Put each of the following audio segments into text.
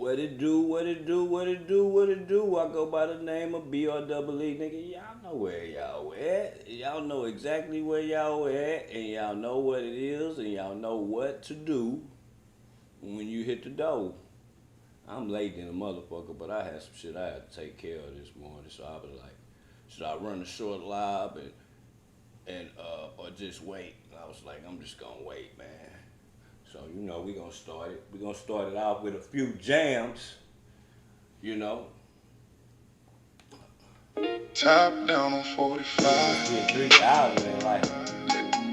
What it do, what it do, what it do, what it do. I go by the name of B-R-E-E, nigga. Y'all know where y'all at. Y'all know exactly where y'all at, and y'all know what it is, and y'all know what to do when you hit the door. I'm late in a motherfucker, but I had some shit I had to take care of this morning, so I was like, should I run a short live and or just wait? And I was like, I'm just gonna wait, man. So, you know, we gonna start it. We gonna start it off with a few jams, you know. Top down on 45. 3,000 and like,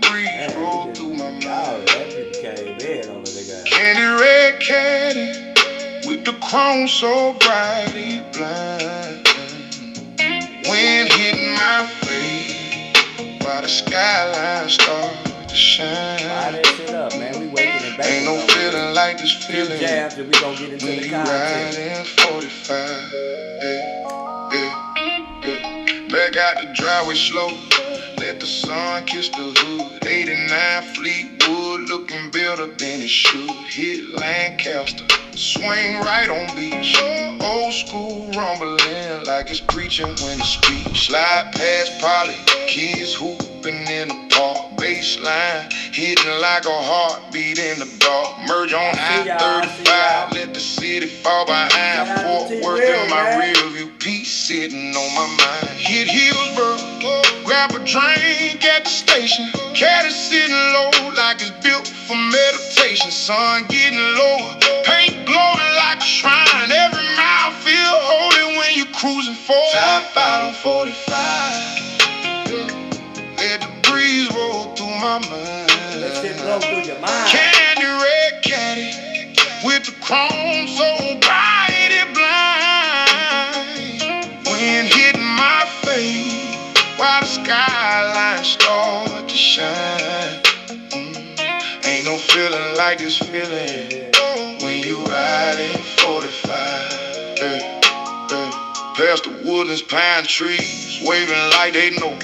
Breeze roll through my mind. That people came in on the nigga. Candy red caddy with the chrome so brightly blind. Wind hitting my face while the skyline started to shine. Fire that shit up, man. We waking and baking. Ain't no feeling like this feeling. Jams and we gonna get into when the you content. riding 45. Yeah. Back out the driveway slow. Let the sun kiss the hood. 89 Fleetwood, looking better than it should. Hit Lancaster, swing right on beach. Old school rumbling like it's preaching when it speaks. Slide past Polly, kids hooping in the park. Baseline hitting like a heartbeat in the dark. Merge on I-35, let the city fall behind. Fort Worth in my rear view piece sitting on my mind. Hit Hillsborough, grab a drink at the station. Caddy sitting low like it's built for meditation. Sun getting lower, paint glowing like a shrine. Every mile feel holy when you cruising forward. Top out on 45. Let the breeze roll through my mind. Let shit blow through your mind. Candy red caddy with the chrome so bright it blind. Wind hitting my face while the skyline start to shine. Ain't no feeling like this feeling when you riding 45. Past the woodlands, pine trees, waving like they know.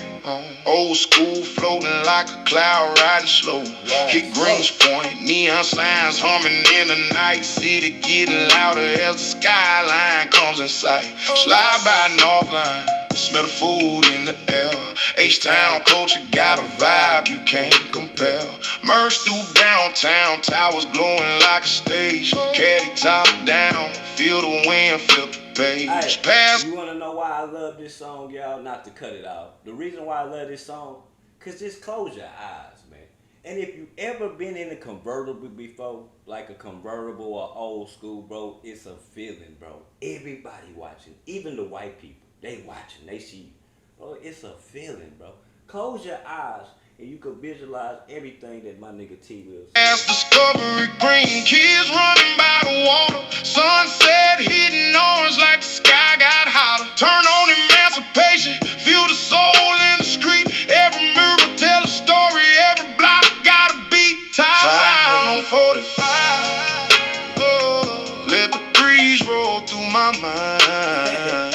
Old school floating like a cloud riding slow. Hit Greens Point, neon signs humming in the night. City getting louder as the skyline comes in sight. Slide by Northline, smell the food in the air. H-Town culture got a vibe you can't compare. Merge through downtown, towers glowing like a stage. Caddy top down, feel the wind flip the page. Hey, you wanna know why I love this song, y'all? Not to cut it off. The reason why I love this song, cause just close your eyes, man. And if you ever been in a convertible before, like a convertible or old school, bro, it's a feeling, bro. Everybody watching, even the white people, they watching, they see you. Bro, it's a feeling, bro. Close your eyes and you can visualize everything that my nigga T will say. As Discovery Green, kids running by the water. Sunset hitting orange like the sky got hotter. Turn on emancipation, feel the soul in the street. Every mirror tell a story, every block got a beat. Time on 45. Oh, let the breeze roll through my mind.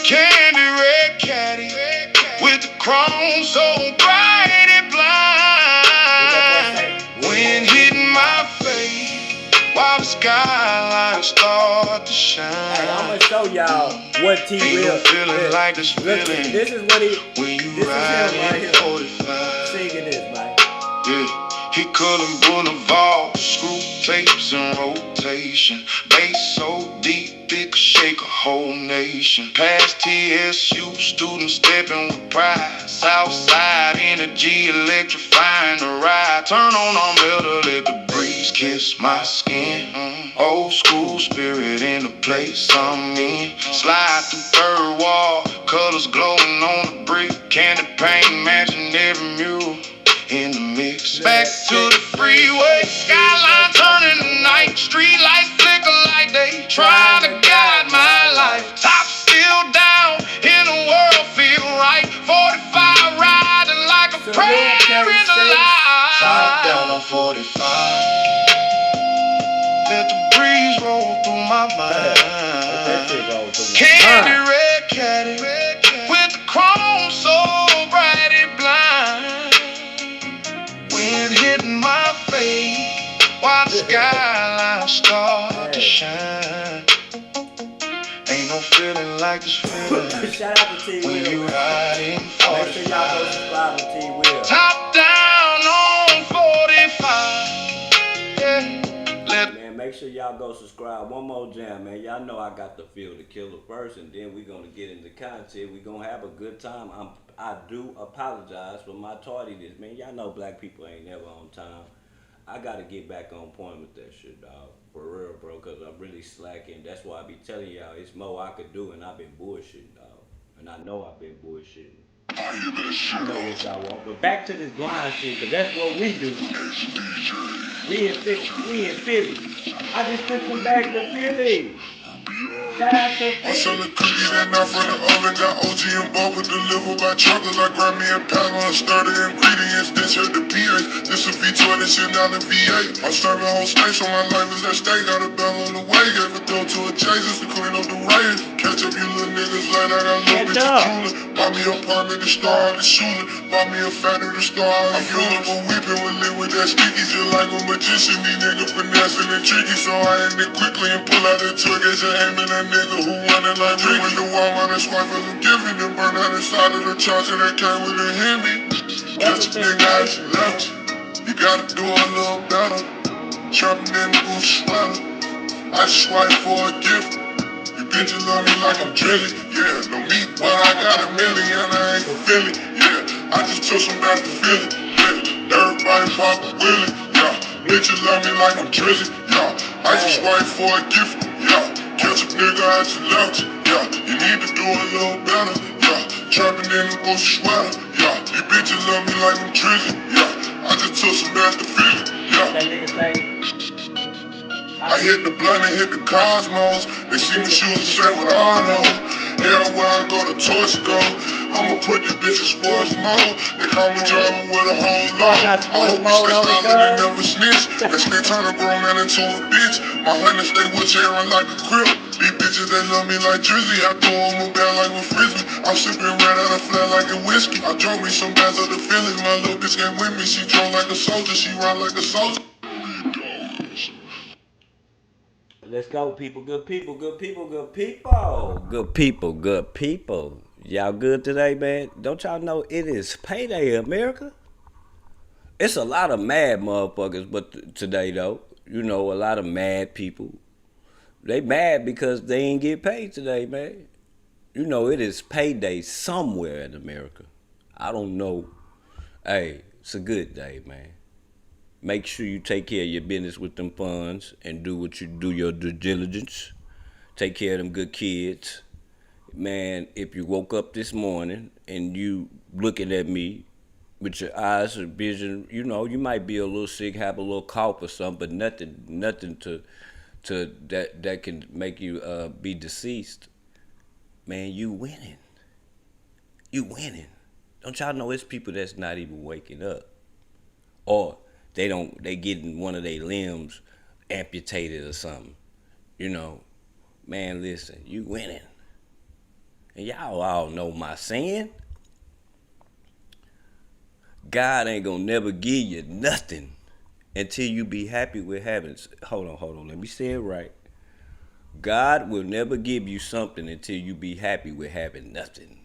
Candy red caddy with the chrome so bright it blind. Wind hitting my face while the skyline start to shine. Hey, I'm gonna show y'all what T will. Feeling like this feeling. This is what he. When you This is ride him right in here. 45. Singing this, man. Yeah. He couldn't boulevard, screw tapes in rotation. Bass so deep it could shake a whole nation. Past TSU, students stepping with pride. Southside energy electrifying the ride. Turn on umbrella, let the breeze kiss my skin. Old school spirit in the place I'm in. Slide through third wall, colors glowing on the brick. Candy paint matching every mural in the mix. Back to the freeway, skyline turning to night. Street lights flicker like they trying to guide my life. Top still down, in the world feel right. 45 riding like a prayer in the light. Top down on 45. Let the breeze roll through my mind. Candy red caddy with the chrome so bright it blind. Wind hitting my face while the skyline start to shine. like this feeling Shout out to T when you Will. riding Make sure y'all go 45. subscribe to T Will. Top down on 45. Yeah. Man, make sure y'all go subscribe. One more jam, man. Y'all know I got to feel the killer first, and then we gonna get into content. We gonna have a good time. I do apologize for my tardiness, man. Y'all know black people ain't never on time. I gotta get back on point with that shit, dog. For real, bro, cause I'm really slacking. That's why I be telling y'all it's more I could do, and I've been bullshitting, dog. And I know I've been bullshitting. I know what y'all want, but back to this blind shit, cause that's what we do. We in Philly. We in Philly. I just took some back to Philly. Shout out to I'm Philly. selling cookies and not from the oven. Got OG and bubble delivered by truckers. I grab me a pound on starter ingredients. This here the PA. This a V20 shit down in VA. I'm serving whole steaks, so my life is at stake. Got a bell on the way. Gave a throw to a Jesus to clean up the rain. Catch up you little niggas late. I got a little Catch bitch of up. drooling. Buy me a apartment to start the shooting. Buy me a factory to start the fueling. But weeping with liquid that sticky. Just like a magician. These niggas finessing and tricky. So I end it quickly and pull out the trigger. Just aiming at nigga who running like me. When the Walmart and swipe as I'm giving them. Burn out inside of the charger that came with a Hemi. Catch a nigga out you left. You gotta do a little better. Trapping in the booth sweater. I just swipe for a gift. You bitches love me like I'm drilling. Yeah, no meat, but I got a million. I ain't fulfilling. Yeah, I just took some back to Philly. Yeah, everybody pop a willing. Yeah, bitches love me like I'm drilling. Yeah, I just swipe for a gift. Yeah, catch a nigga out your left. Yeah, you need to do a little better. Yeah, trapping in the bush sweater. Yeah, you bitches love me like I'm drilling. Yeah, I just took some back to Philly. What that Yeah. nigga say? I hit the blunt and hit the cosmos. They see me shoot the same with Arnold. Everywhere I go, the torch go. I'ma put this bitch in sports mode. They call me driving with a whole Oh, I load. got I sports hope you mode stay on it, silent and cuz. never snitch. That snitch turn a grown man into a bitch. My honey stay with Aaron like a crib. These bitches, they love me like Drizzy. I throw them a bag like a frisbee. I'm sipping red out of flat like a whiskey. I drove me some bags of the feelings. My little bitch came with me. She drove like a soldier. She ride like a soldier. Let's go, people. Good people. Good people. Good people. Good people. Good people. Y'all good today, man? Don't y'all know it is payday, America? It's a lot of mad motherfuckers, but today though, you know, a lot of mad people. They mad because they ain't get paid today, man. You know, it is payday somewhere in America. I don't know. Hey, it's a good day, man. Make sure you take care of your business with them funds and do what you do your due diligence. Take care of them good kids. Man, if you woke up this morning and you looking at me with your eyes or vision, you know, you might be a little sick, have a little cough or something, but nothing to that can make you be deceased. Man, you winning. You winning. Don't y'all know it's people that's not even waking up, or they getting one of their limbs amputated or something. You know, man, listen, you winning. And y'all all know my saying. God ain't gonna never give you nothing until you be happy with having. Hold on. Let me say it right. God will never give you something until you be happy with having nothing.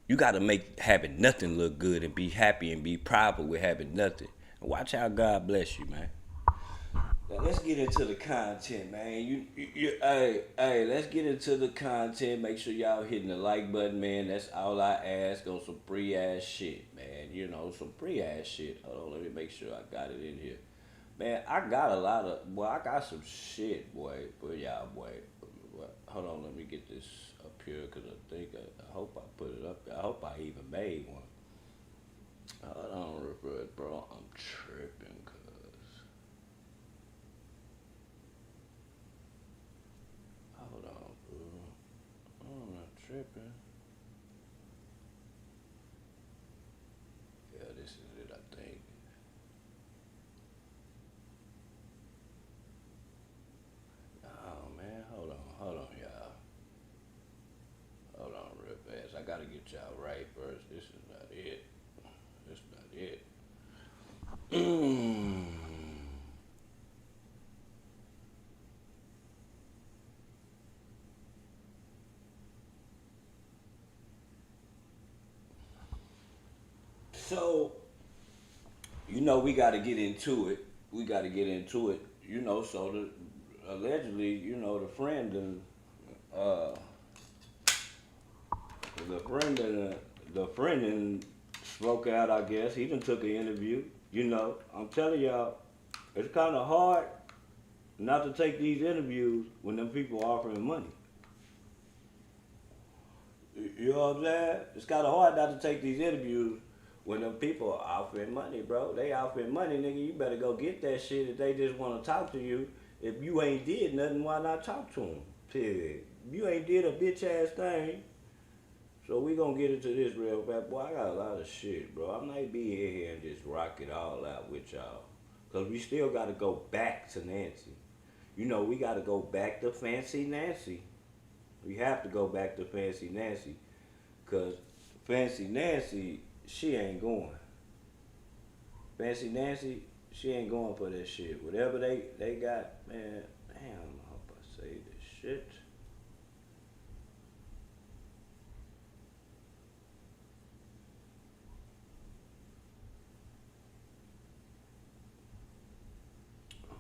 You gotta make having nothing look good and be happy and be proud with having nothing. And watch how God bless you, man. Now let's get into the content, man. Hey, let's get into the content. Make sure y'all hitting the like button, man. That's all I ask on some free ass shit, man. You know, some free ass shit. Hold on, let me make sure I got it in here. Man, I got a lot of, well, I got some shit, boy, for y'all, boy. Hold on, let me get this up here, because I hope I put it up there. I hope I even made one. Hold on, bro. I'm tripping, cuz. Hold on, bro. I'm not tripping. Yeah, this is it, I think. Oh, man, hold on, y'all. Hold on real fast. I gotta get y'all right first. This is not it. This is not it. So, we got to get into it. We got to get into it. So allegedly, uh, the friend and spoke out. I guess he done took an interview. I'm telling y'all, it's kind of hard not to take these interviews when them people offering money. You know what I'm saying? It's kind of hard not to take these interviews when them people are offering money, bro. They offering money, nigga. You better go get that shit if they just want to talk to you. If you ain't did nothing, why not talk to them? Period. You ain't did a bitch ass thing. So we gonna get into this real fast. Boy, I got a lot of shit, bro. I might be in here and just rock it all out with y'all. Cause we still gotta go back to Nancy. We gotta go back to Fancy Nancy. We have to go back to Fancy Nancy. Cause Fancy Nancy, she ain't going. Fancy Nancy, she ain't going for that shit. Whatever they got, man, damn, I hope I say this shit.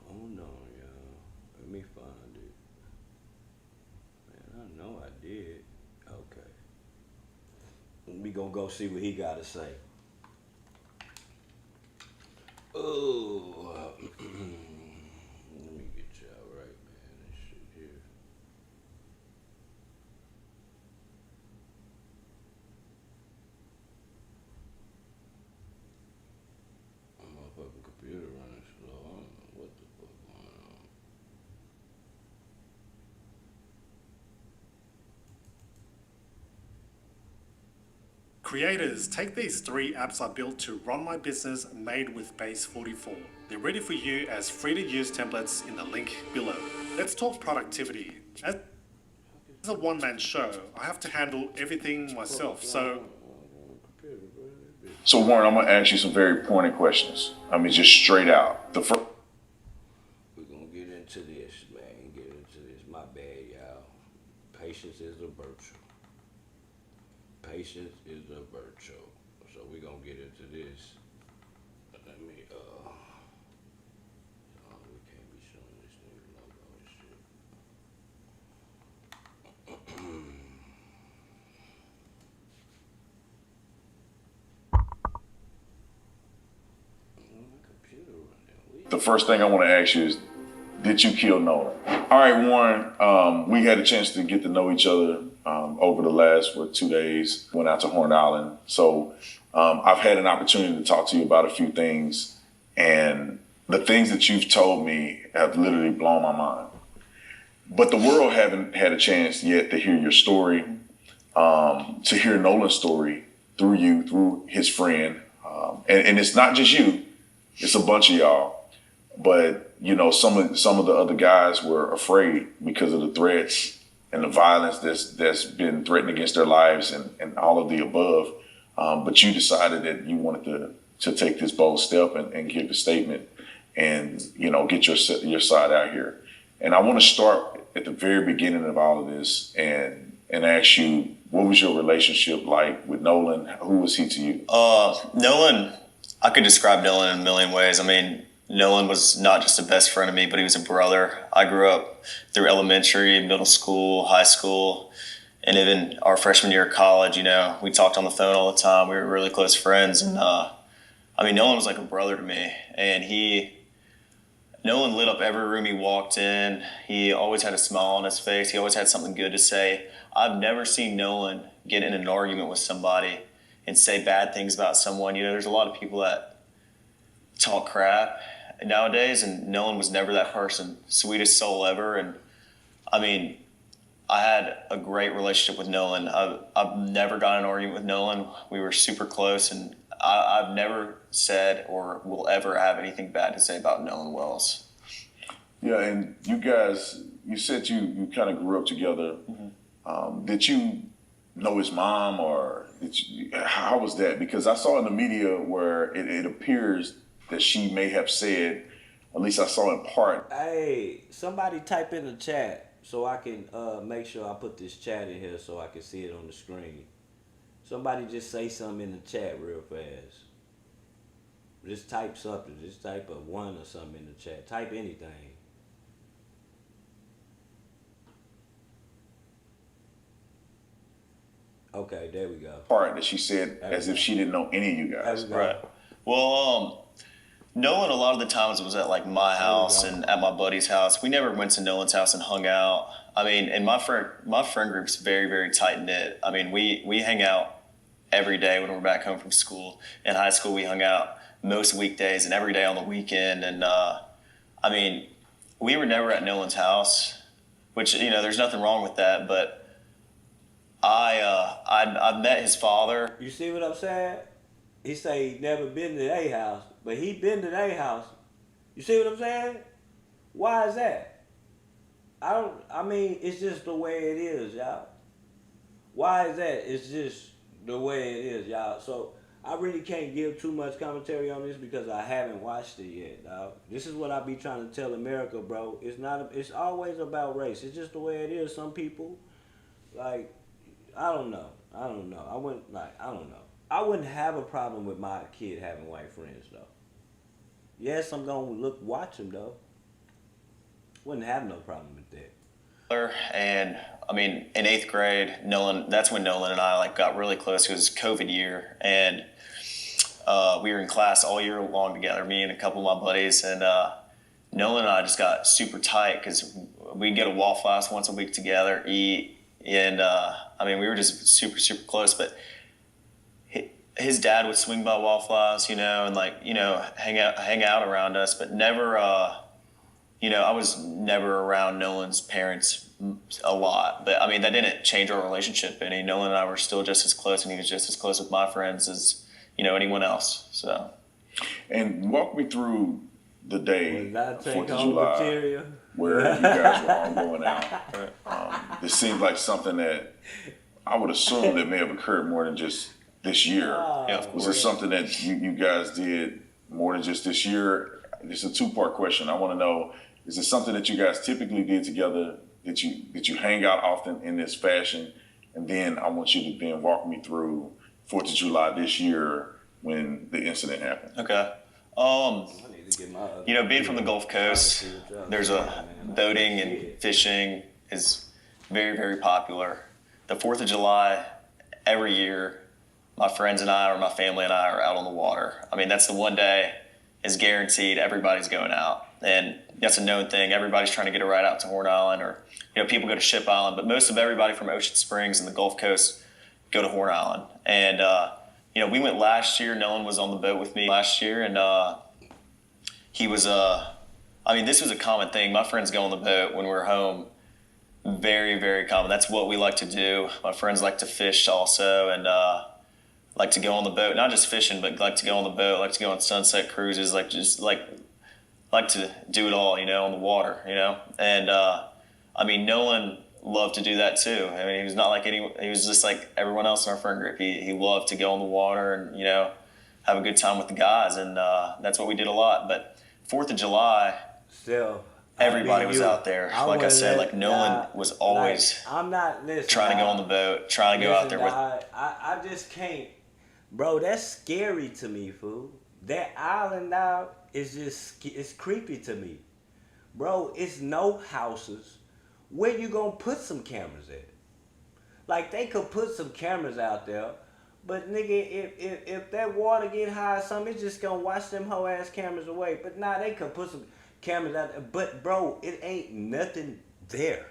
Hold on, y'all. Let me find it. Man, I know I did. Okay. We gonna go see what he gotta say. Oh, let me get y'all right, man. This shit here. My motherfucking computer running slow. I don't know what the fuck going on. Creators, take these 3 apps I built to run my business made with Base 44. They're ready for you as free to use templates in the link below. Let's talk productivity. As a one-man show, I have to handle everything myself, so Warren, I'm gonna ask you some very pointed questions. I mean, just straight out. The first. We're gonna get into this, man. Get into this. My bad, y'all. Patience is a virtue. Patience is a virtue. So we're gonna get into this. Let me oh, we can't be showing this nigga logo and shit. My computer running. The first thing I want to ask you is, did you kill Nolan? All right, Warren. We had a chance to get to know each other over the last 2 days. Went out to Horn Island, so I've had an opportunity to talk to you about a few things, and the things that you've told me have literally blown my mind. But the world haven't had a chance yet to hear your story, to hear Nolan's story through you, through his friend, and it's not just you; it's a bunch of y'all. But some of the other guys were afraid because of the threats and the violence that's been threatened against their lives and all of the above. But you decided that you wanted to take this bold step and give a statement and get your side out here. And I want to start at the very beginning of all of this and ask you, what was your relationship like with Nolan? Who was he to you? Nolan, I could describe Nolan in a million ways. I mean, Nolan was not just a best friend of me, but he was a brother. I grew up through elementary, middle school, high school, and even our freshman year of college. We talked on the phone all the time. We were really close friends. And Nolan was like a brother to me. And Nolan lit up every room he walked in. He always had a smile on his face. He always had something good to say. I've never seen Nolan get in an argument with somebody and say bad things about someone. There's a lot of people that talk crap nowadays, and Nolan was never that person. Sweetest soul ever. And I had a great relationship with Nolan. I've never got in an argument with Nolan. We were super close, and I've never said or will ever have anything bad to say about Nolan Wells. Yeah, and you guys, you said you kind of grew up together. Mm-hmm. Did you know his mom, or how was that? Because I saw in the media where it appears that she may have said, at least I saw in part. Hey, somebody type in the chat so I can make sure I put this chat in here so I can see it on the screen. Somebody just say something in the chat real fast. Just type something. Just type a one or something in the chat. Type anything. Okay, there we go. Part that she said There as we if go. she didn't know any of you There guys. we go. Right. Well, Nolan, a lot of the times was at like my house go. and at my buddy's house. We never went to Nolan's house and hung out. I mean, and my friend group's very, very tight knit. I mean, we hang out every day when we're back home from school. In high school, we hung out most weekdays and every day on the weekend. And I mean, we were never at Nolan's house, which there's nothing wrong with that. But I met his father. You see what I'm saying? He say he never been to their house, but he been to their house. You see what I'm saying? Why is that? I mean, it's just the way it is, y'all. Why is that? It's just the way it is, y'all. So I really can't give too much commentary on this because I haven't watched it yet, dog. This is what I be trying to tell America, bro. It's always about race. It's just the way it is. Some people, like, I don't know. I don't know. I don't know. I wouldn't have a problem with my kid having white friends, though. Yes, I'm gonna watch him though. Wouldn't have no problem with that. And I mean, in 8th grade, that's when Nolan and I like got really close. It was COVID year, and we were in class all year long together, me and a couple of my buddies, and Nolan and I just got super tight because we'd get a Waffle House once a week together, eat, and I mean, we were just super, super close. But his dad would swing by Waffle House, and hang out around us, but never. I was never around Nolan's parents a lot, but I mean, that didn't change our relationship any. Nolan and I were still just as close, and he was just as close with my friends as, anyone else. So. And walk me through the day, Was I take 4th of home July, material? where you guys were all going out. This seems like something that I would assume that may have occurred more than just this year. Yeah, of Was course. this something that you guys did more than just this year? It's a two-part question. I want to know, is it something that you guys typically did together, that you hang out often in this fashion? And then I want you to then walk me through 4th of July this year when the incident happened. Okay. I need to get my other Being from the Gulf Coast, there's boating and fishing is very, very popular. The 4th of July, every year, my friends and I, or my family and I, are out on the water. I mean, that's the one day is guaranteed everybody's going out. And that's a known thing. Everybody's trying to get a ride out to Horn Island, or, people go to Ship Island, but most of everybody from Ocean Springs and the Gulf Coast go to Horn Island. And, we went last year. Nolan was on the boat with me last year, and he was, this was a common thing. My friends go on the boat when we're home. Very, very common. That's what we like to do. My friends like to fish also, and like to go on the boat. Not just fishing, but like to go on the boat, like to go on sunset cruises, like to do it all, on the water, And Nolan loved to do that too. I mean, he was not like he was just like everyone else in our friend group. He loved to go on the water and, have a good time with the guys. And that's what we did a lot. But 4th of July, Still, everybody was out there. Like I said, like Nolan was always I'm not listening. trying to go on the boat, trying to go out there with. I just can't, bro. That's scary to me, fool. That island now it's creepy to me, bro. It's no houses. Where you gonna put some cameras at? Like, they could put some cameras out there, but nigga, if that water get high or something, it's just gonna wash them whole ass cameras away. But nah, they could put some cameras out there. But bro, it ain't nothing there,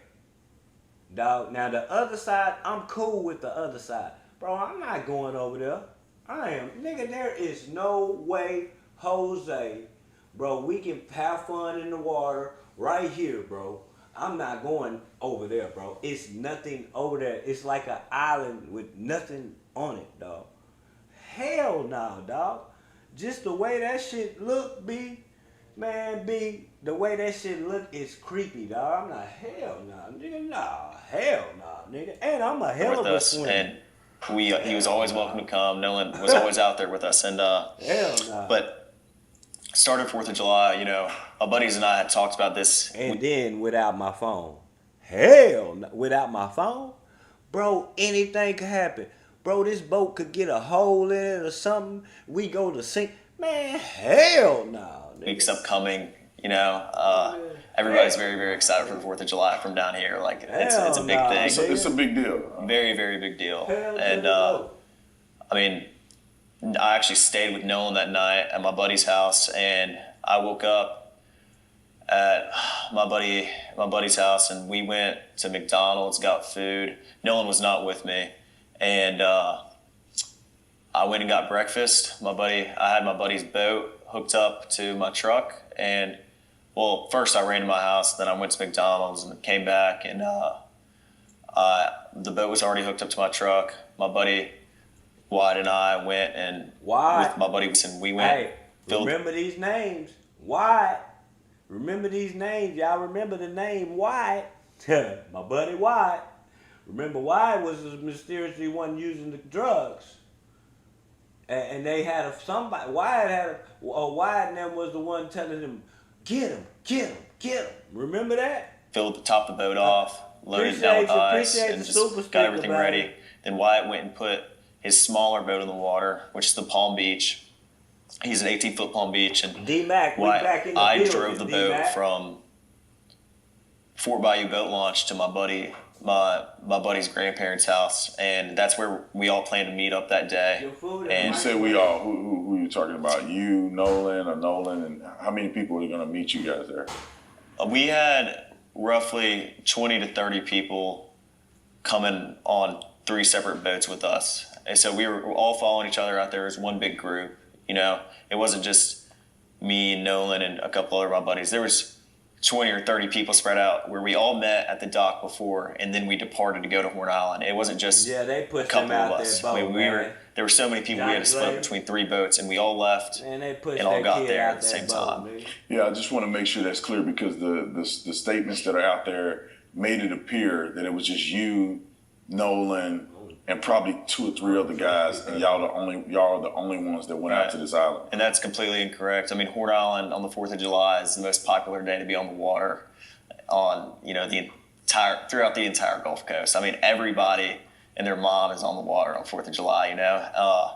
dog. Now the other side, I'm cool with the other side, bro. I'm not going over there. I am, nigga. There is no way, Jose, bro. We can have fun in the water right here, bro. I'm not going over there, bro. It's nothing over there. It's like an island with nothing on it, dog. Hell no, dog. Just the way that shit look, the way that shit look is creepy, dog. I'm not, hell no, nigga, hell no, nigga. And I'm a hell of a swimmer. And he was always welcome to come. Nolan was always out there with us, and hell no. But started 4th of July, my buddies and I had talked about this. And then without my phone. Hell no. Without my phone? Bro, anything could happen. Bro, this boat could get a hole in it or something. We go to sink. Man, hell no. Weeks upcoming, you know. Everybody's very, very excited for the 4th of July from down here. Like, it's a big Hell thing. nah, It's a big deal. Very, very big deal. Hell to And, the no. I mean, I actually stayed with Nolan that night at my buddy's house, and I woke up at my buddy's house, and we went to McDonald's, got food. Nolan was not with me, and I went and got breakfast. I had my buddy's boat hooked up to my truck, and well, first I ran to my house, then I went to McDonald's and came back, and the boat was already hooked up to my truck. My buddy Wyatt and I went and Wyatt. with my buddy and we went. Hey, remember these names. Wyatt. Remember these names. Y'all remember the name Wyatt. My buddy Wyatt. Remember Wyatt was the mysteriously one using the drugs. And they had somebody, Wyatt and them was the one telling them, get him, get him, get him. Remember that? Filled the top of the boat off, loaded it down with ice, and just got everything ready. Then Wyatt went and put his smaller boat in the water, which is the Palm Beach. He's an 18-foot Palm Beach, and D-Mac, we back in the I building, drove the boat D-Mac. from Fort Bayou Boat Launch to my buddy's grandparents' house, and that's where we all planned to meet up that day. Your food You and And my- said we all. Who you talking about? You, Nolan, and how many people are going to meet you guys there? we had roughly 20 to 30 people coming on 3 separate boats with us. And so we were all following each other out there as one big group. You know, it wasn't just me and Nolan and a couple other of my buddies. There was 20 or 30 people spread out where we all met at the dock before, and then we departed to go to Horn Island. It wasn't just they a pushed couple them out of us. there, boat, man. There were so many people we had to Johnny split Slade. between 3 boats, and we all left Man, they pushed and all that got kid there out at the that same boat, time. man. Yeah, I just want to make sure that's clear because the statements that are out there made it appear that it was just you, Nolan, and probably 2 or 3 other guys, and y'all are the only ones that went out to this island. And that's completely incorrect. I mean, Horn Island on the 4th of July is the most popular day to be on the water throughout the entire Gulf Coast. I mean, everybody and their mom is on the water on 4th of July, you know.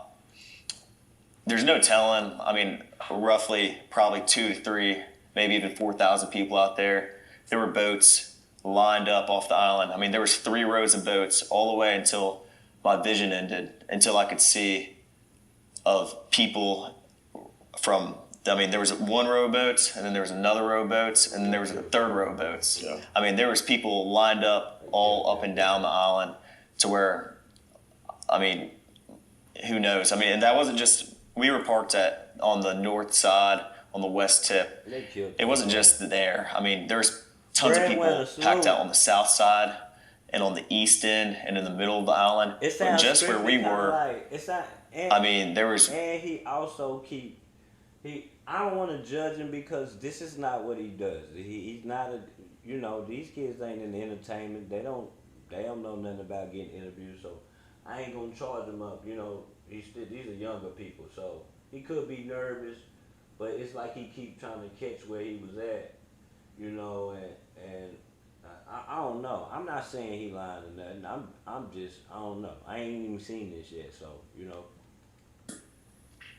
There's no telling. I mean, roughly probably 2 to 3, maybe even 4,000 people out there. There were boats lined up off the island. I mean, there was 3 rows of boats all the way until my vision ended, until I could see of people there was 1 row of boats, and then there was another row of boats, and then there was a 3rd row of boats. Yeah. I mean, there was people lined up all up and down the island to where, I mean, who knows? I mean, and that wasn't just, we were parked on the north side, on the west tip. They killed It wasn't just there. I mean, there's tons of people Breadwinner, packed salute. out on the south side and on the east end and in the middle of the island. It But sounds just where we strictly kinda were, like, it's not, and, I mean, there was, and he also I don't want to judge him because this is not what he does. He's not these kids ain't in entertainment. They don't know nothing about getting interviewed. So I ain't gonna charge him up. You know, these are younger people, so he could be nervous, but it's like he keep trying to catch where he was at. You know, and I don't know. I'm not saying he lying or nothing. I'm just I don't know. I ain't even seen this yet, so you know.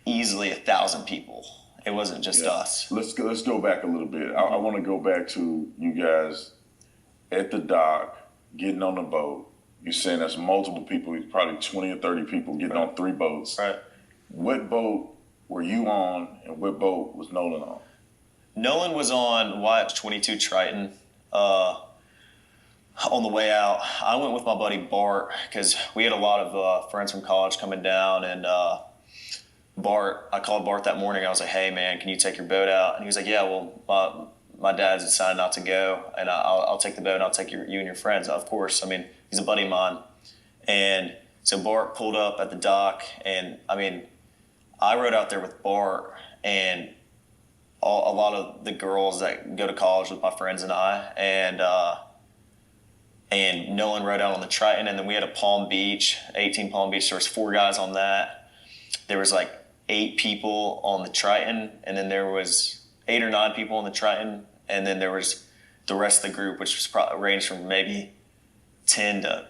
easily 1,000 people. It wasn't just us. Let's go back a little bit. I want to go back to you guys at the dock, getting on the boat. You're saying there's multiple people, probably 20 or 30 people getting on 3 boats. Right. What boat were you on, and what boat was Nolan on? Nolan was on Wyatt's 22 Triton. On the way out, I went with my buddy Bart because we had a lot of friends from college coming down, and I called Bart that morning. I was like, "Hey, man, can you take your boat out?" And he was like, "Yeah, well, my dad's decided not to go, and I'll take the boat, and I'll take you and your friends." Of course, I mean, he's a buddy of mine. And so Bart pulled up at the dock, and I mean, I rode out there with Bart and a lot of the girls that go to college with my friends and I, and Nolan rode out on the Triton, and then we had a Palm Beach, 18 Palm Beach. There was 4 guys on that. There was like 8 people on the Triton, and then there was 8 or 9 people on the Triton, and then there was the rest of the group, which was ranged from maybe 10 to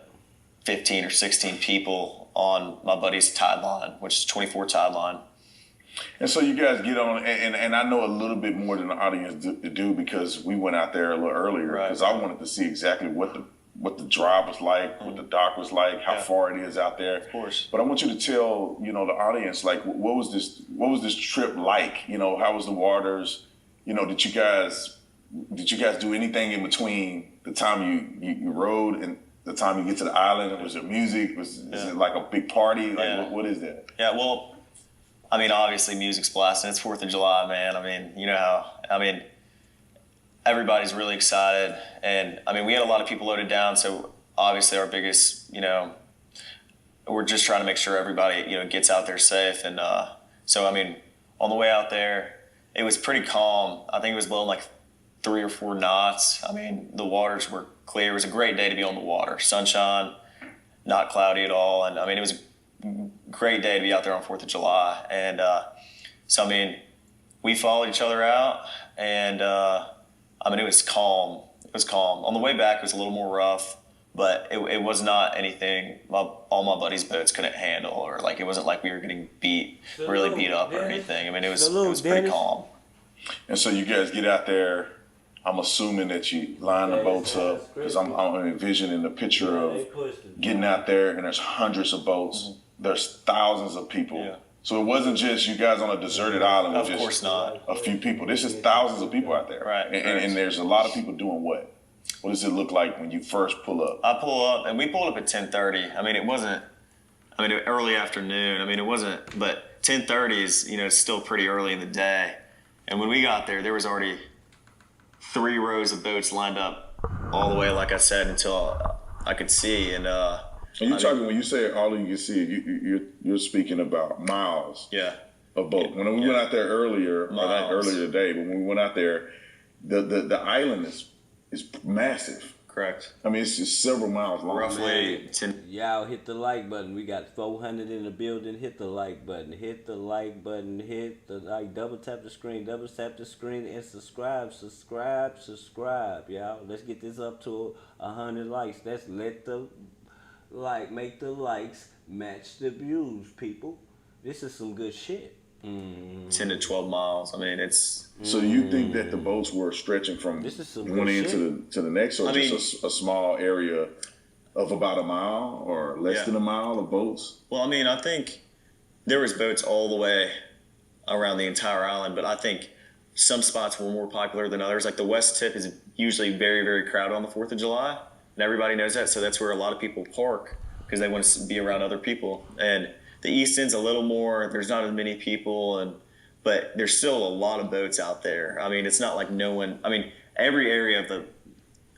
15 or 16 people on my buddy's tide line, which is 24 tide line. And so you guys get on, and I know a little bit more than the audience do because we went out there a little earlier because I wanted to see exactly what the drive was like, what the dock was like, how far it is out there. Of course. But I want you to tell the audience like what was this trip like? How was the waters? Did you guys do anything in between the time you rode and the time you get to the island? Was there music? Is it like a big party? Like what is that? Yeah, well, I mean, obviously music's blasting. It's 4th of July, man. I mean, everybody's really excited. And, I mean, we had a lot of people loaded down. So, obviously, our biggest, we're just trying to make sure everybody, gets out there safe. And so, I mean, on the way out there, it was pretty calm. I think it was blowing like 3 or 4 knots. I mean, the waters were clear. It was a great day to be on the water. Sunshine, not cloudy at all. And, I mean, it was a great day to be out there on 4th of July. And so, I mean, we followed each other out. And, I mean, it was calm. It was calm. On the way back, it was a little more rough. But it was not anything all my buddies' boats couldn't handle. Or, like, it wasn't like we were getting really beat up or anything. I mean, it was pretty calm. And so you guys get out there. I'm assuming that you line the boats up because I'm envisioning the picture of getting out there and there's hundreds of boats. Mm-hmm. There's thousands of people. Yeah. So it wasn't just you guys on a deserted island with just a few people. There's just thousands of people out there. Right. And there's a lot of people doing what? What does it look like when you first pull up? I pull up, and we pulled up at 10:30. I mean, it wasn't, early afternoon. I mean, it wasn't, but 10:30 is, still pretty early in the day. And when we got there was already 3 rows of boats lined up all the way, like I said, until I could see. And when you say all you can see, you're speaking about miles. Yeah. Of boat. When we went out there earlier today, but when we went out there, the island is massive. Correct. I mean, it's just several miles long. Roughly 10. Y'all hit the like button. We got 400 in the building. Hit the like button. Hit the like button. Hit the like. Double tap the screen. Double tap the screen and subscribe. Subscribe, y'all. Let's get this up to 100 likes. Let's make the likes match the views, people. This is some good shit. 10 to 12 miles. I mean, it's. So you think that the boats were stretching from one end to the next, or just a small area of about a mile or less than a mile of boats? Well, I mean, I think there was boats all the way around the entire island, but I think some spots were more popular than others. Like the West Tip is usually very, very crowded on the 4th of July, and everybody knows that. So that's where a lot of people park because they want to be around other people. And the East End's a little more, there's not as many people, but there's still a lot of boats out there. I mean, it's not like every area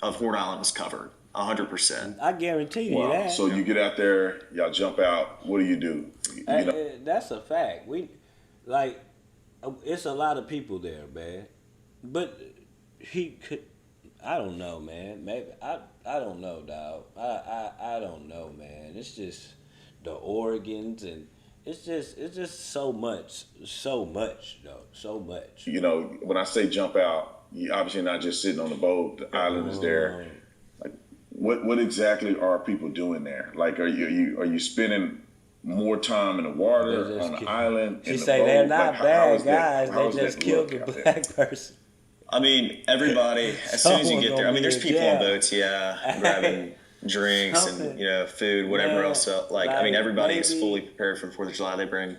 of Horn Island is covered, 100%. I guarantee you that. So you get out there, y'all jump out, what do you do? That's a fact. It's a lot of people there, man. But I don't know, man. Maybe, I don't know, dog. I don't know, man. It's just the organs and it's just so much though, so much. When I say jump out, you're obviously not just sitting on the boat. The island is there. Like, what exactly are people doing there? Like, are you spending more time in the water on the island? She say they're not bad guys. They just killed the black person. I mean, everybody. As soon as you get there, there's people on boats, grabbing drinks and food, whatever else. Everybody is fully prepared for the 4th of July. They bring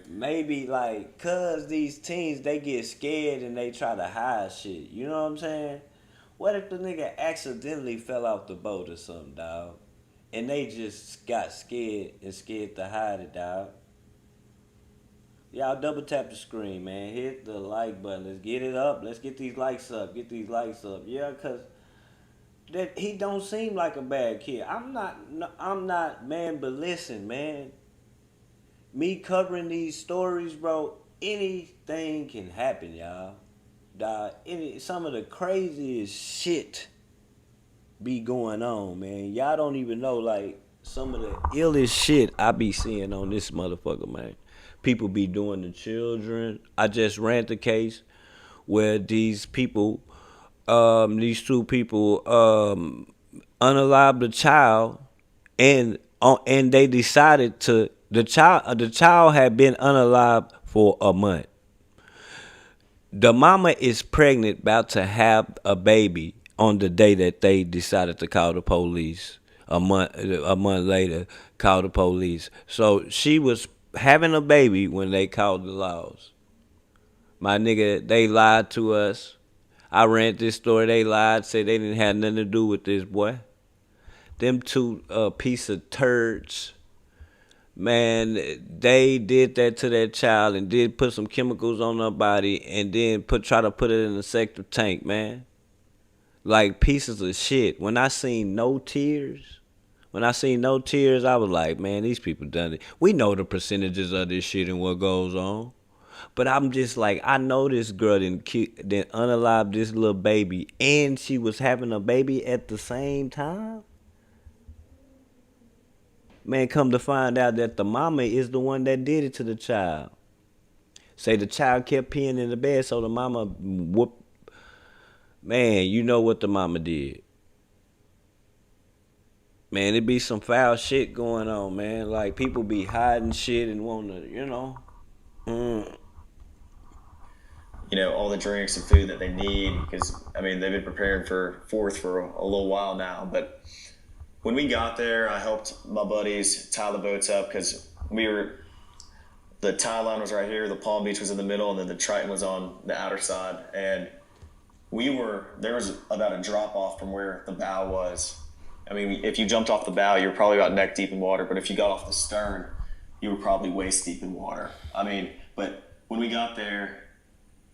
cause these teens they get scared and they try to hide shit. You know what I'm saying? What if the nigga accidentally fell off the boat or something, dog? And they just got scared to hide it, dog. Y'all double tap the screen, man. Hit the like button. Let's get it up. Let's get these likes up. Yeah, cause that he don't seem like a bad kid. I'm not, man, but listen, man. Me covering these stories, bro, anything can happen, y'all. Some of the craziest shit be going on, man. Y'all don't even know, like, some of the illest shit I be seeing on this motherfucker, man. People be doing to children. I just ran the case where these two people unalived the child, and they decided to the child had been unalived for a month. The mama is pregnant, about to have a baby on the day that they decided to call the police. A month later, call the police. So she was having a baby when they called the laws. My nigga, they lied to us. I ran this story. They lied, said they didn't have nothing to do with this boy. Them two piece of turds, man, they did that to that child and did put some chemicals on her body and then try to put it in a septic tank, man. Like pieces of shit. When I seen no tears, I was like, man, these people done it. We know the percentages of this shit and what goes on. But I'm just like, I know this girl didn't unalive this little baby and she was having a baby at the same time. Man, come to find out that the mama is the one that did it to the child. Say the child kept peeing in the bed, so the mama whooped. Man, you know what the mama did. Man, it be some foul shit going on, man. Like, people be hiding shit and wanting to, All the drinks and food that they need, because I mean they've been preparing for Fourth for a little while now. But when we got there, I helped my buddies tie the boats up because the tie line was right here, the Palm Beach was in the middle, and then the Triton was on the outer side. And there was about a drop off from where the bow was. I mean, if you jumped off the bow, you were probably about neck deep in water. But if you got off the stern, you were probably waist deep in water. I mean, but when we got there,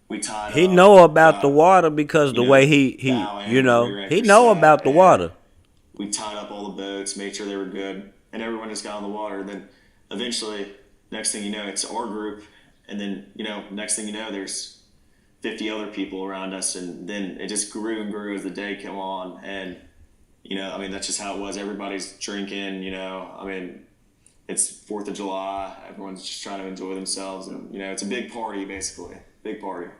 we tied He up, know about the water because the way he know about the water. We tied up all the boats, made sure they were good, and everyone just got on the water. Then eventually, next thing you know, it's our group, and then next thing you know, there's 50 other people around us, and then it just grew and grew as the day came on. And I mean, that's just how it was. Everybody's drinking. I mean, it's 4th of July. Everyone's just trying to enjoy themselves, and it's a big party, basically, big party.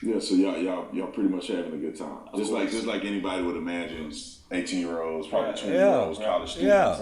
Yeah, so y'all pretty much having a good time. Just like anybody would imagine, 18-year-olds, probably 20-year-olds, college students,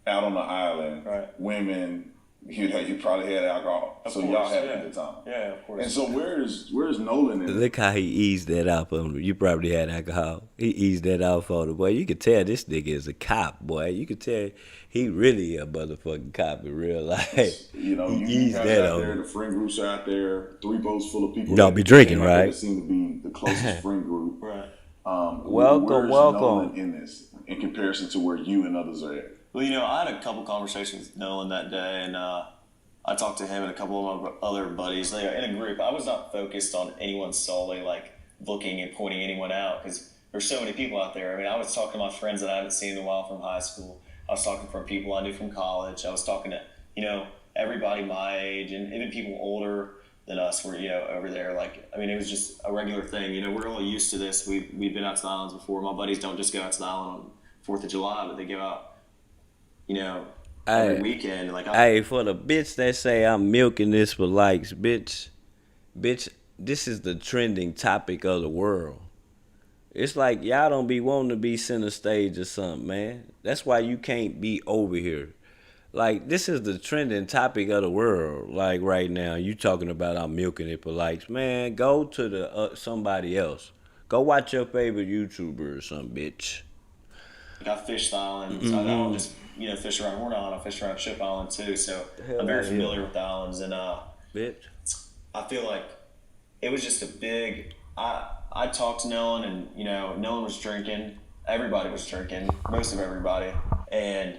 out on the island, women. You probably had alcohol, so y'all having a good time. Yeah, of course. And so where's Nolan? Look how he eased that out on him. You probably had alcohol. He eased that out for the boy. You could tell this nigga is a cop, boy. You could tell he really a motherfucking cop in real life. You eased guys that out on there, him. the friend groups are out there, 3 boats full of people. Y'all be drinking, right? That seem to be the closest friend group. Right. Welcome. Nolan in this, in comparison to where you and others are at? Well, I had a couple conversations with Nolan that day, and I talked to him and a couple of my other buddies. They are in a group. I was not focused on anyone solely, like looking and pointing anyone out, because there's so many people out there. I mean, I was talking to my friends that I haven't seen in a while from high school. I was talking from people I knew from college. I was talking to, everybody my age, and even people older than us were, over there. Like, I mean, it was just a regular thing. We're all used to this. We've been out to the islands before. My buddies don't just go out to the island on 4th of July, but they go out, every weekend. Hey, for the bitch that say I'm milking this for likes, bitch, this is the trending topic of the world. It's like y'all don't be wanting to be center stage or something, man. That's why you can't be over here. Like, this is the trending topic of the world. Like, right now, you talking about I'm milking it for likes. Man, go to the somebody else. Go watch your favorite YouTuber or something, bitch. I fish the islands. I don't just fish around Horn Island. I fish around Ship Island too. So I'm very familiar with the islands, and bitch. I feel like it was just a big. I talked to Nolan, and Nolan was drinking. Everybody was drinking. Most of everybody, and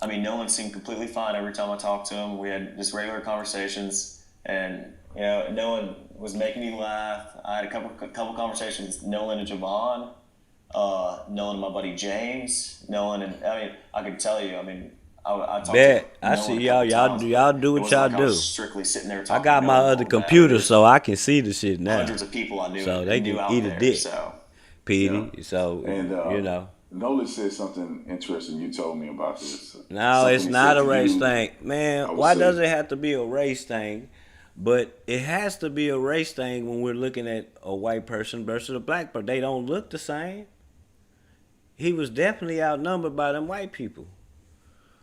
I mean, Nolan seemed completely fine every time I talked to him. We had just regular conversations, and Nolan was making me laugh. I had a couple conversations with Nolan and Javon. Nolan and my buddy James, Nolan, and I mean, I could tell you, I mean, I talked to I see y'all do what y'all do. I was strictly sitting there talking. I got my other computer so I can see the shit now. Hundreds of people I knew, so they can eat a dick. Petey, so and Nolan said something interesting you told me about this. No, it's not a race thing. Man, why does it have to be a race thing? But it has to be a race thing when we're looking at a white person versus a black person. They don't look the same. He was definitely outnumbered by them white people.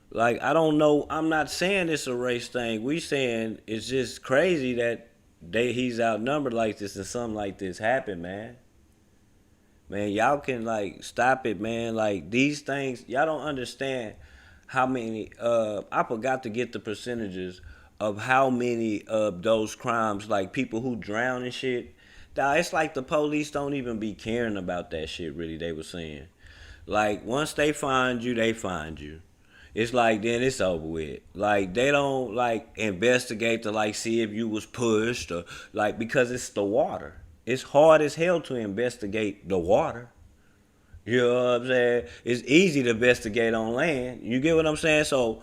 Like, I don't know. I'm not saying it's a race thing. We saying it's just crazy that he's outnumbered like this and something like this happen, man. Man, y'all can like stop it, man. Like these things, y'all don't understand how many I forgot to get the percentages of how many of those crimes, like people who drown and shit. Dawg, it's like the police don't even be caring about that shit really, they were saying. Like once they find you, they find you. It's like then it's over with. Like they don't like investigate to like see if you was pushed or like because it's the water. It's hard as hell to investigate the water. You know what I'm saying? It's easy to investigate on land. You get what I'm saying? So,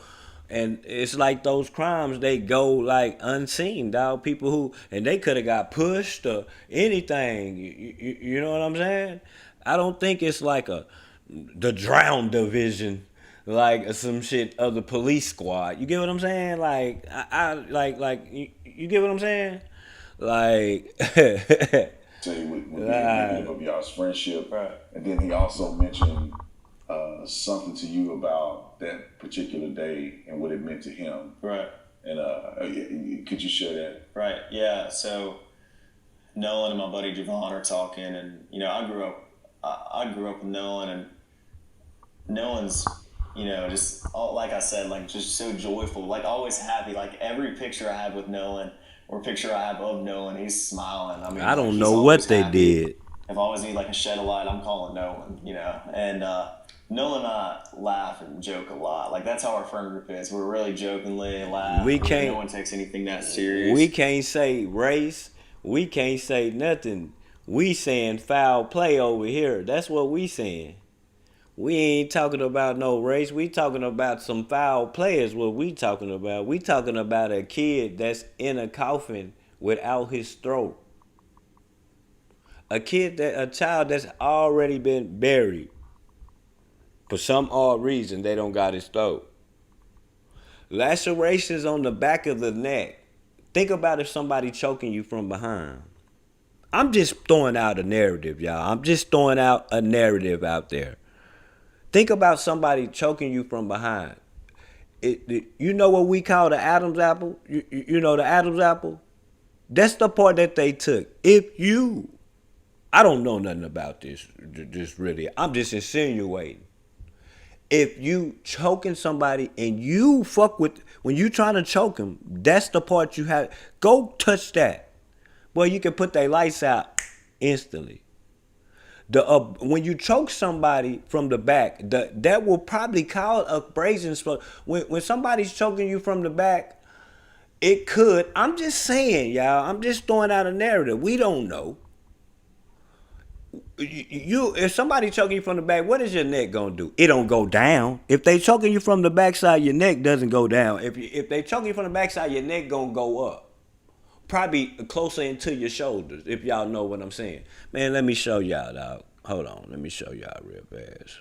and it's like those crimes, they go like unseen, dog. People who, and they could have got pushed or anything. You know what I'm saying? I don't think it's like the drown division, like some shit of the police squad. You get what I'm saying? Like, you get what I'm saying? Like, Tell you what the negative of y'all's friendship, right. And then he also mentioned something to you about that particular day and what it meant to him. Right. And could you share that? Right. Yeah. So Nolan and my buddy Javon are talking, and you know, I grew up with Nolan, and Nolan's, you know, just like I said, like just so joyful, like always happy. Like every picture I have with Nolan or picture I have of Nolan, he's smiling. I mean, I don't he's know always what they happy. did. If I always need like a shed of light, I'm calling Nolan, you know. And Nolan and I laugh and joke a lot. Like that's how our friend group is. We're really jokingly laugh. No one takes anything that serious. We can't say race. We can't say nothing. We saying foul play over here. That's what we saying. We ain't talking about no race. We talking about some foul play is what we talking about. We talking about a kid that's in a coffin without his throat. A child that's already been buried. For some odd reason, they don't got his throat. Lacerations on the back of the neck. Think about if somebody choking you from behind. I'm just throwing out a narrative, y'all. I'm just throwing out a narrative out there. Think about somebody choking you from behind. You know what we call the Adam's apple? You know the Adam's apple? That's the part that they took. I don't know nothing about this really. I'm just insinuating. If you choking somebody and you fuck with, when you trying to choke them, that's the part you have. Go touch that. Boy, you can put their lights out instantly. When you choke somebody from the back, that will probably cause a brazen explosion. When somebody's choking you from the back, it could. I'm just saying, y'all. I'm just throwing out a narrative. We don't know. If somebody choking you from the back, what is your neck gonna do? It don't go down. If they choking you from the backside, your neck doesn't go down. If they choking you from the backside, your neck gonna go up. Probably closer into your shoulders, if y'all know what I'm saying. Man, let me show y'all, dog. Hold on, let me show y'all real fast.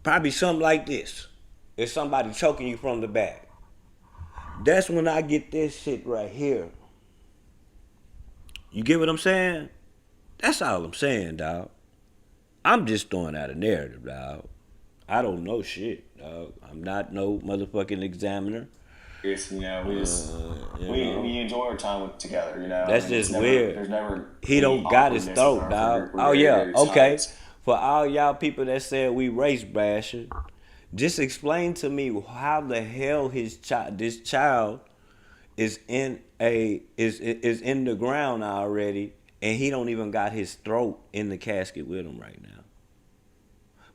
Probably something like this. If somebody choking you from the back. That's when I get this shit right here. You get what I'm saying? That's all I'm saying, dog. I'm just throwing out a narrative, dog. I don't know shit, dog. I'm not no motherfucking examiner. You know, we enjoy our time together, you know. That's just weird. There's never he don't got his throat, dog. Oh yeah, okay. For all y'all people that said we race bashing, just explain to me how the hell this child is in the ground already, and he don't even got his throat in the casket with him right now.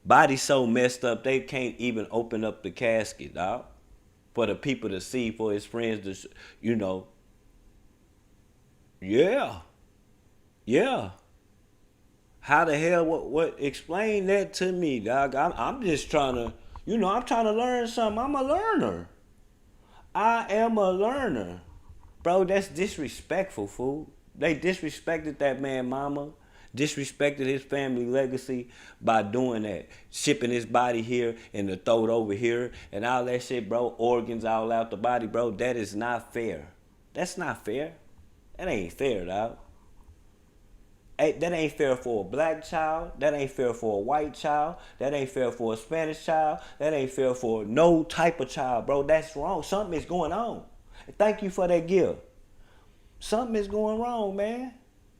Body so messed up they can't even open up the casket, dog. For the people to see, for his friends to, you know. Yeah. How the hell, what, explain that to me, dog. I'm just trying to, I'm trying to learn something. I'm a learner. I am a learner. Bro, that's disrespectful, fool. They disrespected that man mama. Disrespected his family legacy by doing that. Shipping his body here and the throat over here and all that shit, bro. Organs all out the body, bro. That is not fair. That's not fair. That ain't fair, dog. That ain't fair for a black child. That ain't fair for a white child. That ain't fair for a Spanish child. That ain't fair for no type of child, bro. That's wrong. Something is going on. Thank you for that gift. Something is going wrong, man.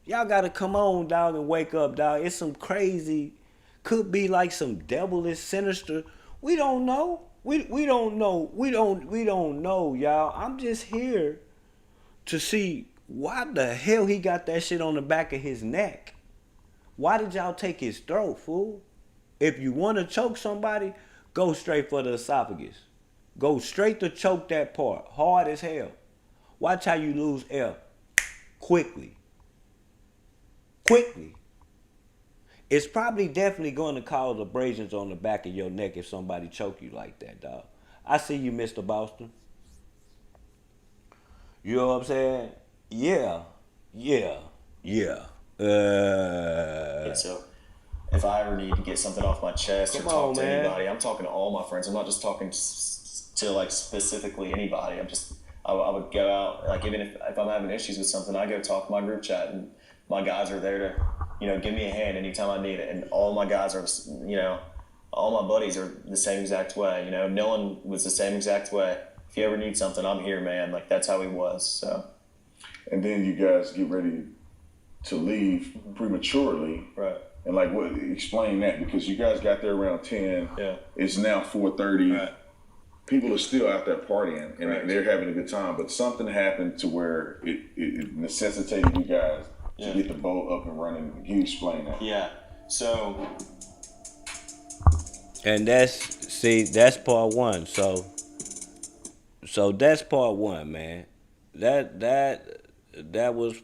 Y'all gotta come on, dog, and wake up, dog. It's some crazy, could be like some devilish, sinister. We don't know. We don't know. We don't know, y'all. I'm just here to see why the hell he got that shit on the back of his neck. Why did y'all take his throat, fool? If you want to choke somebody, go straight for the esophagus. Go straight to choke that part, hard as hell. Watch how you lose air quickly. Quickly. It's probably definitely going to cause abrasions on the back of your neck if somebody choke you like that, dog. I see you, Mr. Boston. You know what I'm saying? Yeah. Yeah. Yeah. So if I ever need to get something off my chest or Come talk on, to man. anybody, I'm talking to all my friends. I'm not just talking to like specifically anybody. I would go out, like even if I'm having issues with something, I go talk to my group chat, and my guys are there to, give me a hand anytime I need it. And all my guys are, all my buddies are the same exact way. Nolan was the same exact way. If you ever need something, I'm here, man. Like that's how he was. So. And then you guys get ready to leave prematurely. Right. And like, what? Explain that, because you guys got there around 10. Yeah. It's now 4:30. Right. People are still out there partying and Right. they're having a good time, but something happened to where it necessitated you guys to get the boat up and running. Can you explain that? Yeah. So. And that's part one. So that's part one, man. That was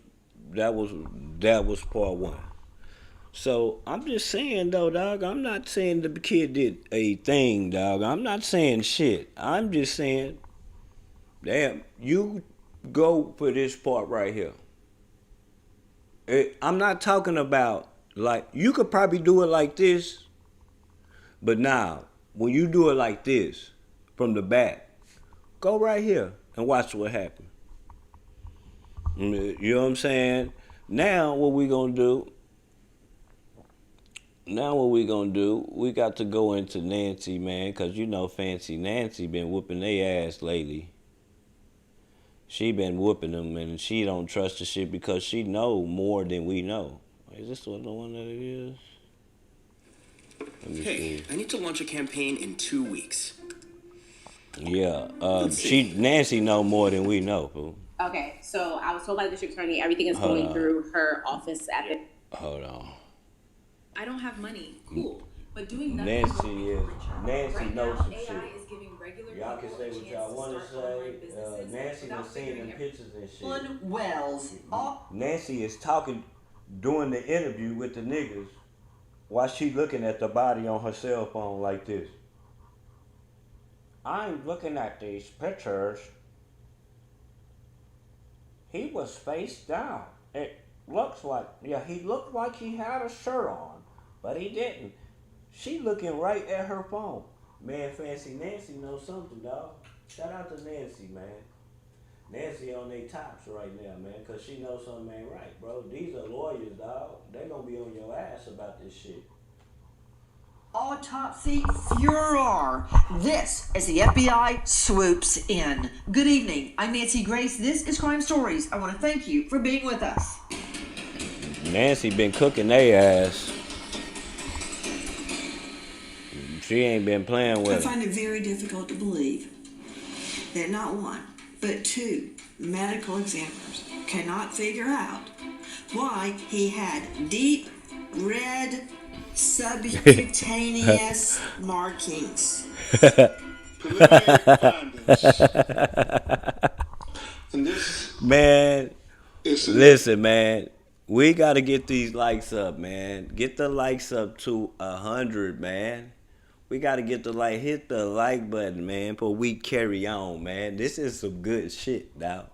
part one. So I'm just saying though, dog. I'm not saying the kid did a thing, dog. I'm not saying shit. I'm just saying, damn, you go for this part right here. I'm not talking about like you could probably do it like this, but now when you do it like this from the back, go right here and watch what happens. You know what I'm saying? Now what we gonna do? We got to go into Nancy, man, because Fancy Nancy been whooping their ass lately. She been whooping them, and she don't trust the shit because she know more than we know. Is this the one that it is? Let me see. I need to launch a campaign in 2 weeks. Yeah, Nancy know more than we know, fool. Okay, so I was told by the district attorney everything is going through her office at the. Hold on. I don't have money. Cool. But doing nothing. Nancy knows some shit. AI is giving regular Y'all can say what y'all want to say. Nancy done seen them pictures and shit. Nolan Wells. Nancy is talking, doing the interview with the niggas while she looking at the body on her cell phone like this. I'm looking at these pictures. He was face down. It looks like, he looked like he had a shirt on, but he didn't. She looking right at her phone. Man, Fancy Nancy knows something, dog. Shout out to Nancy, man. Nancy on their tops right now, man, because she knows something ain't right, bro. These are lawyers, dog. They gonna be on your ass about this shit. Autopsy furor. This is the FBI swoops in. Good evening. I'm Nancy Grace. This is Crime Stories. I want to thank you for being with us. Nancy been cooking their ass. She ain't been playing with I it. find it very difficult to believe that not one, but two medical examiners cannot figure out why he had deep red subcutaneous markings. Man, listen, man. We gotta get these likes up, man. Get the likes up to 100, man. We gotta hit the like button, man, before we carry on, man. This is some good shit, dog.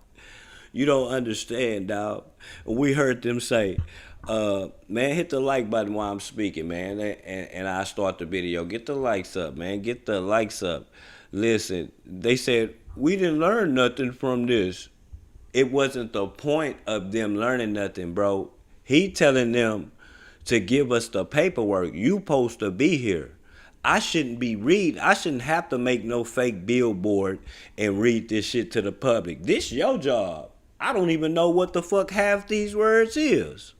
You don't understand, dog. We heard them say, man, hit the like button while I'm speaking, man, and I start the video. Get the likes up, man. Get the likes up. Listen, they said, we didn't learn nothing from this. It wasn't the point of them learning nothing, bro. He telling them to give us the paperwork. You supposed to be here. I shouldn't have to make no fake billboard and read this shit to the public. This your job. I don't even know what the fuck half these words is.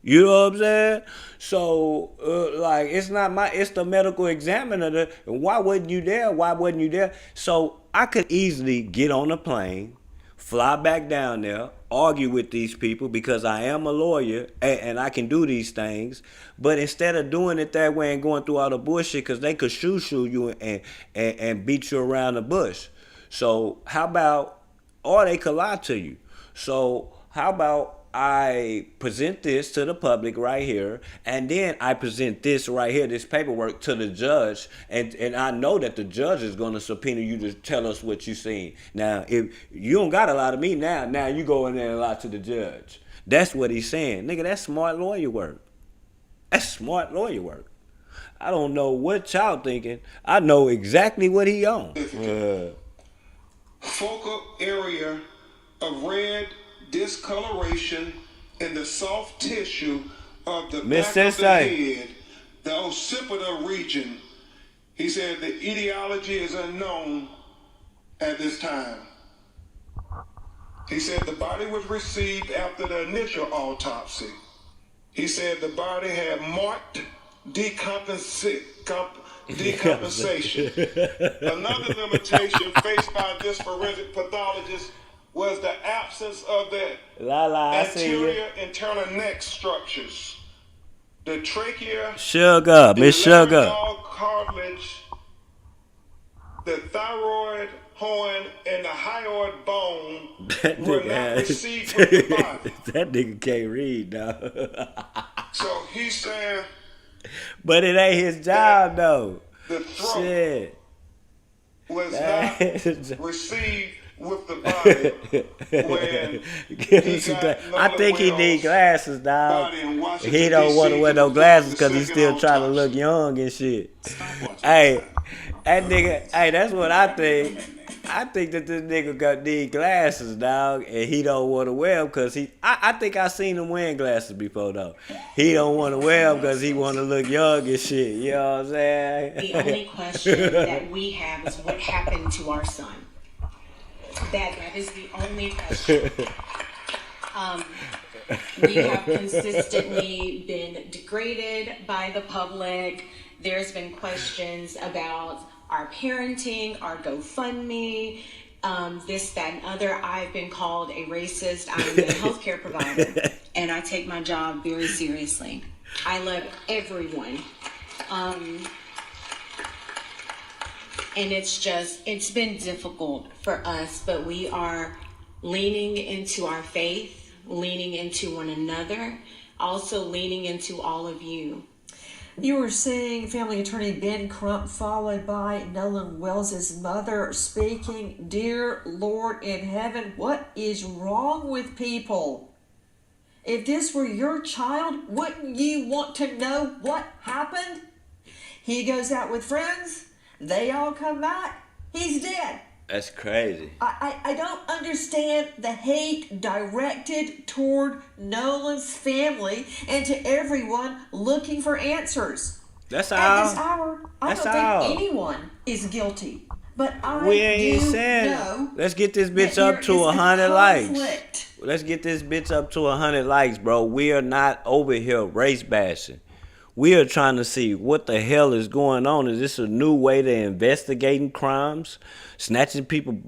You know what I'm saying? So, like, it's the medical examiner. Why wasn't you there? Why wasn't you there? So, I could easily get on a plane, fly back down there, argue with these people because I am a lawyer and I can do these things. But instead of doing it that way and going through all the bullshit, because they could shoo you and beat you around the bush. So, how about, or they could lie to you. So, how about I present this to the public right here, and then I present this right here, this paperwork to the judge, and I know that the judge is going to subpoena you to tell us what you seen. Now, if you don't got a lot of me now you go in there and lie to the judge. That's what he's saying. Nigga, that's smart lawyer work. That's smart lawyer work. I don't know what y'all thinking. I know exactly what he on. Focal area of red discoloration in the soft tissue of the back of the head, the occipital region. He said the etiology is unknown at this time. He said the body was received after the initial autopsy. He said the body had marked decompensation. Another limitation faced by this forensic pathologist was the absence of the anterior internal neck structures, the trachea, Miss Sugar, cartilage, the thyroid horn, and the hyoid bone were not received with the body. That nigga can't read, dog. So he's saying, but it ain't his job, though. The throat was not received with the body when I think he need glasses, dog. He don't want to wear no glasses because he's still trying to look young and shit. Hey, that nigga, that's what I think. I think that this nigga need glasses, dog, and he don't want to wear them because I think I seen him wearing glasses before, though. He don't want to wear them because he want to look young and shit. You know what I'm saying? The only question that we have is what happened to our son. That is the only question. We have consistently been degraded by the public. There's been questions about our parenting, our GoFundMe, this, that, and other. I've been called a racist. I'm a healthcare provider, and I take my job very seriously. I love everyone. And it's been difficult for us, but we are leaning into our faith, leaning into one another, also leaning into all of you. You were seeing family attorney Ben Crump followed by Nolan Wells' mother speaking. Dear Lord in heaven, what is wrong with people? If this were your child, wouldn't you want to know what happened? He goes out with friends. They all come back. He's dead. That's crazy. I don't understand the hate directed toward Nolan's family and to everyone looking for answers. That's all. At this hour, I don't think anyone is guilty. But I know. Let's get this bitch up to 100 likes. Let's get this bitch up to 100 likes, bro. We are not over here race bashing. We are trying to see what the hell is going on. Is this a new way to investigating crimes? Snatching people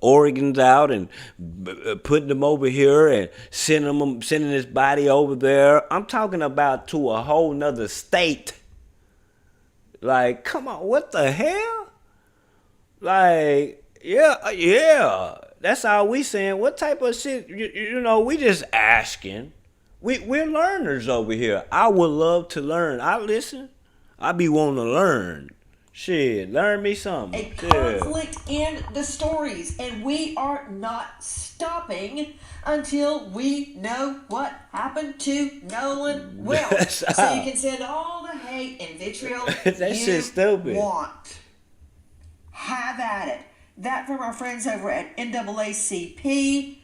organs out and putting them over here and sending his body over there. I'm talking about to a whole nother state. Like, come on, what the hell? Like, yeah. That's all we saying. What type of shit? You know, we just asking. We're learners over here. I would love to learn. I listen. I be wanting to learn. Shit, learn me something. A conflict in the stories, and we are not stopping until we know what happened to Nolan Wells. So you can send all the hate and vitriol that shit's stupid. Want. Have at it. That from our friends over at NAACP.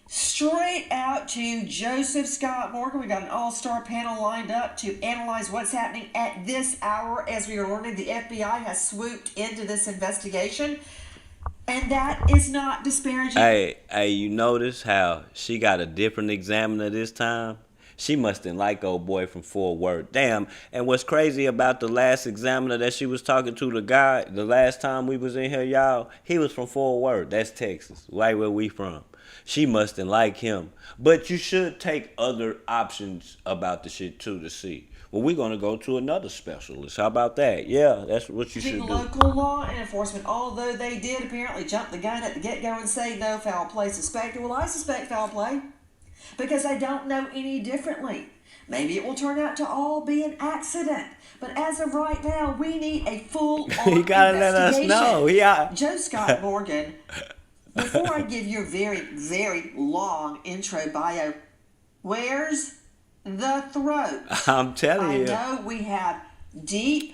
Straight out to Joseph Scott Morgan. We got an all-star panel lined up to analyze what's happening at this hour as we are learning the FBI has swooped into this investigation. And that is not disparaging. Hey, you notice how she got a different examiner this time? She must have liked old boy from Fort Worth. Damn. And what's crazy about the last examiner that she was talking to, the guy, the last time we was in here, y'all, he was from Fort Worth. That's Texas, right where we from. She must have liked him. But you should take other options about the shit too to see. Well, we're gonna go to another specialist. How about that? Yeah, that's what you should do. Local law enforcement, although they did apparently jump the gun at the get-go and say no foul play suspected. Well, I suspect foul play because I don't know any differently. Maybe it will turn out to all be an accident. But as of right now, we need a full-on You gotta let us know. Yeah. Joe Scott Morgan, before I give your very, very long intro bio, where's the throat? I'm telling you. I know we have deep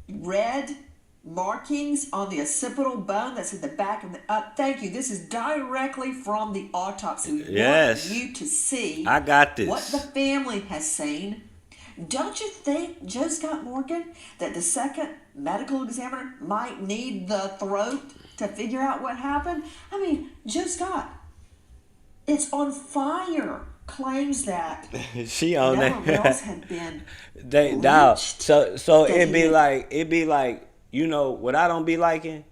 red markings on the occipital bone that's in the back of the thank you. This is directly from the autopsy. We Yes. want you to see I got this. what the family has seen. Don't you think, Joe Scott Morgan, that the second medical examiner might need the throat to figure out what happened? I mean, Joe Scott, it's on fire. Claims that She on Nolan that. Wells had been Dog. lynched. So That it'd he be had- like, you know, what I don't be liking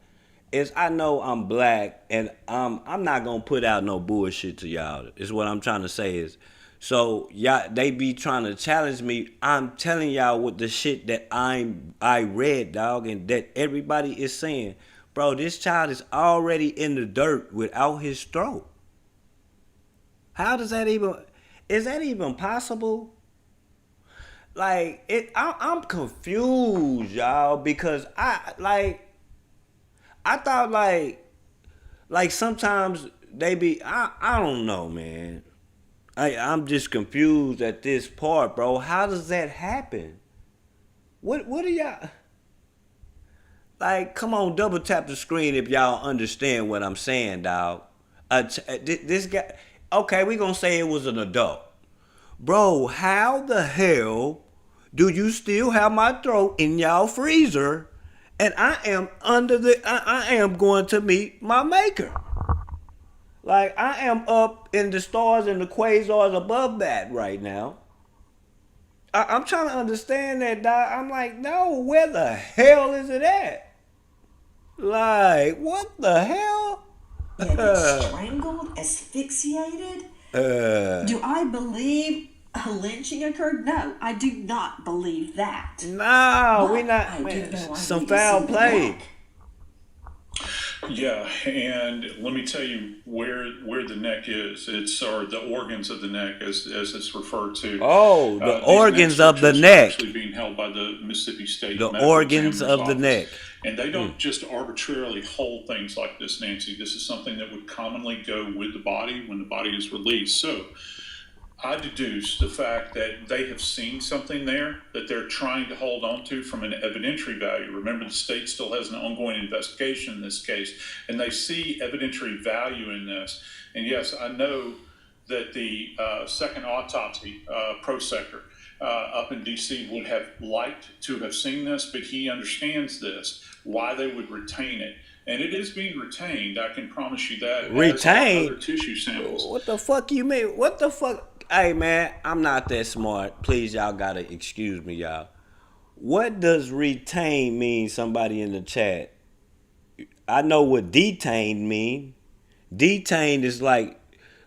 is I know I'm black and I'm not gonna put out no bullshit to y'all. Is what I'm trying to say is. So y'all, they be trying to challenge me. I'm telling y'all what the shit that I read, dog, and that everybody is saying. Bro, this child is already in the dirt without his throat. How does that even? Is that even possible? Like I'm confused, y'all, because I thought like sometimes they be I don't know, man. I'm just confused at this part, bro. How does that happen? What are y'all? Like, come on, double tap the screen if y'all understand what I'm saying, dog. This guy, okay, we gonna say it was an adult. Bro, how the hell do you still have my throat in y'all freezer and I am I am going to meet my maker? Like, I am up in the stars and the quasars above that right now. I'm trying to understand that, dog. I'm like, no, where the hell is it at? Like, what the hell? Strangled, asphyxiated? Do I believe a lynching occurred? No, I do not believe that. No, we But not. I do Man, know I some need to foul see the play. neck. Yeah, and let me tell you where the neck is. It's or the organs of the neck, as it's referred to. Oh, the These organs neck of the structures are neck. actually being held by the Mississippi State The Medical organs Examiner's of the Office. neck. And they don't just arbitrarily hold things like this, Nancy. This is something that would commonly go with the body when the body is released. So I deduce the fact that they have seen something there that they're trying to hold on to from an evidentiary value. Remember, the state still has an ongoing investigation in this case, and they see evidentiary value in this. And yes, I know that the second autopsy, pro sector, up in D.C. would have liked to have seen this, but he understands this, why they would retain it. And it is being retained, I can promise you that. Retained? As are other tissue samples. What the fuck you mean? What the fuck? Hey, man, I'm not that smart. Please, y'all gotta excuse me, y'all. What does retain mean, somebody in the chat? I know what detained mean. Detained is like,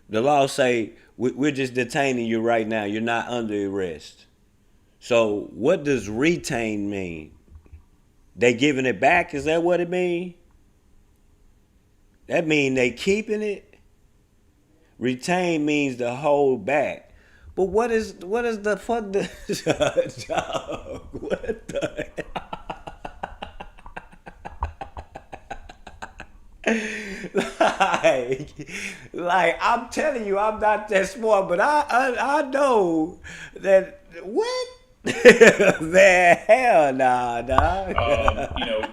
the law say, we're just detaining you right now. You're not under arrest. So what does retain mean? They giving it back? Is that what it mean? That mean they keeping it? Retain means to hold back. But what is the fuck the dog, what the like I'm telling you, I'm not that smart, but I know that what man, hell nah, dog.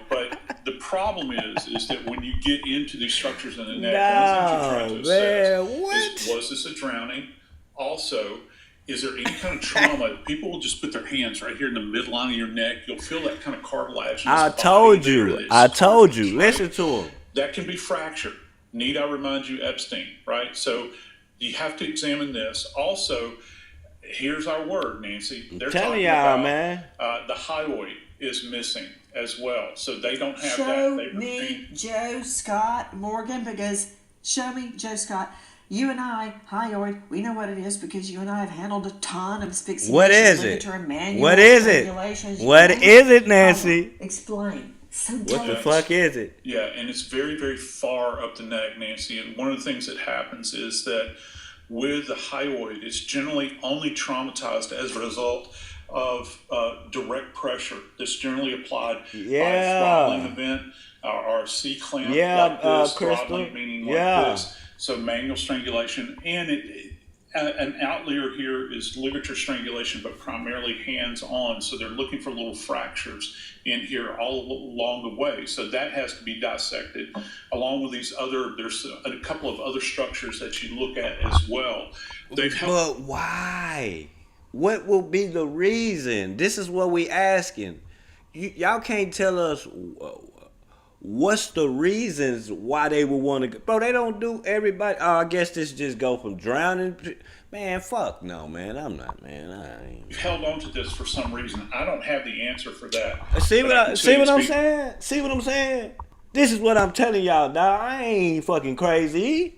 But the problem is that when you get into these structures in the neck, No, one of the things you're trying to man, assess is, was this a drowning? Also, is there any kind of trauma? People will just put their hands right here in the midline of your neck. You'll feel that kind of cartilage. I told you. Listen to him. that can be fractured. Need I remind you, Epstein, right? So you have to examine this. Also, here's our word, Nancy. They're telling talking y'all, about man. The hyoid is missing as well. So they don't have Show that. me Joe Scott Morgan, because show me Joe Scott. You and I, hyoid, we know what it is because you and I have handled a ton of asphyxiation. What is it? literature, manuals, What is it? regulations. What is it, Nancy? Explain. So What the fuck is it? Yeah, and it's very, very far up the neck, Nancy. And one of the things that happens is that with the hyoid, it's generally only traumatized as a result of direct pressure that's generally applied by a throttling event or a C-clamp like this, Crystal. throttling meaning like this. So manual strangulation, and an outlier here is ligature strangulation, but primarily hands-on. So they're looking for little fractures in here all along the way. So that has to be dissected, along with these other. There's a couple of other structures that you look at as well. But why? What will be the reason? This is what we asking. Y'all can't tell us what's the reasons why they would want to. Bro, they don't do everybody. Oh, I guess this just go from drowning. Man, fuck no, man. I'm not, man. I ain't. You've held on to this for some reason. I don't have the answer for that. See what I'm saying? See what I'm saying? This is what I'm telling y'all, dog. I ain't fucking crazy.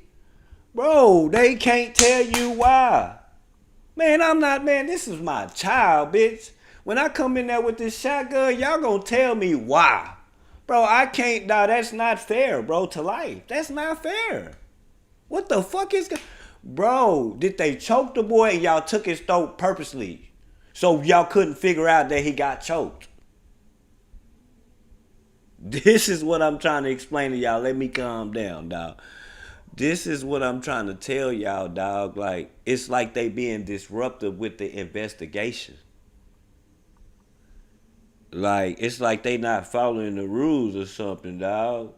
Bro, they can't tell you why. Man, I'm not, man, this is my child, bitch. When I come in there with this shotgun, y'all gonna tell me why. Bro, I can't, dog, that's not fair, bro, to life. That's not fair. What the fuck is... Bro, did they choke the boy and y'all took his throat purposely? So y'all couldn't figure out that he got choked? This is what I'm trying to explain to y'all. Let me calm down, dog. This is what I'm trying to tell y'all, dog. Like, it's like they being disruptive with the investigation. Like, it's like they not following the rules or something, dog.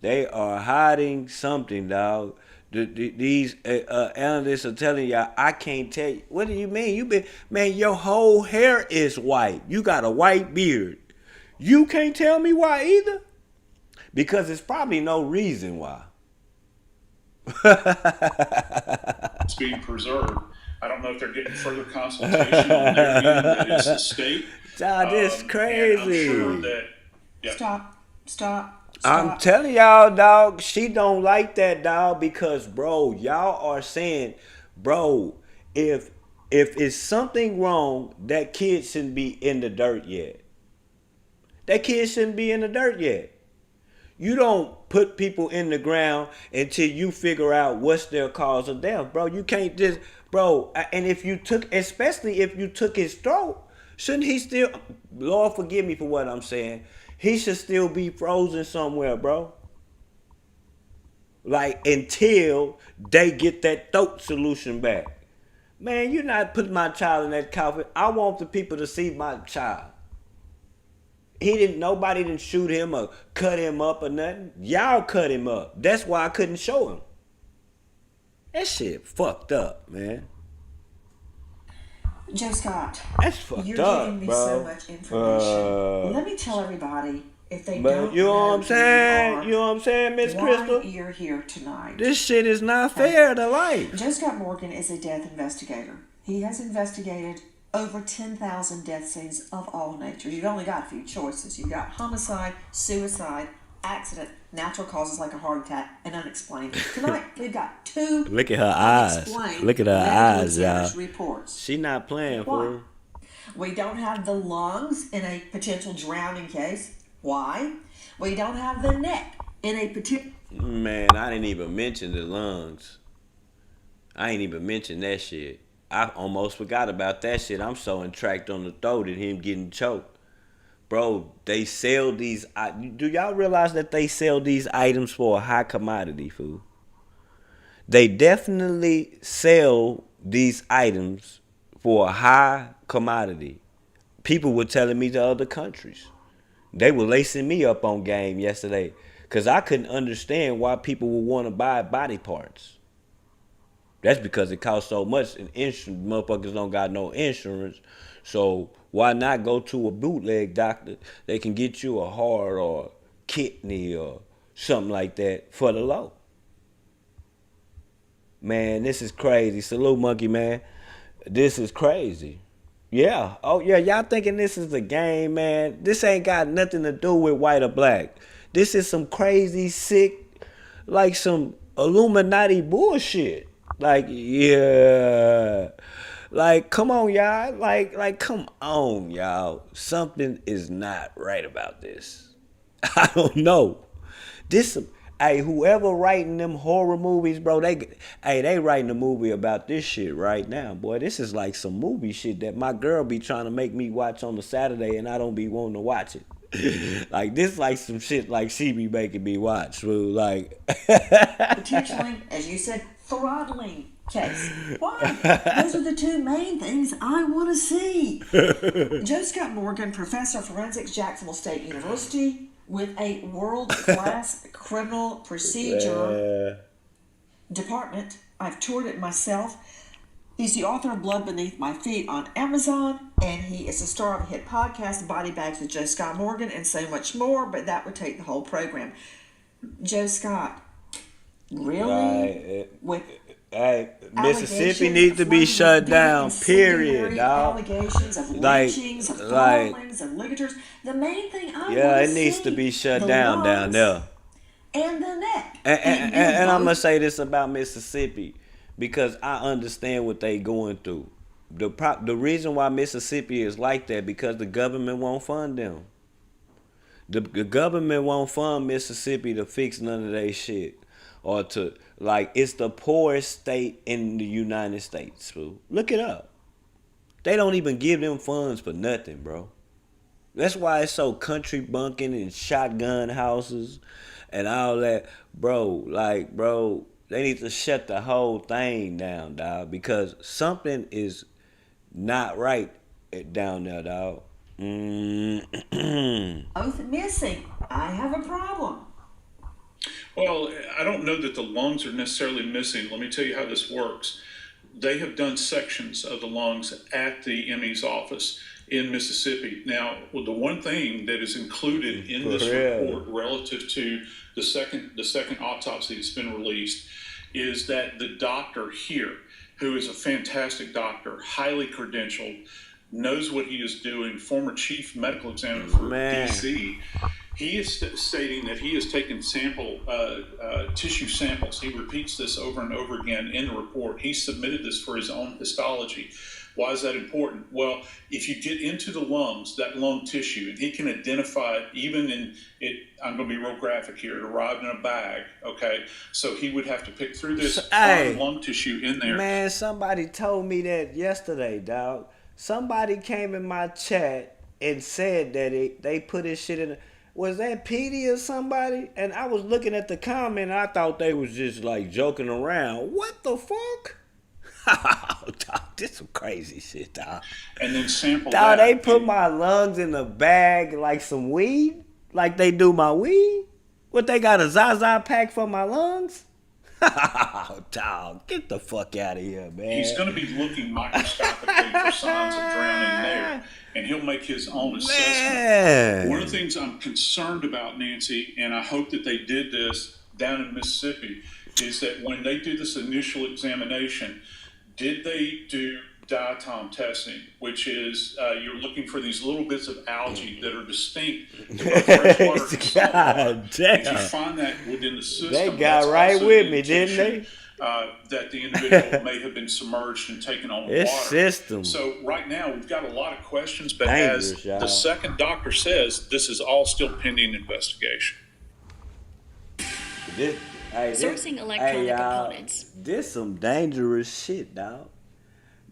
They are hiding something, dog. These analysts are telling y'all, I can't tell you. What do you mean? Man, your whole hair is white. You got a white beard. You can't tell me why either? Because it's probably no reason why. It's being preserved. I don't know if they're getting further consultation on their end. That is the state. God, this crazy. I'm sure that, Stop. I'm telling y'all, dog, she don't like that, dog, because, bro, y'all are saying, bro, if it's something wrong, that kid shouldn't be in the dirt yet. That kid shouldn't be in the dirt yet. You don't put people in the ground until you figure out what's their cause of death, bro. You can't just, bro, and especially if you took his throat, shouldn't he still, Lord forgive me for what I'm saying, he should still be frozen somewhere, bro. Like, until they get that throat solution back. Man, you're not putting my child in that coffin. I want the people to see my child. Nobody didn't shoot him or cut him up or nothing. Y'all cut him up. That's why I couldn't show him. That shit fucked up, man. Joe Scott, that's fucked you're up, giving me bro. so much information. Let me tell everybody, if they don't you know what I'm saying? who You know what I'm saying, Miss Crystal? why you're here tonight. This shit is not fair to life. Joe Scott Morgan is a death investigator. He has investigated over 10,000 death scenes of all natures. You've only got a few choices. You've got homicide, suicide, accident, natural causes like a heart attack, and unexplained. Tonight, we've got two Look at her eyes. Look at her eyes, y'all. Reports. She not playing for her. We don't have the lungs in a potential drowning case. Why? We don't have the neck in a potential... Man, I didn't even mention the lungs. I ain't even mention that shit. I almost forgot about that shit. I'm so entracked on the throat and him getting choked. Bro, they sell these... Do y'all realize that they sell these items for a high commodity, fool? They definitely sell these items for a high commodity. People were telling me to other countries. They were lacing me up on game yesterday because I couldn't understand why people would want to buy body parts. That's because it costs so much, and motherfuckers don't got no insurance. So why not go to a bootleg doctor? They can get you a heart or kidney or something like that for the low. Man, this is crazy. Salute, Monkey Man. This is crazy. Yeah. Oh, yeah. Y'all thinking this is a game, man. This ain't got nothing to do with white or black. This is some crazy, sick, like some Illuminati bullshit. Like, yeah. Like, come on, y'all. Like, come on, y'all. Something is not right about this. I don't know. This, hey, whoever writing them horror movies, bro, they writing a movie about this shit right now, boy. This is like some movie shit that my girl be trying to make me watch on a Saturday, and I don't be wanting to watch it. Like this, like some shit like she be making me watch, bro. Like Potentially, as you said, throttling case. Why? Those are the two main things I want to see. Joe Scott Morgan, professor of forensics, Jacksonville State University, with a world-class criminal procedure department. I've toured it myself. He's the author of Blood Beneath My Feet on Amazon, and he is the star of a hit podcast, Body Bags with Joe Scott Morgan, and so much more, but that would take the whole program. Joe Scott, really? right. Hey, Mississippi needs to be shut down. Period, dog. Allegations of Like, lynchings, of like, throwings, of ligatures. The main thing I yeah, want it to needs see, to be shut the down lungs there. and the neck. And I'm gonna say this about Mississippi because I understand what they going through. The reason why Mississippi is like that because the government won't fund them. The government won't fund Mississippi to fix none of their shit or to like it's the poorest state in the United States. Fool. Look it up. They don't even give them funds for nothing, bro. That's why it's so country bunking and shotgun houses and all that. Bro, they need to shut the whole thing down, dog, because something is not right down there, dog. Both missing. I have a problem. Well, I don't know that the lungs are necessarily missing. Let me tell you how this works. They have done sections of the lungs at the ME's office in Mississippi. Now, the one thing that is included in this report relative to the second autopsy that's been released is that the doctor here, who is a fantastic doctor, highly credentialed, knows what he is doing, former chief medical examiner for DC, he is stating that he has taken tissue samples. He repeats this over and over again in the report. He submitted this for his own histology. Why is that important? Well, if you get into the lungs, that lung tissue, and he can identify it even in it, I'm going to be real graphic here, it arrived in a bag, okay? So he would have to pick through this fine lung tissue in there. Man, somebody told me that yesterday, dog. Somebody came in my chat and said that they put this shit in. Was that Petey or somebody? And I was looking at the comment and I thought they was just like joking around. What the fuck? Dog, this some crazy shit, dog. And then sample dog, that. They put my lungs in a bag like some weed? Like they do my weed? What, they got a Zaza pack for my lungs? Dog, get the fuck out of here, man. He's going to be looking microscopically for signs of drowning there, and he'll make his own assessment. One of the things I'm concerned about, Nancy, and I hope that they did this down in Mississippi, is that when they do this initial examination, did they do diatom testing, which is you're looking for these little bits of algae that are distinct to freshwater. God damn. If you find that within the system, they got right with me, didn't they? That the individual may have been submerged and taken on water. System. So right now we've got a lot of questions, but as the second doctor says, this is all still pending investigation. Sourcing electronic components. This some dangerous shit, dog.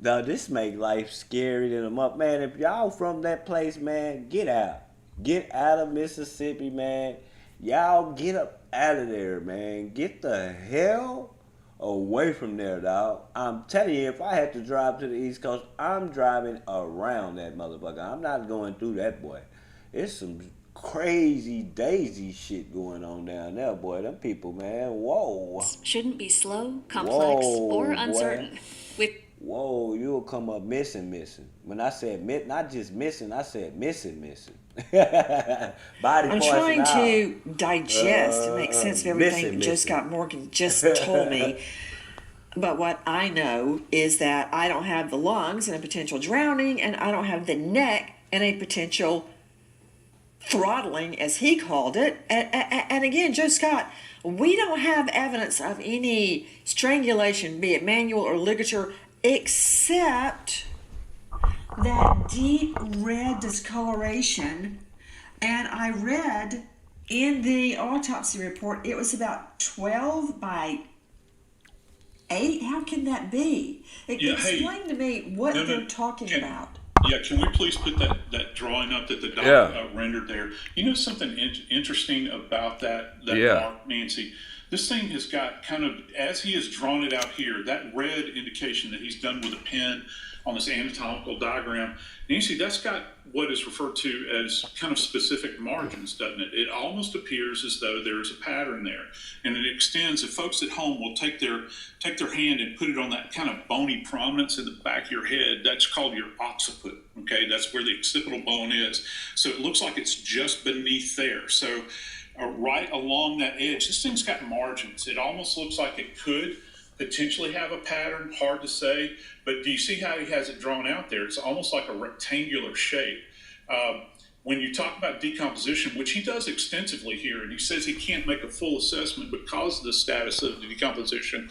Now, this make life scary than them up. Man, if y'all from that place, man, get out. Get out of Mississippi, man. Y'all get up out of there, man. Get the hell away from there, dog. I'm telling you, if I had to drive to the East Coast, I'm driving around that motherfucker. I'm not going through that, boy. It's some crazy daisy shit going on down there, boy. Them people, man, whoa. Shouldn't be slow, complex, or uncertain. Whoa, you'll come up missing. When I said not just missing, I said missing. Body I'm parts trying and all. to digest and make sense of everything Joe Scott Morgan just told me. But what I know is that I don't have the lungs and a potential drowning, and I don't have the neck and a potential throttling, as he called it. And again, Joe Scott, we don't have evidence of any strangulation, be it manual or ligature, except that deep red discoloration. And I read in the autopsy report it was about 12 by 8. How can that be? Explain to me what they're talking about. Yeah, can we please put that drawing up that the doctor rendered there? You know something interesting about that mark, Nancy? This thing has got kind of, as he has drawn it out here, that red indication that he's done with a pen on this anatomical diagram, Nancy, that's got what is referred to as kind of specific margins, doesn't it? It almost appears as though there is a pattern there, and it extends. If folks at home will take their hand and put it on that kind of bony prominence in the back of your head, that's called your occiput. Okay, that's where the occipital bone is. So it looks like it's just beneath there. So right along that edge, this thing's got margins. It almost looks like it could potentially have a pattern, hard to say, but do you see how he has it drawn out there? It's almost like a rectangular shape. When you talk about decomposition, which he does extensively here, and he says he can't make a full assessment because of the status of the decomposition.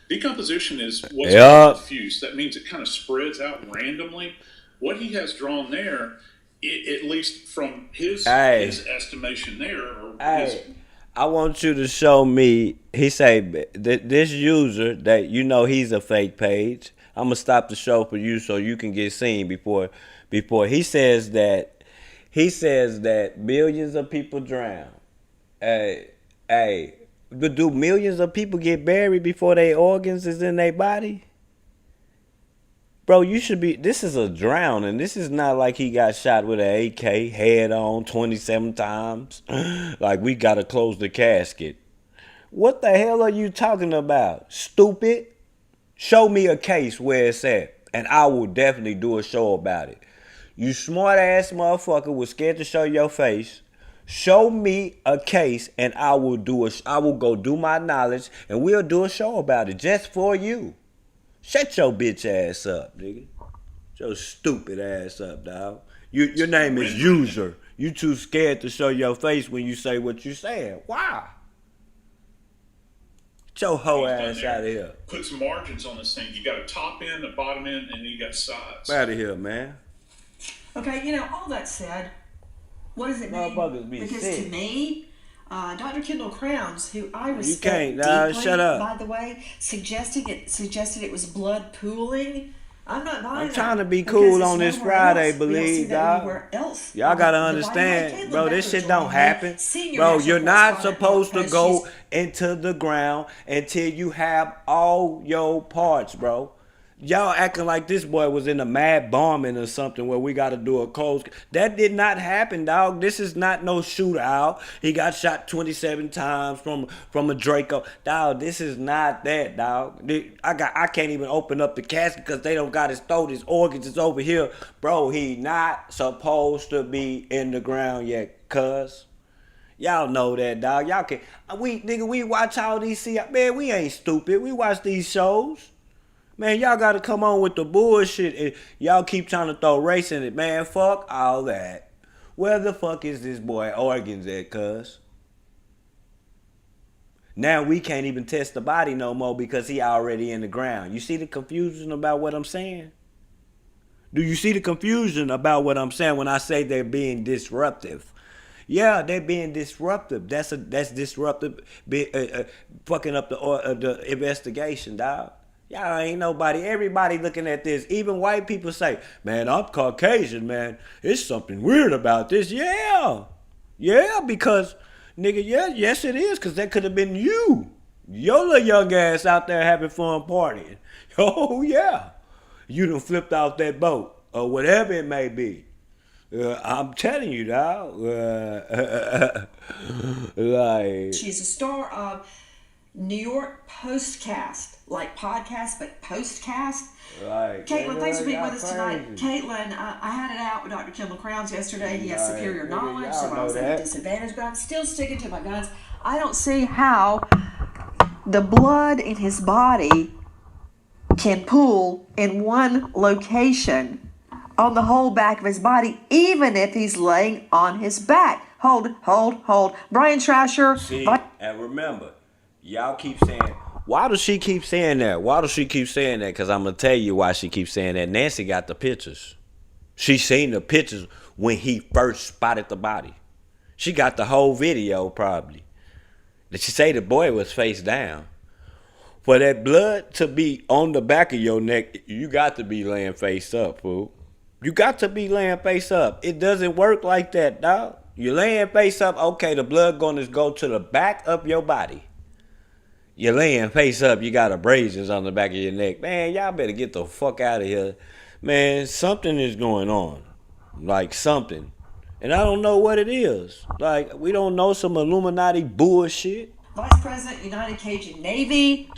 Decomposition is what's called diffuse. That means it kind of spreads out randomly. What he has drawn there, at least from his estimation there, or I want you to show me. He say this user that he's a fake page. I'm gonna stop the show for you so you can get seen before he says that millions of people drown. But do millions of people get buried before their organs is in their body? Bro, this is a drowning. This is not like he got shot with an AK head on 27 times. Like we gotta close the casket. What the hell are you talking about? Stupid. Show me a case where it's at, and I will definitely do a show about it. You smart ass motherfucker was scared to show your face. Show me a case, and I will go do my knowledge, and we'll do a show about it just for you. Shut your bitch ass up, nigga. Shut your stupid ass up, dog. Your name is User. You too scared to show your face when you say what you saying. Why? Get your hoe ass out of here. Put some margins on this thing. You got a top end, a bottom end, and then you got sides. Out of here, man. Okay, all that said, what does it mean? Because sick. To me, Dr. Kendall Crowns, who I respect deeply, shut up. By the way, suggested it was blood pooling. I'm not buying I'm trying to be cool on this Friday, believe, dog. Y'all gotta understand, bro, this shit don't happen. Bro, you're not supposed to go into the ground until you have all your parts, bro. Y'all acting like this boy was in a mad bombing or something where we got to do a close. That did not happen, dog. This is not no shootout. He got shot 27 times from a Draco. Dog, this is not that, dog. I can't even open up the casket because they don't got his throat. His organs is over here. Bro, he not supposed to be in the ground yet, cuz. Y'all know that, dog. Y'all can. We watch all these. Man, we ain't stupid. We watch these shows. Man, y'all got to come on with the bullshit. And y'all keep trying to throw race in it. Man, fuck all that. Where the fuck is this boy organs at, cuz? Now we can't even test the body no more because he already in the ground. You see the confusion about what I'm saying? Do you see the confusion about what I'm saying when I say they're being disruptive? Yeah, they're being disruptive. That's disruptive. Fucking up the investigation, dog. Y'all ain't nobody. Everybody looking at this. Even white people say, man, I'm Caucasian, man. It's something weird about this. Yeah. Yeah, because, nigga, yes it is, because that could have been you. Your little young ass out there having fun partying. Oh, yeah. You done flipped off that boat, or whatever it may be. I'm telling you, dog. Like, she's a star of New York Postcast, like podcast, but postcast. Like, Caitlin, thanks for being y'all with us tonight. crazy. Caitlin, I had it out with Dr. Kim Crowns yesterday. He has Right, superior nigga, knowledge, y'all so I know was at a that. disadvantage, but I'm still sticking to my guns. I don't see how the blood in his body can pool in one location on the whole back of his body, even if he's laying on his back. Hold. Brian Trasher. See, and remember, y'all keep saying, why does she keep saying that? Why does she keep saying that? Because I'm going to tell you why she keeps saying that. Nancy got the pictures. She seen the pictures when he first spotted the body. She got the whole video probably. Did she say the boy was face down? For that blood to be on the back of your neck, you got to be laying face up, fool. You got to be laying face up. It doesn't work like that, dog. You're laying face up, okay, the blood gonna go to the back of your body. You're laying face up, you got abrasions on the back of your neck. Man, y'all better get the fuck out of here. Man, something is going on. Like something. And I don't know what it is. Like, we don't know some Illuminati bullshit. Vice President, United Cajun Navy.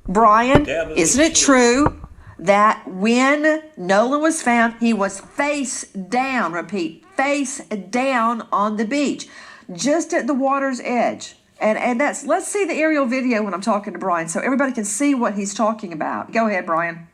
Brian, isn't it true that when Nolan was found, he was face down, repeat, face down on the beach, just at the water's edge? And that's, let's see the aerial video when I'm talking to Brian so everybody can see what he's talking about. Go ahead, Brian.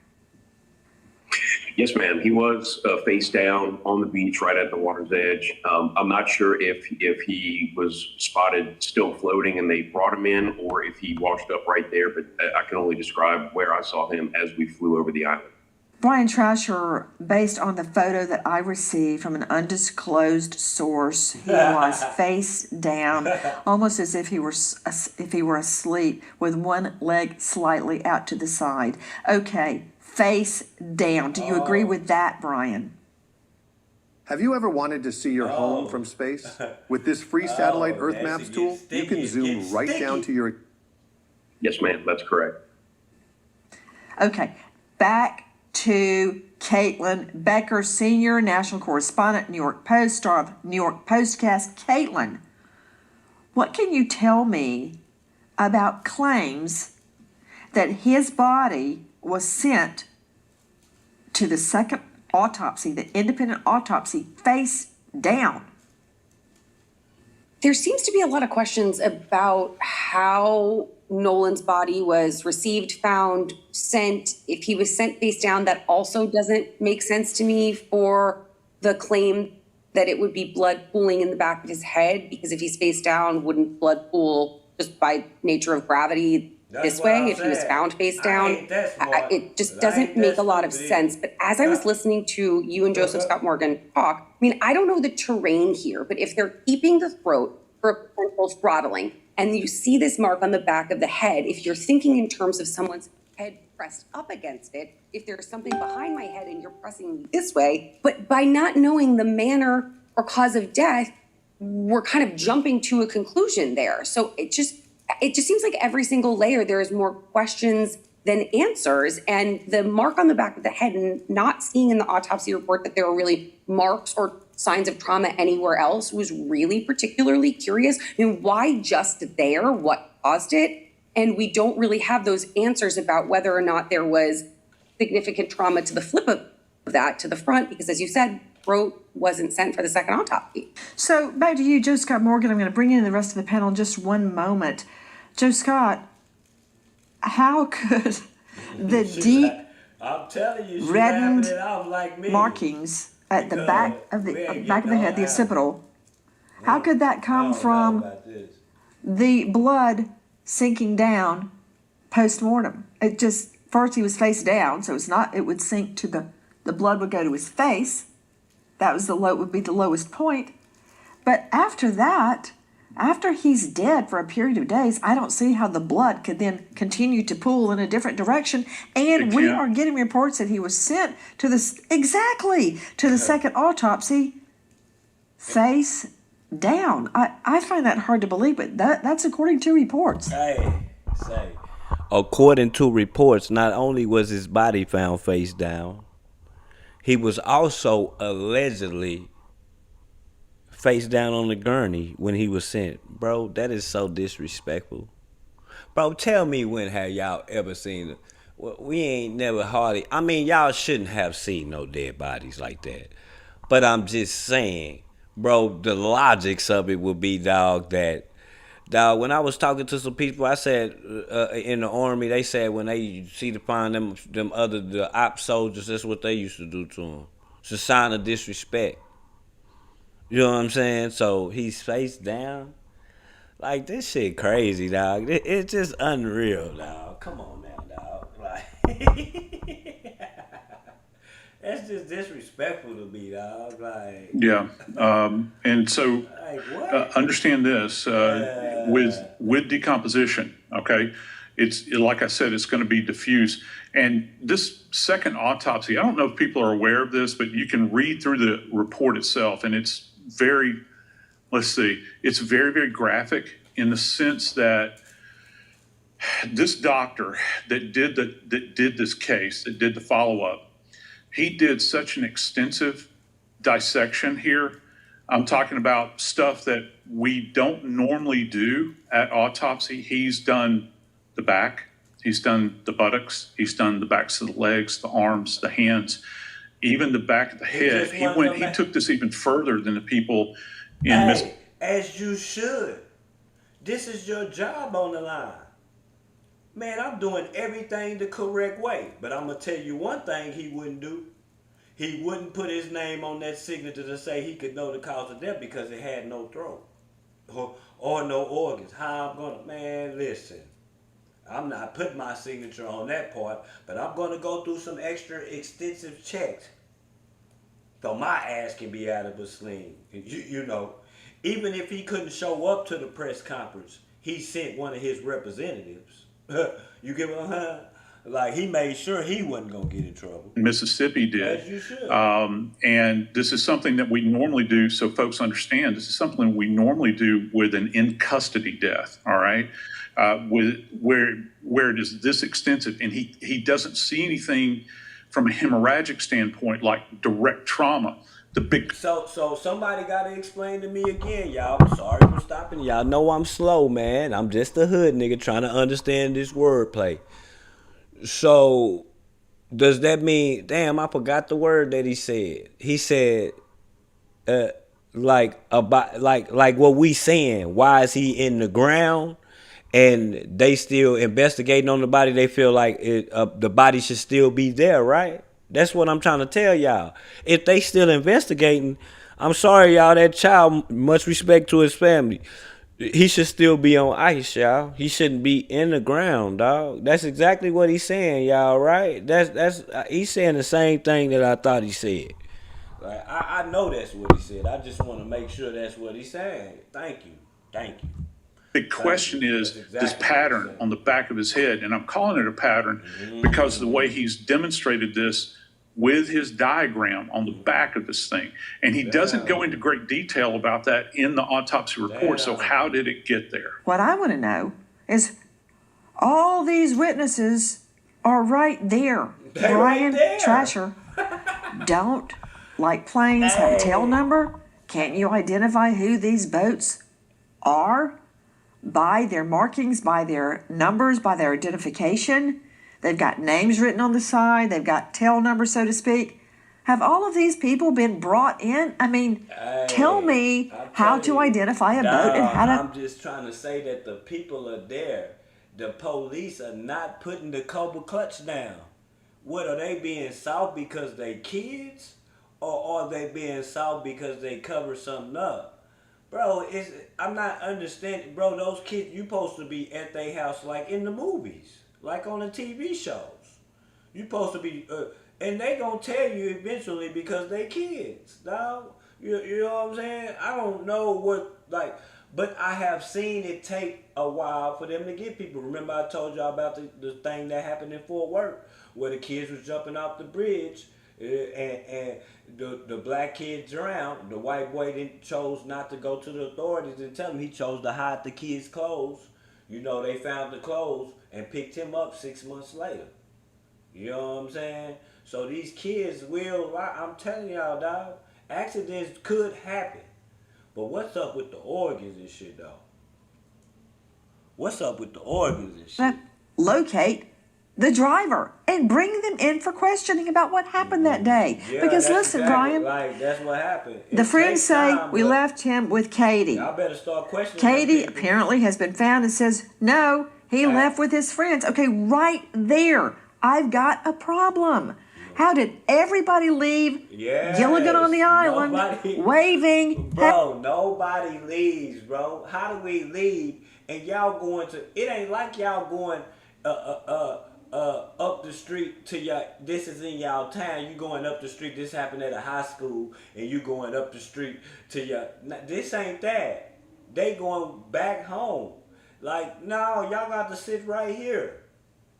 Yes, ma'am. He was face down on the beach right at the water's edge. I'm not sure if he was spotted still floating and they brought him in or if he washed up right there, but I can only describe where I saw him as we flew over the island. Brian Trasher, based on the photo that I received from an undisclosed source, he was face down, almost as if he were asleep, with one leg slightly out to the side. Okay, face down. Do you agree with that, Brian? Have you ever wanted to see your home from space? With this free satellite Earth Maps tool, you can zoom right down to your... Yes, ma'am. That's correct. Okay, back to Caitlin Becker, senior national correspondent, New York Post, star of New York Postcast. Caitlin, what can you tell me about claims that his body was sent to the second autopsy, the independent autopsy, face down? There seems to be a lot of questions about how Nolan's body was received, found, sent. If he was sent face down, that also doesn't make sense to me for the claim that it would be blood pooling in the back of his head, because if he's face down, wouldn't blood pool just by nature of gravity this way if he was found face down? It just doesn't make a lot of sense. But as I was listening to you and Joseph Scott Morgan talk, I mean, I don't know the terrain here, but if they're keeping the throat for a potential throttling, and you see this mark on the back of the head, if you're thinking in terms of someone's head pressed up against it, if there's something behind my head and you're pressing me this way, but by not knowing the manner or cause of death, we're kind of jumping to a conclusion there. So it just seems like every single layer there is more questions than answers. And the mark on the back of the head, and not seeing in the autopsy report that there were really marks or signs of trauma anywhere else, was really particularly curious. I mean, why just there? What caused it? And we don't really have those answers about whether or not there was significant trauma to the flip of that, to the front, because as you said, throat wasn't sent for the second autopsy. So back to you, Joe Scott Morgan. I'm going to bring in the rest of the panel in just one moment. Joe Scott, how could the deep I'm telling you, reddened like markings at the back of the head, the occipital, how could that come from the blood sinking down post-mortem? It just, first he was face down, so it would sink to the blood would go to his face. That was would be the lowest point. But after that, after he's dead for a period of days, I don't see how the blood could then continue to pool in a different direction. And we are getting reports that he was sent to the second autopsy face down. I find that hard to believe, but that's according to reports. According to reports, not only was his body found face down, he was also allegedly face down on the gurney when he was sent. Bro, that is so disrespectful. Bro, tell me when have y'all ever seen it? Well, we ain't never hardly. I mean, y'all shouldn't have seen no dead bodies like that. But I'm just saying, bro, the logics of it would be, dog, that, dog, when I was talking to some people, I said in the army, they said when they see to find the op soldiers, that's what they used to do to them. It's a sign of disrespect. You know what I'm saying? So he's face down. Like, this shit crazy, dog. It's just unreal, dog. Come on now, dog. Like, that's just disrespectful to me, dog. Like, Yeah, and so like what? understand this with decomposition. Okay, it's like I said, it's going to be diffuse. And this second autopsy, I don't know if people are aware of this, but you can read through the report itself, and it's very, let's see, it's very, very graphic in the sense that this doctor that did this case, that did the follow up, he did such an extensive dissection here. I'm talking about stuff that we don't normally do at autopsy. He's done the back, he's done the buttocks, he's done the backs of the legs, the arms, the hands, even the back of the head. He took this even further than the people in as you should. This is your job on the line. Man, I'm doing everything the correct way. But I'm going to tell you one thing he wouldn't do. He wouldn't put his name on that signature to say he could know the cause of death because it had no throat or no organs. How I'm going to, man, listen. I'm not putting my signature on that part, but I'm going to go through some extra extensive checks so my ass can be out of a sling. You know, even if he couldn't show up to the press conference, he sent one of his representatives. You get what I'm saying? Like, he made sure he wasn't going to get in trouble. Mississippi did. As you should. And this is something that we normally do, so folks understand, this is something we normally do with an in-custody death, all right? Where it is this extensive, and he doesn't see anything from a hemorrhagic standpoint like direct trauma. The big. So somebody got to explain to me again, y'all. I'm sorry for stopping. Y'all know I'm slow, man. I'm just a hood nigga trying to understand this wordplay. So, does that mean? Damn, I forgot the word that he said. He said, like what we saying. Why is he in the ground? And they still investigating on the body. They feel like the body should still be there, right? That's what I'm trying to tell y'all. If they still investigating, I'm sorry, y'all. That child, much respect to his family, he should still be on ice, y'all. He shouldn't be in the ground, dog. That's exactly what he's saying, y'all. Right? That's he's saying the same thing that I thought he said. Like, I know that's what he said. I just want to make sure that's what he's saying. Thank you. Big question is this pattern on the back of his head, and I'm calling it a pattern because of the way he's demonstrated this with his diagram on the back of this thing. And he doesn't go into great detail about that in the autopsy report. So how did it get there? What I want to know is all these witnesses are right there. Brian Trasher don't like planes, have a tail number. Can't you identify who these boats are by their markings, by their numbers, by their identification? They've got names written on the side. They've got tail numbers, so to speak. Have all of these people been brought in? I mean, tell me how to identify a boat and how to... I'm just trying to say that the people are there. The police are not putting the Cobra Clutch down. What, are they being south because they kids? Or are they being south because they cover something up? Bro, I'm not understanding. Bro, those kids, you supposed to be at their house like in the movies. Like on the TV shows. You supposed to be, and they gonna tell you eventually because they kids, dog. You know what I'm saying? I don't know what, like, but I have seen it take a while for them to get people. Remember I told y'all about the thing that happened in Fort Worth where the kids was jumping off the bridge and the black kid drowned. The white boy chose not to go to the authorities and tell him. He chose to hide the kid's clothes. You know, they found the clothes and picked him up 6 months later. You know what I'm saying? So these kids I'm telling y'all, dog, accidents could happen. But what's up with the organs and shit, though? What's up with the organs and shit? Locate the driver and bring them in for questioning about what happened that day. Yeah, Because that's listen, exactly Brian, right. That's what happened. the friends takes say time, we but left him with Katie. y'all better start questioning Katie them people. apparently has been found and says, no, he left with his friends. Okay, right there, I've got a problem. How did everybody leave Yes. Gilligan on the island Nobody- waving? Bro, nobody leaves, bro. How do we leave? And y'all going to? It ain't like y'all going up the street to y'all. This is in y'all town. You going up the street. This happened at a high school, and you going up the street to your. This ain't that. They going back home. Like, no, y'all got to sit right here.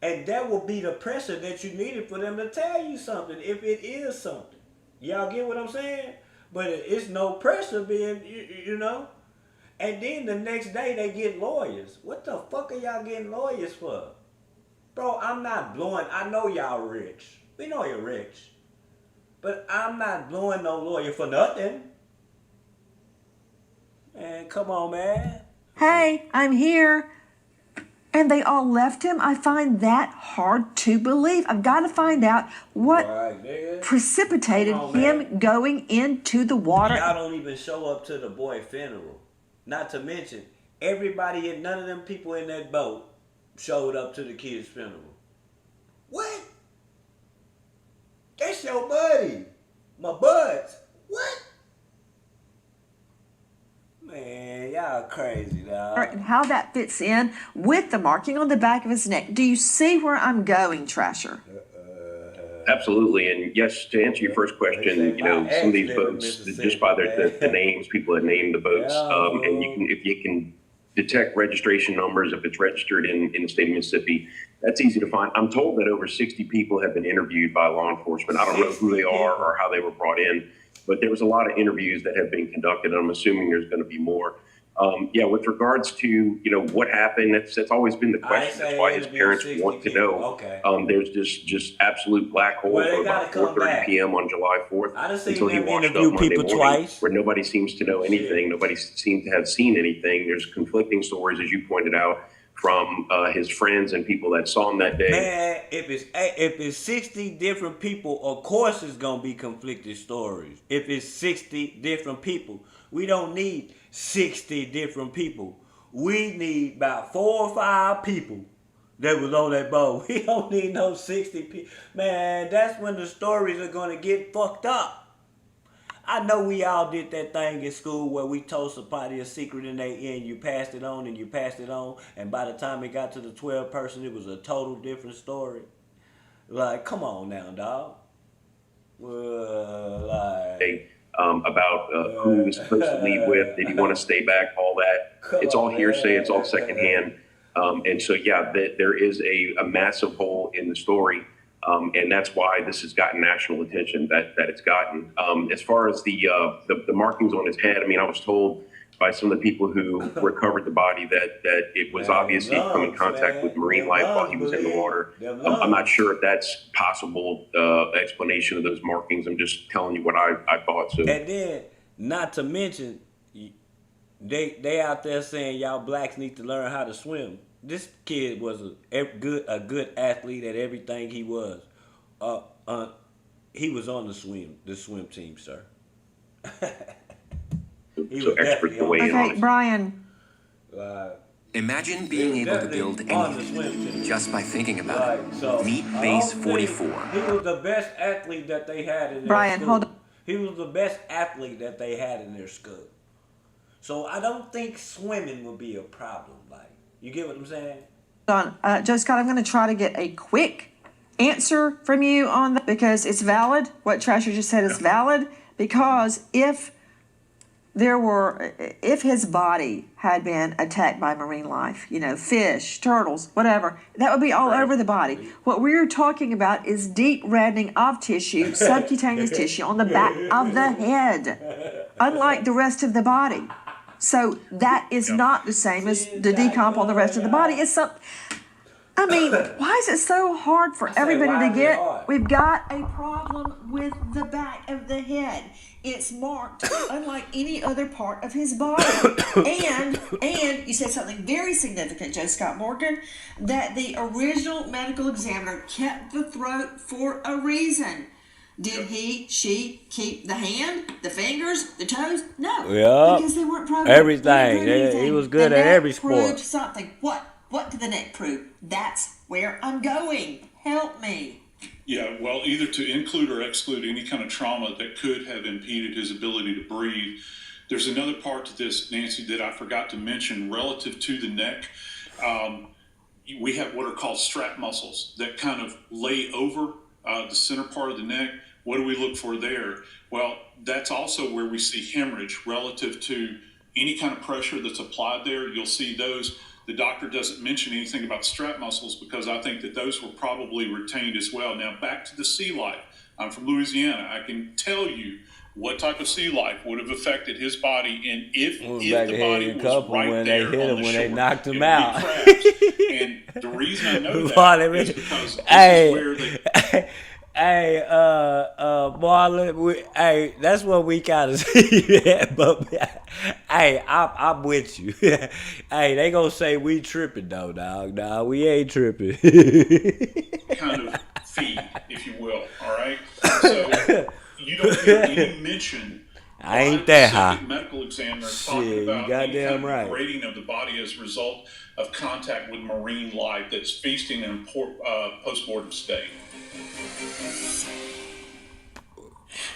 And that will be the pressure that you needed for them to tell you something, if it is something. Y'all get what I'm saying? But it's no pressure being, you know? And then the next day they get lawyers. What the fuck are y'all getting lawyers for? Bro, I'm not blowing, I know y'all rich. We know you're rich. But I'm not blowing no lawyer for nothing. Man, come on, man. Hey, I'm here. And they all left him. I find that hard to believe. I've got to find out what precipitated him going into the water. Y'all don't even show up to the boy funeral. Not to mention, everybody, none of them people in that boat showed up to the kid's funeral. What? That's your buddy. My buds. What? Man, y'all crazy, dog. And how that fits in with the marking on the back of his neck. Do you see where I'm going, Trasher? Absolutely, and yes, to answer your first question, you know, some of these boats, just by the names, people that name the boats, and you can, if you can detect registration numbers, if it's registered in the state of Mississippi, that's easy to find. I'm told that over 60 people have been interviewed by law enforcement. I don't know who they are or how they were brought in, but there was a lot of interviews that have been conducted, and I'm assuming there's going to be more. Yeah, with regards to, you know, what happened, that's always been the question. That's why his parents want to know. There's just absolute black hole for about 4:30 p.m. on July 4th until he washed up Monday morning, where nobody seems to know anything. Nobody seems to have seen anything. There's conflicting stories, as you pointed out, from his friends and people that saw him that day. Man, if it's 60 different people, of course it's gonna be conflicted stories. If it's 60 different people, we don't need 60 different people. We need about 4 or 5 people that was on that boat. We don't need no 60 people. Man, that's when the stories are gonna get fucked up. I know we all did that thing in school where we told somebody a secret in their ear and you passed it on and you passed it on, and by the time it got to the 12th person, it was a total different story. Like, come on now, dog. About who he was supposed to leave with, did he want to stay back, all that. It's all hearsay, it's all secondhand. And so, yeah, there is a massive hole in the story. And that's why this has gotten national attention that it's gotten. As far as the markings on his head, I mean, I was told by some of the people who recovered the body that it was obvious he'd come in contact with marine life while he was in the water. I'm not sure if that's possible explanation of those markings. I'm just telling you what I thought. So. And then, not to mention, they out there saying y'all blacks need to learn how to swim. This kid was a good athlete at everything he was. He was on the swim team, sir. So expert to weigh in on Okay, Brian. Imagine being able to build anything just by thinking about it. Meet Base 44. He was the best athlete that they had in their Brian, school. hold on. He was the best athlete that they had in their school. So I don't think swimming would be a problem. Like, you get what I'm saying? Hold on. Joe Scott, I'm going to try to get a quick answer from you on that because it's valid. What Trasher just said is valid, because if his body had been attacked by marine life, you know, fish, turtles, whatever, that would be all over the body. What we're talking about is deep reddening of tissue, subcutaneous tissue on the back of the head, unlike the rest of the body. So that is not the same as the decomp on the rest of the body. It's I mean, why is it so hard for everybody to get? We've got a problem with the back of the head. It's marked unlike any other part of his body. And you said something very significant, Joe Scott Morgan, that the original medical examiner kept the throat for a reason. Did she keep the hand, the fingers, the toes? No. Yeah. Because they weren't proven. Everything. He was good at every sport. Proved something. What did the neck prove? That's where I'm going. Help me. Yeah, well, either to include or exclude any kind of trauma that could have impeded his ability to breathe. There's another part to this, Nancy, that I forgot to mention relative to the neck. We have what are called strap muscles that kind of lay over the center part of the neck. What do we look for there? Well, that's also where we see hemorrhage relative to any kind of pressure that's applied there. You'll see those. The doctor doesn't mention anything about strap muscles because I think that those were probably retained as well. Now, back to the sea life. I'm from Louisiana. I can tell you what type of sea life would have affected his body, and if the body was right when there they hit him, on the when shore, they knocked him it would out. be and the reason I know that is because this is where they... Hey, Marlon, that's what we gotta see. But hey, I'm with you. Hey, they gonna say we tripping though, dog. Nah, we ain't tripping. kind of feed, if you will. All right. So you don't hear any mention. I ain't that high. Medical examiner talking about any goddamn kind right. of degrading of the body as a result of contact with marine life that's feasting in post-mortem state.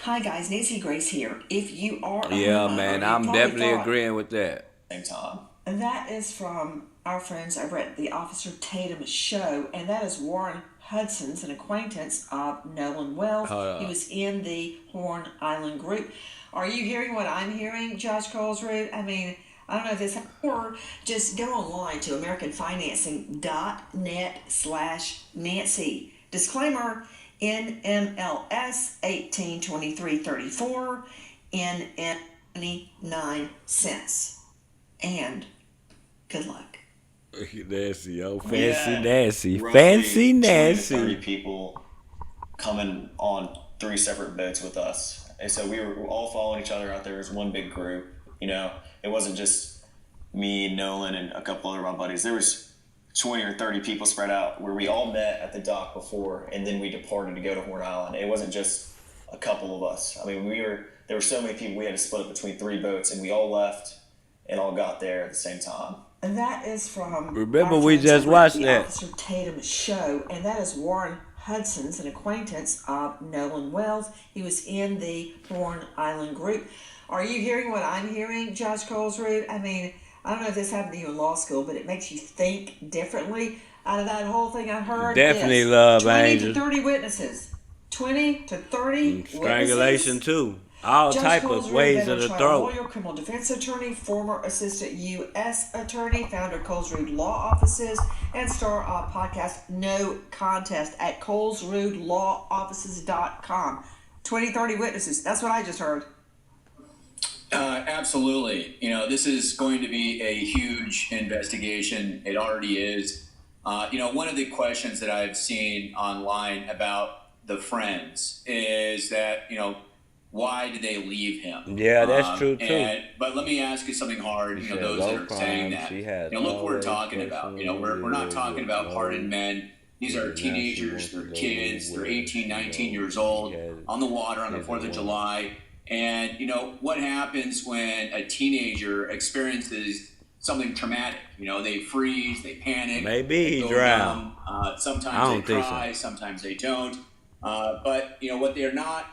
Hi guys, Nancy Grace here. If you are man, I'm definitely agreeing with that. Same time. And that is from our friends over at the Officer Tatum show, and that is Warren Hudson's an acquaintance of Nolan Wells. He was in the Horn Island group. Are you hearing what I'm hearing, Josh Colesroot? I mean, I don't know if this, or just go online to AmericanFinancing.net/Nancy. Disclaimer, NMLS 182334, NN 99 cents. And good luck. Nancy, fancy Nancy. Roughly Fancy 20 to Nancy. 30 people coming on 3 separate boats with us. And so we were all following each other out there as one big group. You know, it wasn't just me, Nolan, and a couple other of my buddies. There was 20 or 30 people spread out where we all met at the dock before, and then we departed to go to Horn Island. It wasn't just a couple of us. I mean, there were so many people, we had to split up between 3 boats, and we all left and all got there at the same time. And that is from Remember, we just watched the that. Officer Tatum show, and that is Warren Hudson's an acquaintance of Nolan Wells. He was in the Horn Island group. Are you hearing what I'm hearing, Josh Colesroot? I mean, I don't know if this happened to you in law school, but it makes you think differently. Out of that whole thing I heard, Definitely love 20 angels. to 30 witnesses. 20 to 30 Strangulation witnesses. too. All Judge type Colesroot, of ways veteran of the trial throat. lawyer, criminal defense attorney, former assistant U.S. attorney, founder Colesroot Law Offices, and star of podcast No Contest at colesrootlaw.offices.com. 20, 30 witnesses. That's what I just heard. Absolutely. You know, this is going to be a huge investigation. It already is. One of the questions that I've seen online about the friends is that, why did they leave him? Yeah, that's true too. But let me ask you something hard. Those that are saying that. Look what we're talking about. We're not talking about hardened men. These are teenagers. They're kids. They're 18, 19 years old on the water on the 4th of July. And, what happens when a teenager experiences something traumatic? They freeze, they panic. Maybe he drowned. Sometimes they cry, sometimes they don't. But, what they're not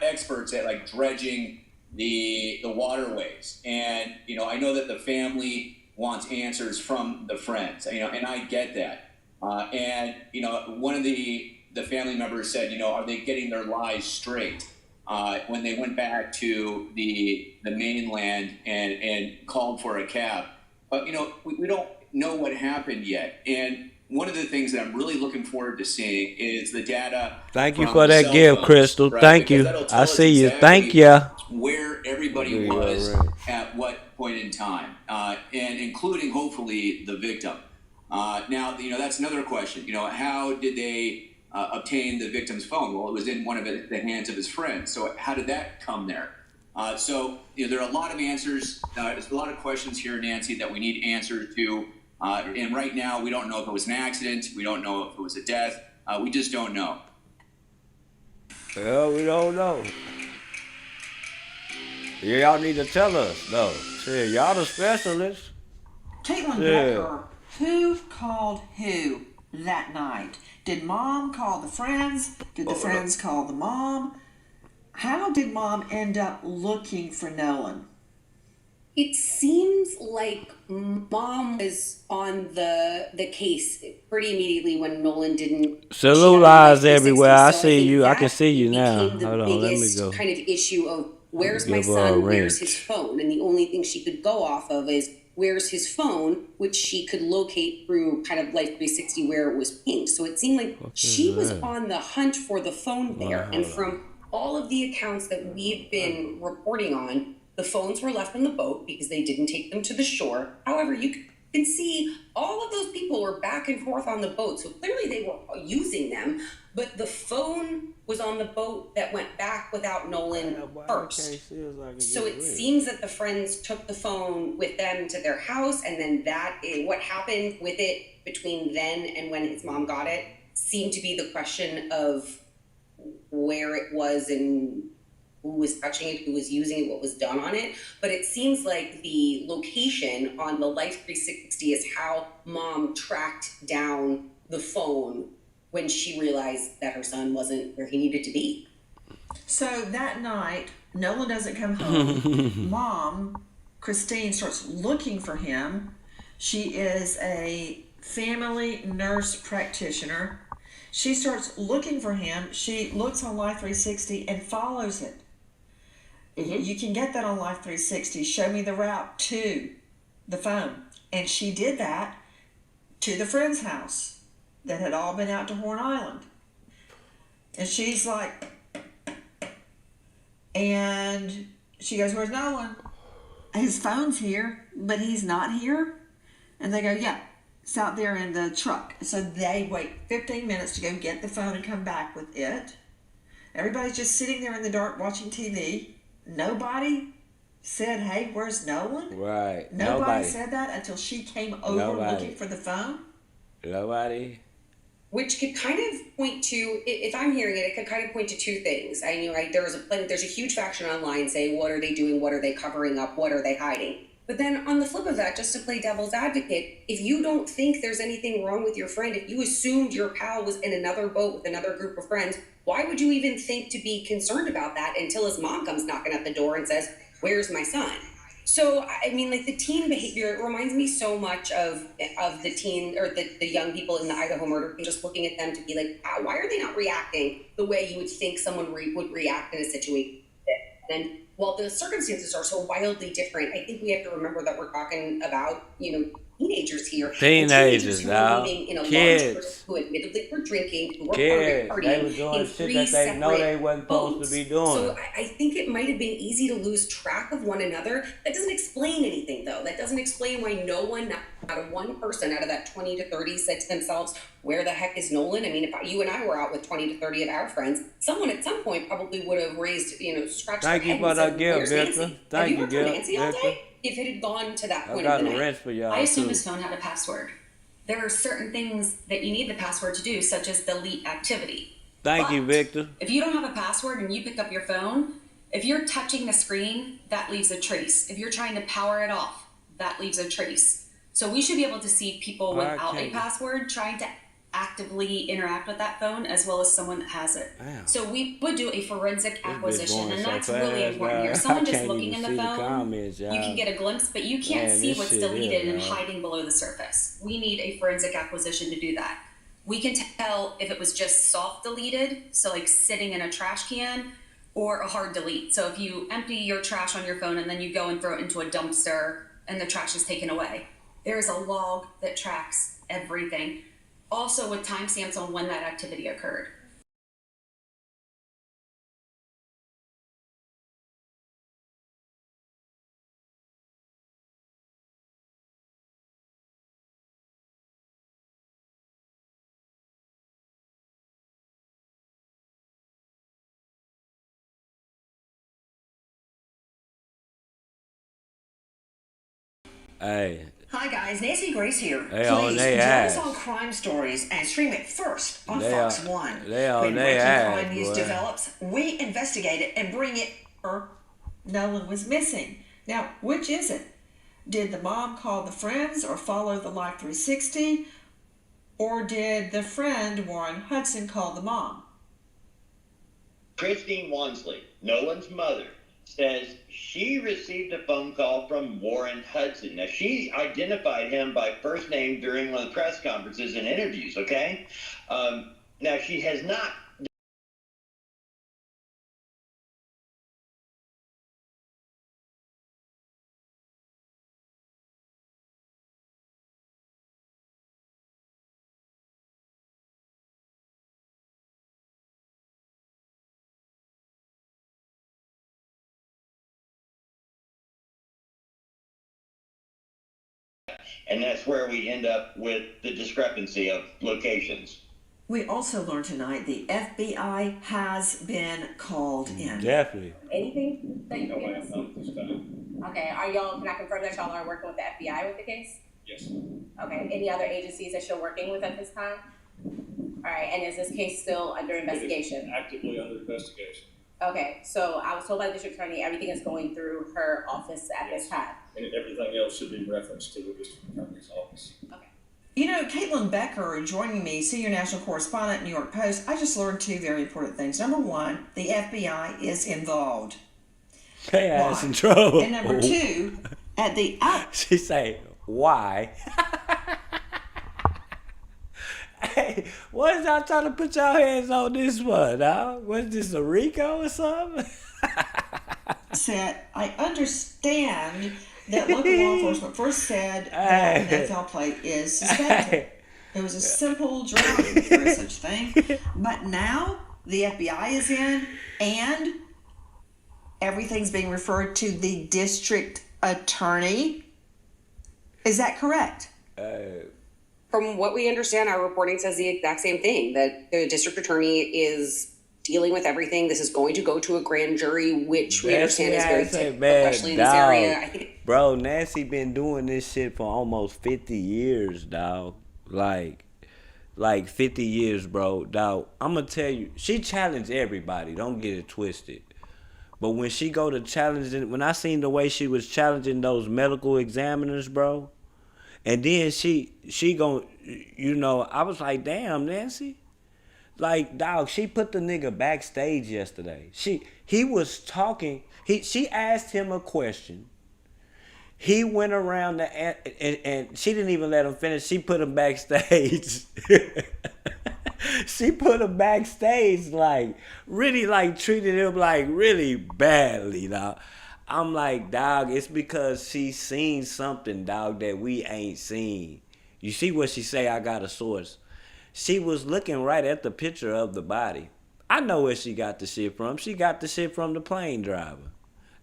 experts at like dredging the waterways. And, I know that the family wants answers from the friends, and I get that. And, one of the family members said, are they getting their lies straight? When they went back to the mainland and called for a cab. But, we don't know what happened yet. And one of the things that I'm really looking forward to seeing is the data. Thank you for that gift, Crystal. Right? Thank you. I see you. Thank you. Where everybody was at what point in time, and including, hopefully, the victim. Now, that's another question. How did they obtain the victim's phone? Well, it was in one of the hands of his friend. So how did that come there? So there are a lot of answers. There's a lot of questions here, Nancy, that we need answers to. And right now, we don't know if it was an accident. We don't know if it was a death. We just don't know. Well, we don't know. Y'all need to tell us, though. Shit, y'all the specialists. Caitlin Yeah. Becker, who called who that night? Did mom call the friends? Did the friends call the mom? How did mom end up looking for Nolan? It seems like mom was on the case pretty immediately when Nolan didn't. Cellulite everywhere. I So see think you. I that can see you now. became the Hold on, let me biggest go. kind of issue of where's my give her a son, where's wrench. his phone, and the only thing she could go off of is where's his phone, which she could locate through kind of Life 360 where it was pinged. So it seemed like she was that? on the hunt for the phone there, and from all of the accounts that we've been reporting on, the phones were left on the boat because they didn't take them to the shore. However, you can see all of those people were back and forth on the boat. So clearly they were using them, but the phone was on the boat that went back without Nolan first. So it seems that the friends took the phone with them to their house, and then what happened with it between then and when his mom got it seemed to be the question of where it was and who was touching it, who was using it, what was done on it. But it seems like the location on the Life 360 is how mom tracked down the phone when she realized that her son wasn't where he needed to be. So that night, Nolan doesn't come home. Mom, Christine, starts looking for him. She is a family nurse practitioner. She starts looking for him. She looks on Life 360 and follows it. You can get that on Life 360. Show me the route to the phone. And she did that to the friend's house that had all been out to Horn Island. And she's like, and she goes, where's Nolan? His phone's here, but he's not here. And they go, yeah, it's out there in the truck. So they wait 15 minutes to go get the phone and come back with it. Everybody's just sitting there in the dark watching TV. Nobody said, hey, where's Nolan? Right. Nobody said that until she came over looking for the phone? Nobody. Which could kind of point to, if I'm hearing it could kind of point to two things. There's a huge faction online saying, what are they doing? What are they covering up? What are they hiding? But then on the flip of that, just to play devil's advocate, if you don't think there's anything wrong with your friend, if you assumed your pal was in another boat with another group of friends, why would you even think to be concerned about that until his mom comes knocking at the door and says, where's my son? So, the teen behavior, it reminds me so much of the teen or the young people in the Idaho murder, just looking at them to be like, why are they not reacting the way you would think someone would react in a situation? And while the circumstances are so wildly different, I think we have to remember that we're talking about, teenagers here. Teenagers who now. were meeting in a large Kids. group, who admittedly were drinking, who were Kids. partying They were doing in shit three that they know they separate wasn't supposed boats. to be doing. So I think it might have been easy to lose track of one another. That doesn't explain anything, though. That doesn't explain why no one, not one person out of that 20 to 30 said to themselves, where the heck is Nolan? I mean, if you and I were out with 20 to 30 of our friends, someone at some point probably would have raised, scratched Thank their you head for and said, that gift, where's Victor. Nancy? Thank Have you you, heard from Gil- Nancy all Victor. day? If it had gone to that I point got of a the night. wrench for y'all, I assume too. his phone had a password. There are certain things that you need the password to do, such as delete activity. Thank you, Victor. If you don't have a password and you pick up your phone, if you're touching the screen, that leaves a trace. If you're trying to power it off, that leaves a trace. So we should be able to see people without a password trying to actively interact with that phone, as well as someone that has it. Damn. So we would do a forensic acquisition, going and so that's really fast important now. here. Someone I just can't looking even in the see the phone, comments, you y'all. can get a glimpse, but you can't Man, see this what's shit deleted here, and y'all. hiding below the surface. We need a forensic acquisition to do that. We can tell if it was just soft deleted, so like sitting in a trash can, or a hard delete. So if you empty your trash on your phone and then you go and throw it into a dumpster and the trash is taken away, there is a log that tracks everything. Also with timestamps on when that activity occurred. Hey. Hi guys, Nancy Grace here. They on Please they join ass. us on Crime Stories and stream it first on They Fox are- 1. they on When they breaking ass, crime news boy. develops, we investigate it and bring it. Nolan was missing. Now, which is it? Did the mom call the friends or follow the Life 360? Or did the friend, Warren Hudson, call the mom? Christine Wansley, Nolan's mother, says she received a phone call from Warren Hudson. Now, she identified him by first name during one of the press conferences and interviews, okay? Now, she has not. And that's where we end up with the discrepancy of locations. We also learned tonight the FBI has been called in. Definitely. Anything that you can give us? Okay, can I confirm that y'all are working with the FBI with the case? Yes. Okay, any other agencies that you're working with at this time? All right, and is this case still under investigation? Actively under investigation. Okay, so I was told by the district attorney everything is going through her office at this time. And everything else should be referenced to the district attorney's office. Okay. You know, Caitlin Becker joining me, senior national correspondent, New York Post. I just learned two very important things. Number one, the FBI is involved. They ass in trouble. And number two, at the she say, why? Hey, what is y'all trying to put y'all hands on this one, dog? Was this a Rico or something? said, I understand that local law enforcement first said that an NFL play is suspected. It was a simple drowning, if there is such thing. But now the FBI is in and everything's being referred to the district attorney. Is that correct? From what we understand, our reporting says the exact same thing, that the district attorney is dealing with everything. This is going to go to a grand jury, which we understand is very typical, especially in this area. I think, bro, Nancy been doing this shit for almost 50 years, dog. Like 50 years, bro. Dog, I'm going to tell you, she challenged everybody. Don't get it twisted. But when she go to challenging, when I seen the way she was challenging those medical examiners, bro, and then she gon', you know, I was like, damn, Nancy. Like, dog, she put the nigga backstage yesterday. He was talking. She asked him a question. He went around and she didn't even let him finish. She put him backstage. She put him backstage, like, really, like, treated him, like, really badly, dog. I'm like, dog, it's because she seen something, dog, that we ain't seen. You see what she say, I got a source. She was looking right at the picture of the body. I know where she got the shit from. She got the shit from the plane driver.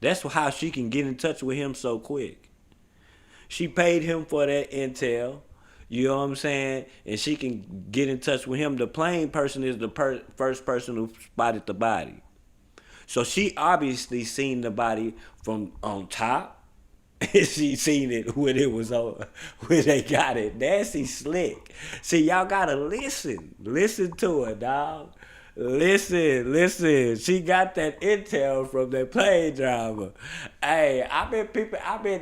That's how she can get in touch with him so quick. She paid him for that intel. You know what I'm saying? And she can get in touch with him. The plane person is the first person who spotted the body. So she obviously seen the body from on top. She seen it when it was on, when they got it. Nancy slick. See, y'all gotta listen. Listen to her, dog. Listen. She got that intel from that plane driver. Hey,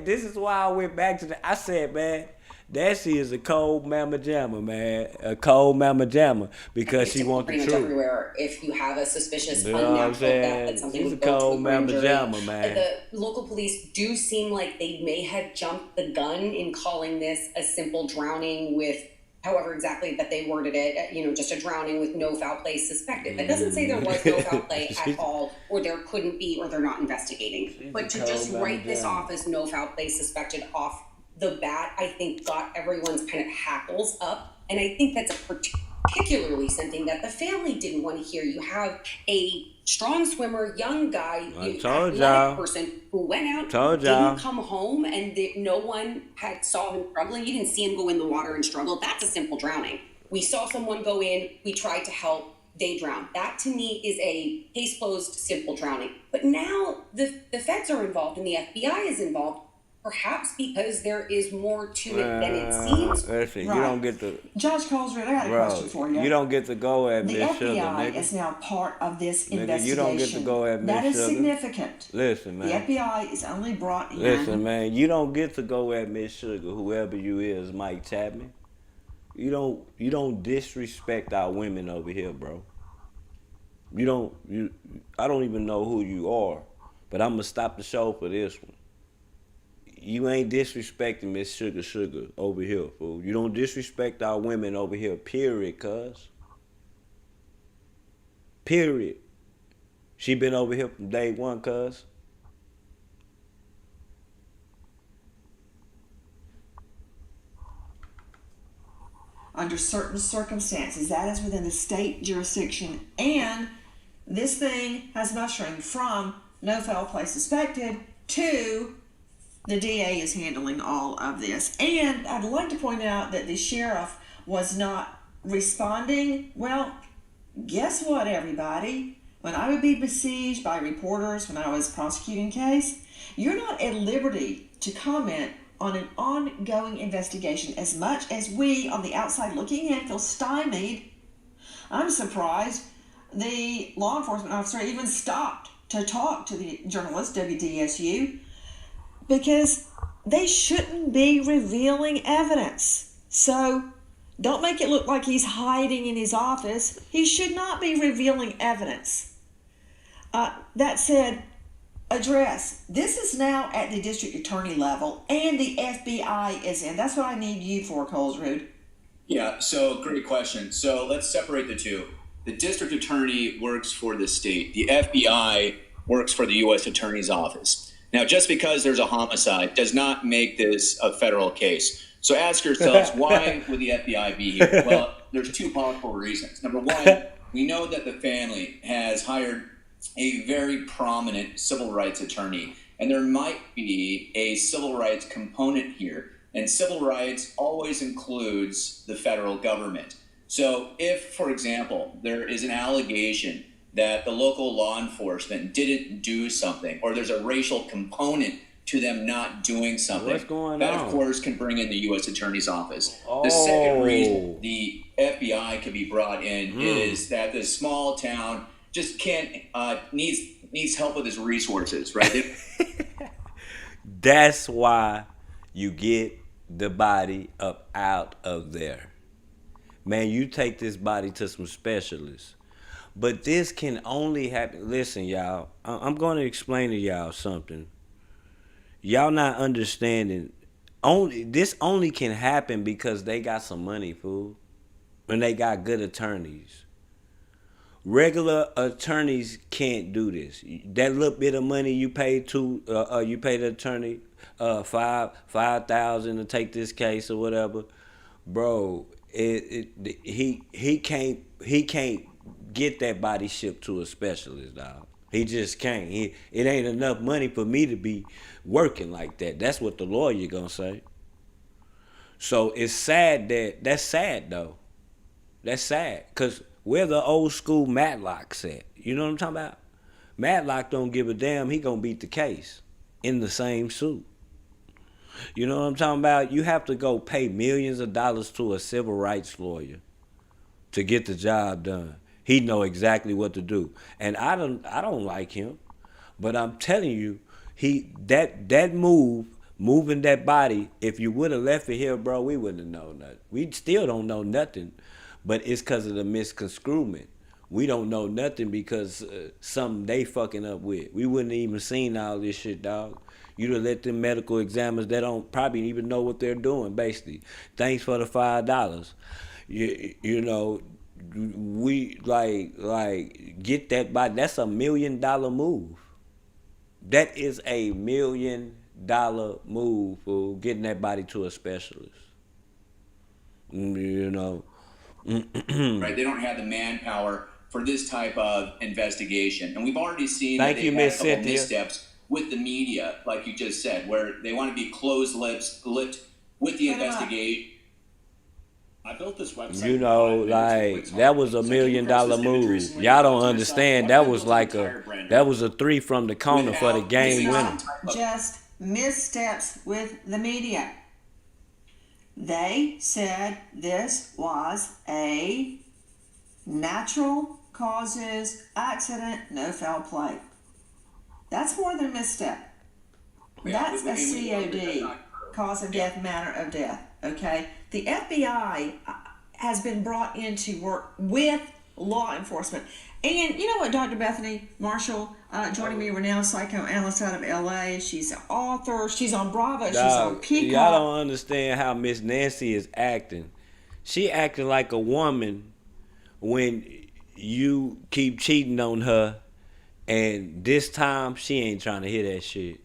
this is why I went back to I said, man, Nancy is a cold mama jammer, man. A cold mama jammer because she wants the pretty much truth. everywhere. If you have a suspicious, You know what I'm unnatural saying? death, that something She's would a go to cold a grand mama jury. jammer, man. The local police do seem like they may have jumped the gun in calling this a simple drowning with, however exactly that they worded it, just a drowning with no foul play suspected. That doesn't say there was no foul play at all, or there couldn't be, or they're not investigating. But to just write this off as no foul play suspected off the bat, I think got everyone's kind of hackles up. And I think that's a particularly something that the family didn't want to hear. You have a strong swimmer, young guy, athletic person who went out, didn't come home, and no one had saw him struggling. You didn't see him go in the water and struggle. That's a simple drowning. We saw someone go in, we tried to help, they drowned. That to me is a case closed, simple drowning. But now the feds are involved and the FBI is involved. perhaps because there is more to it than it seems. Listen, you Right. don't get to, Judge Colesred, I got a question for you. you don't get to go at The Miss Sugar, FBI nigga. is now part of this Nigga, investigation. you don't get to go at Miss That is Sugar. significant. Listen, man. The FBI is only brought in. Listen, man, you don't get to go at Miss Sugar, whoever you is, Mike Chapman. You don't disrespect our women over here, bro. I don't even know who you are, but I'm gonna stop the show for this one. You ain't disrespecting Miss Sugar over here, fool. You don't disrespect our women over here, period, cuz. Period. She been over here from day one, cuz. Under certain circumstances, that is within the state jurisdiction, and this thing has mushroomed from no foul play suspected to the DA is handling all of this. And I'd like to point out that the sheriff was not responding. Well, guess what, everybody? When I would be besieged by reporters when I was prosecuting a case, you're not at liberty to comment on an ongoing investigation as much as we on the outside looking in feel stymied. I'm surprised the law enforcement officer even stopped to talk to the journalist, WDSU, because they shouldn't be revealing evidence. So don't make it look like he's hiding in his office. He should not be revealing evidence. That said, address. This is now at the district attorney level, and the FBI is in. That's what I need you for, Colesred. Yeah, so great question. So let's separate the two. The district attorney works for the state. The FBI works for the U.S. Attorney's Office. Now, just because there's a homicide does not make this a federal case. So ask yourselves, why would the FBI be here? Well, there's two powerful reasons. Number one, we know that the family has hired a very prominent civil rights attorney, and there might be a civil rights component here. And civil rights always includes the federal government. So if, for example, there is an allegation that the local law enforcement didn't do something, or there's a racial component to them not doing something, What's going that on? of course can bring in the U.S. Attorney's Office. The second reason the FBI could be brought in is that the small town just can't needs help with its resources, right? That's why you get the body up out of there. Man, you take this body to some specialists. But this can only happen. Listen, y'all, I'm going to explain to y'all something. Y'all not understanding. This only can happen because they got some money, fool. And they got good attorneys. Regular attorneys can't do this. That little bit of money you pay you pay the attorney $5,000 to take this case or whatever, bro. He can't get that body shipped to a specialist, dog. He just can't. It ain't enough money for me to be working like that. That's what the lawyer gonna say. So it's sad that's sad though. That's sad, cause where the old school Matlock's at. You know what I'm talking about? Matlock don't give a damn. He gonna beat the case in the same suit. You know what I'm talking about? You have to go pay millions of dollars to a civil rights lawyer to get the job done. He know exactly what to do. And I don't like him, but I'm telling you, that moving that body, if you would have left it here, bro, we wouldn't have known nothing. We still don't know nothing, but it's because of the misconstruement. We don't know nothing because something they fucking up with. We wouldn't have even seen all this shit, dog. You'd have let them medical examiners that don't probably even know what they're doing, basically. Thanks for the $5. You know, we like get that body. That's $1 million move. That is $1 million move for getting that body to a specialist. You know. Right, they don't have the manpower for this type of investigation, and we've already seen Thank that you, they've had a Miss couple Cynthia. missteps with the media, like you just said, where they want to be closed-lipped with the investigation. I built this website. You know, like that was $1 million move. Y'all don't understand. That was a 3 from the corner for the game winner. Just missteps with the media. They said this was a natural causes accident, no foul play. That's more than a misstep. That's a COD, cause of death, manner of death, okay? The FBI has been brought in to work with law enforcement. And you know what, Dr. Bethany Marshall, joining me, renowned psychoanalyst out of LA. She's an author. She's on Bravo. She's on Peacock. Y'all don't understand how Miss Nancy is acting. She acting like a woman when you keep cheating on her, and this time she ain't trying to hear that shit.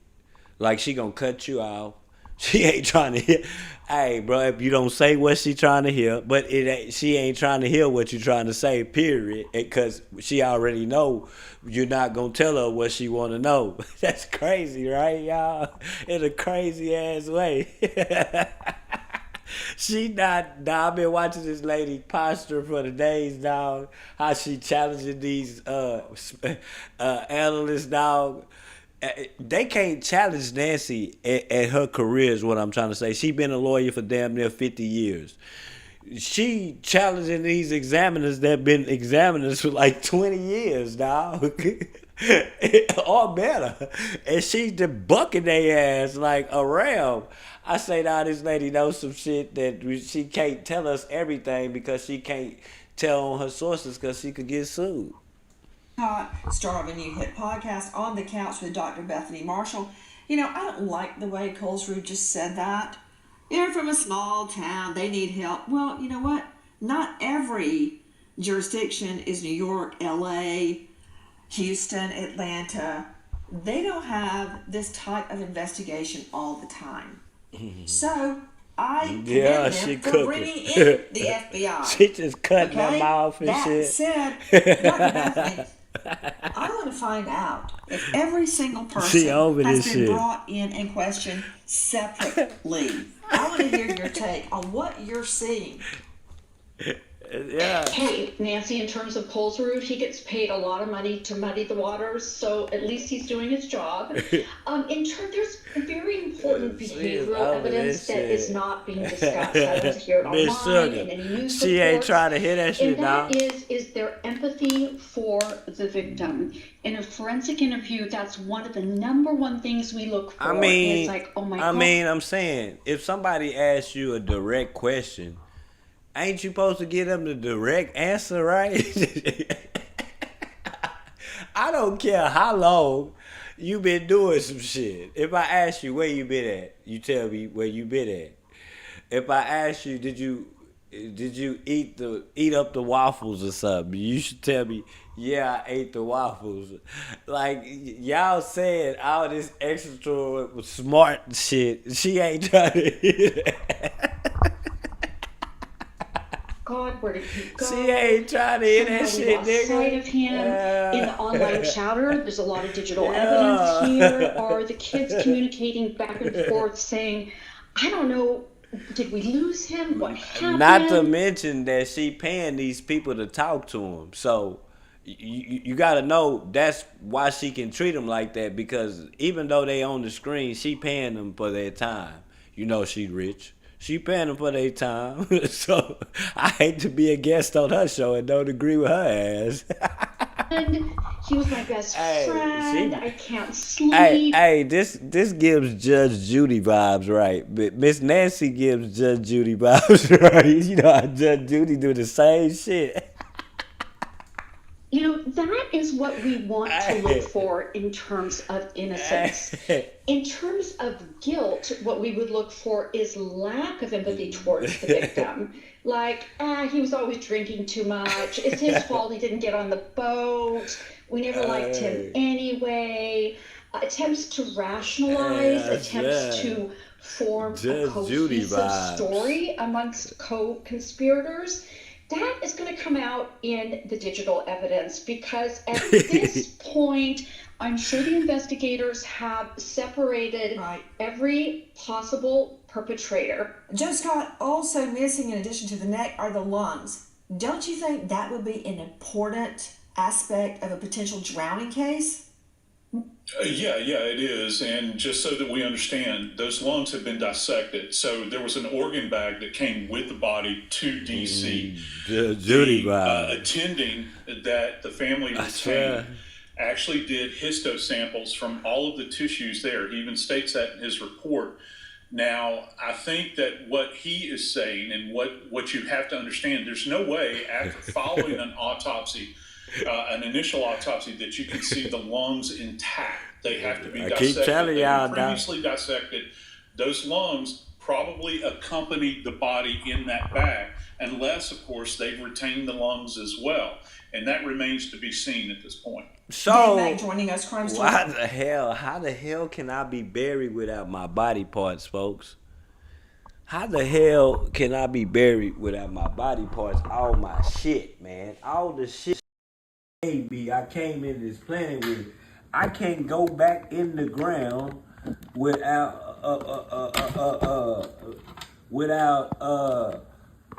Like she gonna cut you off. She ain't trying to hear. Hey, bro, if you don't say what she trying to hear, but she ain't trying to hear what you trying to say, period. Because she already know you're not gonna tell her what she want to know. That's crazy, right, y'all? In a crazy ass way. She not. Nah, I've been watching this lady posture for the days, dog. How she challenging these analysts, dog. They can't challenge Nancy at her career is what I'm trying to say. She been a lawyer for damn near 50 years. She challenging these examiners that been examiners for like 20 years, dog. Or better. And she's debunking their ass like a ram. I say, now this lady knows some shit that she can't tell us everything because she can't tell on her sources because she could get sued. Star of a new hit podcast, On the Couch with Dr. Bethany Marshall. You know, I don't like the way Colesrue just said that. They're from a small town. They need help. Well, you know what? Not every jurisdiction is New York, LA, Houston, Atlanta. They don't have this type of investigation all the time. So I commend them for bringing in the FBI. She just cutting them off and that shit. Said, Dr. Bethany, I want to find out if every single person has been brought in and questioned separately. I want to hear your take on what you're seeing. Yeah. Hey, Nancy, in terms of Colesrue, he gets paid a lot of money to muddy the waters, so at least he's doing his job. There's very important behavioral evidence that is not being discussed. I don't hear it online in any news She ain't trying to hear that shit, now. And that is there empathy for the victim? In a forensic interview, that's one of the number one things we look for. I mean, it's like, oh my God. I'm saying, if somebody asks you a direct question, ain't you supposed to give them the direct answer, right? I don't care how long you been doing some shit. If I ask you where you been at, you tell me where you been at. If I ask you, did you eat up the waffles or something, you should tell me, yeah, I ate the waffles. Like, y'all saying all this extra smart shit, she ain't trying to hear that. God, where did he go? She ain't trying to hear that shit, nigga. Lost sight of him in the online chatter. There's a lot of digital evidence here. Are the kids communicating back and forth saying, I don't know, did we lose him? What happened? Not to mention that she paying these people to talk to him. So you got to know that's why she can treat them like that, because even though they on the screen, she paying them for their time. You know she rich. She paying them for their time. So I hate to be a guest on her show and don't agree with her ass. He was my best friend. I can't sleep. Hey, this gives Judge Judy vibes, right? But Miss Nancy gives Judge Judy vibes, right? You know how Judge Judy do the same shit. You know, that is what we want to look for in terms of innocence. In terms of guilt, what we would look for is lack of empathy towards the victim. Like, he was always drinking too much. It's his fault he didn't get on the boat. We never liked him anyway. Attempts to rationalize, attempts to form a cohesive story amongst co-conspirators. That is going to come out in the digital evidence, because at this point, I'm sure the investigators have separated every possible perpetrator. Joe Scott, also missing in addition to the neck are the lungs. Don't you think that would be an important aspect of a potential drowning case? Yeah, it is. And just so that we understand, those lungs have been dissected. So there was an organ bag that came with the body to D.C. Judy Attending that the family retained actually did histo samples from all of the tissues there. He even states that in his report. Now, I think that what he is saying and what you have to understand, there's no way after following an autopsy, an initial autopsy, that you can see the lungs intact. They have to be dissected. Keep telling y'all, previously dissected. Those lungs probably accompanied the body in that bag, unless, of course, they've retained the lungs as well. And that remains to be seen at this point. So, joining us, Crime Story. how the hell can I be buried without my body parts, folks? How the hell can I be buried without my body parts? All my shit, man. All the shit I came in this planet with. I can't go back in the ground without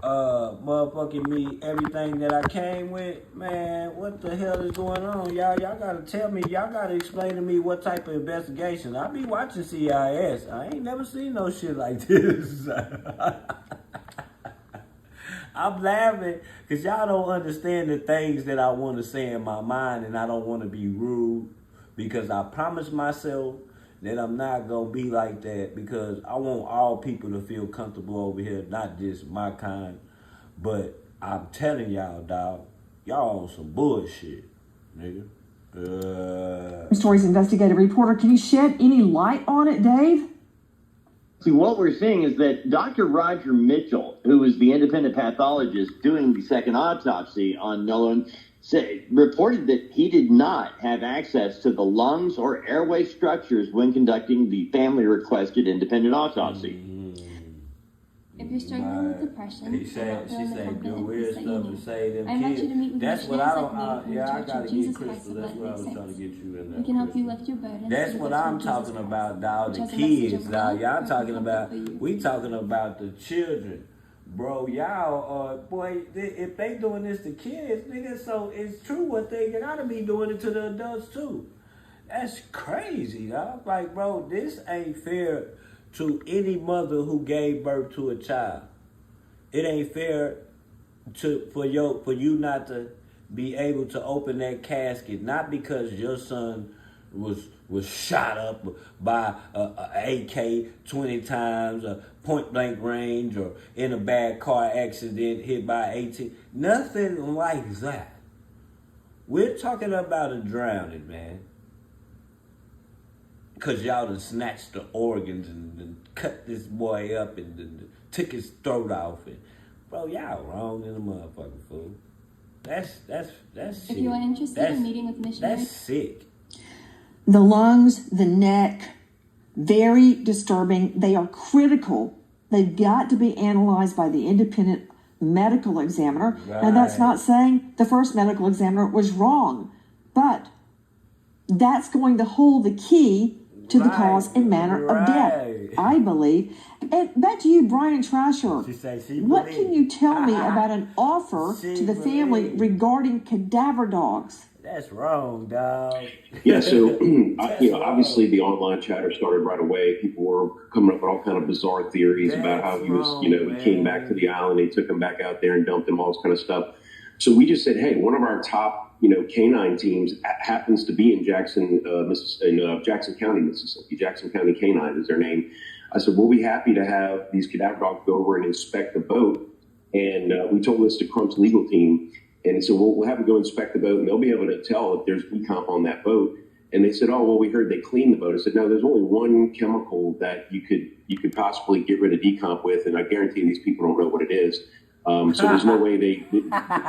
motherfucking me everything that I came with. Man, what the hell is going on? Y'all gotta tell me, y'all gotta explain to me what type of investigation. I be watching CIS. I ain't never seen no shit like this. I'm laughing because y'all don't understand the things that I want to say in my mind, and I don't want to be rude because I promised myself that I'm not going to be like that, because I want all people to feel comfortable over here, not just my kind. But I'm telling y'all, dog, y'all on some bullshit, nigga. Stories investigative reporter, can you shed any light on it, Dave? See, what we're seeing is that Dr. Roger Mitchell, who is the independent pathologist doing the second autopsy on Nolan, reported that he did not have access to the lungs or airway structures when conducting the family-requested independent autopsy. If you're struggling with depression, She said do weird stuff to say them I invite you to meet kids. with That's what I don't. I Church gotta of Jesus get Christ Crystal. of That's what I was Latter-day trying to get you in there. We can help you lift your burden. That's what I'm talking about, dog. The kids, dog. Y'all talking about. We talking about the children, bro. Y'all, boy, if they doing this to kids, nigga, so it's true what they gotta be doing it to the adults too. That's crazy, dog. Like, bro, this ain't fair to any mother who gave birth to a child. It ain't fair for you not to be able to open that casket, not because your son was shot up by a AK 20 times, a point blank range, or in a bad car accident, hit by 18. Nothing like that. We're talking about a drowning, man. Because y'all done snatched the organs and cut this boy up and took his throat off. And, bro, y'all wrong in the motherfucking fool. That's If sick. you are interested in meeting with missionaries, That's sick. The lungs, the neck, very disturbing. They are critical. They've got to be analyzed by the independent medical examiner. Right. And that's not saying the first medical examiner was wrong, but that's going to hold the key to the cause and manner of death, I believe. And back to you, Brian Trasher. What can you tell me about an offer to the family regarding cadaver dogs? That's wrong, dog. Yeah, so obviously the online chatter started right away. People were coming up with all kind of bizarre theories about how he was, he came back to the island, they took him back out there and dumped him, all this kind of stuff. So we just said, hey, one of our top, canine teams happens to be in Jackson County, Mississippi. Jackson County Canine is their name. I said, we'll be happy to have these cadaver dogs go over and inspect the boat. And we told this to Crump's legal team. And so we'll have them go inspect the boat, and they'll be able to tell if there's decomp on that boat. And they said, oh, well, we heard they cleaned the boat. I said, no, there's only one chemical that you could possibly get rid of decomp with, and I guarantee these people don't know what it is. So there's no way they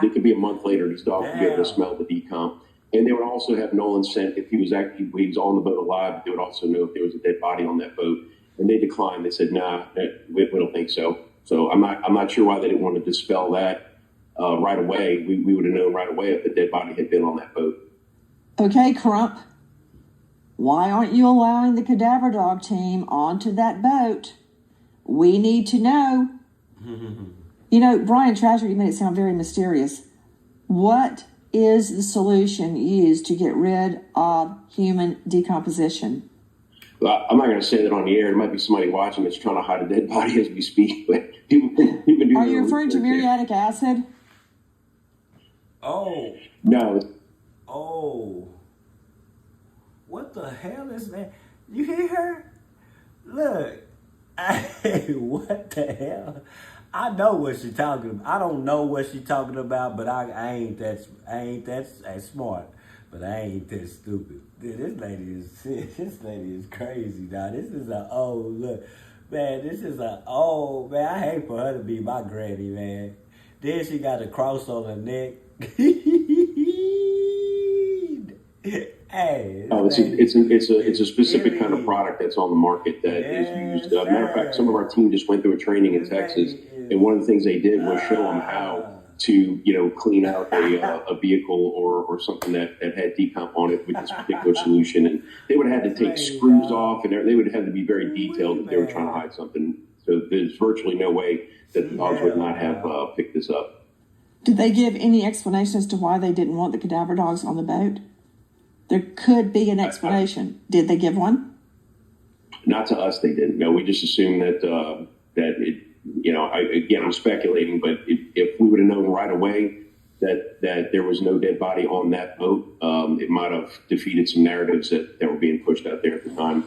could be a month later, these dogs would be able to smell the decomp. And they would also have Nolan sent, if he was on the boat alive, they would also know if there was a dead body on that boat. And they declined. They said, nah, we don't think so. So I'm not sure why they didn't want to dispel that right away. We would have known right away if the dead body had been on that boat. Okay, Crump. Why aren't you allowing the cadaver dog team onto that boat? We need to know. Brian Trasher, you made it sound very mysterious. What is the solution used to get rid of human decomposition? Well, I'm not going to say that on the air. There might be somebody watching that's trying to hide a dead body as we speak, but people do. Are you referring to muriatic acid? Oh. No. Oh. What the hell is that? You hear her? Look. Hey, what the hell? I know what she's talking about. I don't know what she's talking about, but I ain't that smart. But I ain't that stupid. Dude, this lady is crazy now. This is an old look. Man, this is an old man. I hate for her to be my granny, man. Then she got a cross on her neck. Hey, oh, it's a specific kind of product that's on the market that is used. Matter of fact, some of our team just went through a training in Texas, and one of the things they did was show them how to clean out a vehicle or something that had decomp on it with this particular solution, and they would have had to take screws off, and they would have to be very detailed if they were trying to hide something. So there's virtually no way that the dogs would not have picked this up. Did they give any explanation as to why they didn't want the cadaver dogs on the boat? There could be an explanation. Did they give one? Not to us, they didn't. No, we just assumed that I'm speculating, but if we would have known right away that there was no dead body on that boat, it might have defeated some narratives that were being pushed out there at the time.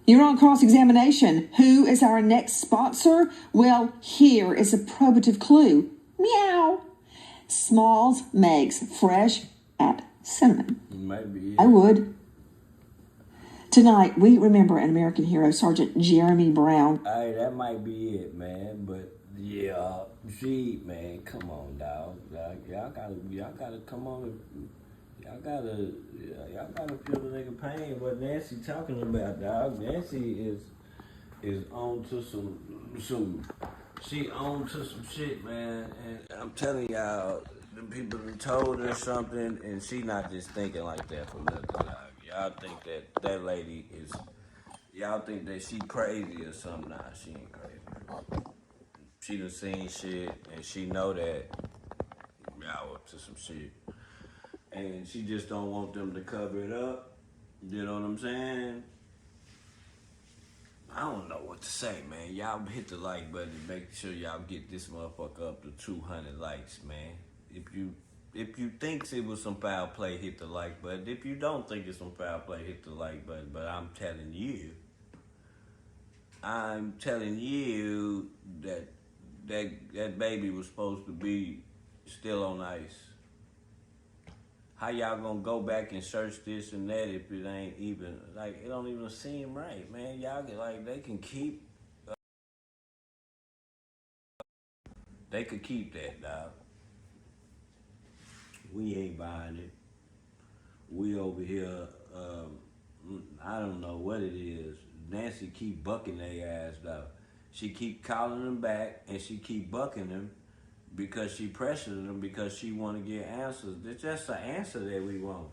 You're on cross-examination. Who is our next sponsor? Well, here is a probative clue. Meow. Smalls makes fresh at cinnamon. Maybe. I would. Tonight, we remember an American hero, Sergeant Jeremy Brown. Hey, that might be it, man. But yeah, man, come on, dog. Y'all gotta come on. Y'all gotta feel the nigga pain. What Nancy talking about, dog? Nancy is on to some. She on to some shit, man, and I'm telling y'all, the people have told her something, and she not just thinking like that for nothing. Y'all think that lady is, y'all think that she crazy or something? Nah, she ain't crazy. She done seen shit, and she know that y'all up to some shit, and she just don't want them to cover it up. You know what I'm saying? I don't know what to say, man. Y'all hit the like button to make sure y'all get this motherfucker up to 200 likes, man. If you think it was some foul play, hit the like button. If you don't think it's some foul play, hit the like button. But I'm telling you that baby was supposed to be still on ice. How y'all gonna go back and search this and that if it ain't even, like, it don't even seem right, man. Y'all get, like, they could keep that, dog. We ain't buying it. We over here, I don't know what it is. Nancy keep bucking their ass, though. She keep calling them back, and she keep bucking them because she pressuring them because she want to get answers. It's just an answer that we want.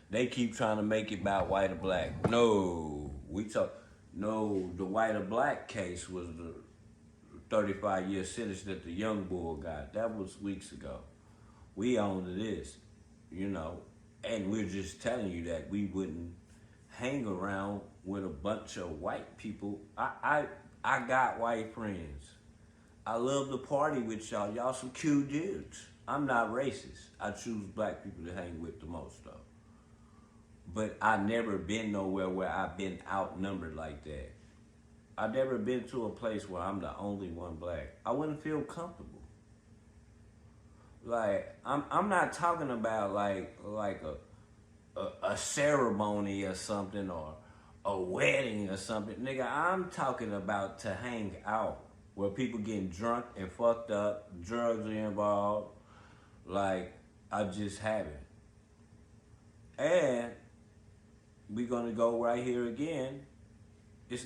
They keep trying to make it about white or black. No, the white or black case was the 35-year sentence that the young bull got. That was weeks ago. We on to this, and we're just telling you that we wouldn't hang around with a bunch of white people. I got white friends. I love to party with y'all. Y'all some cute dudes. I'm not racist. I choose black people to hang with the most, though. But I never been nowhere where I've been outnumbered like that. I've never been to a place where I'm the only one black. I wouldn't feel comfortable. Like, I'm not talking about like a ceremony or something or a wedding or something. Nigga, I'm talking about to hang out where people getting drunk and fucked up, drugs are involved. Like, I just haven't. And we're gonna go right here again. It's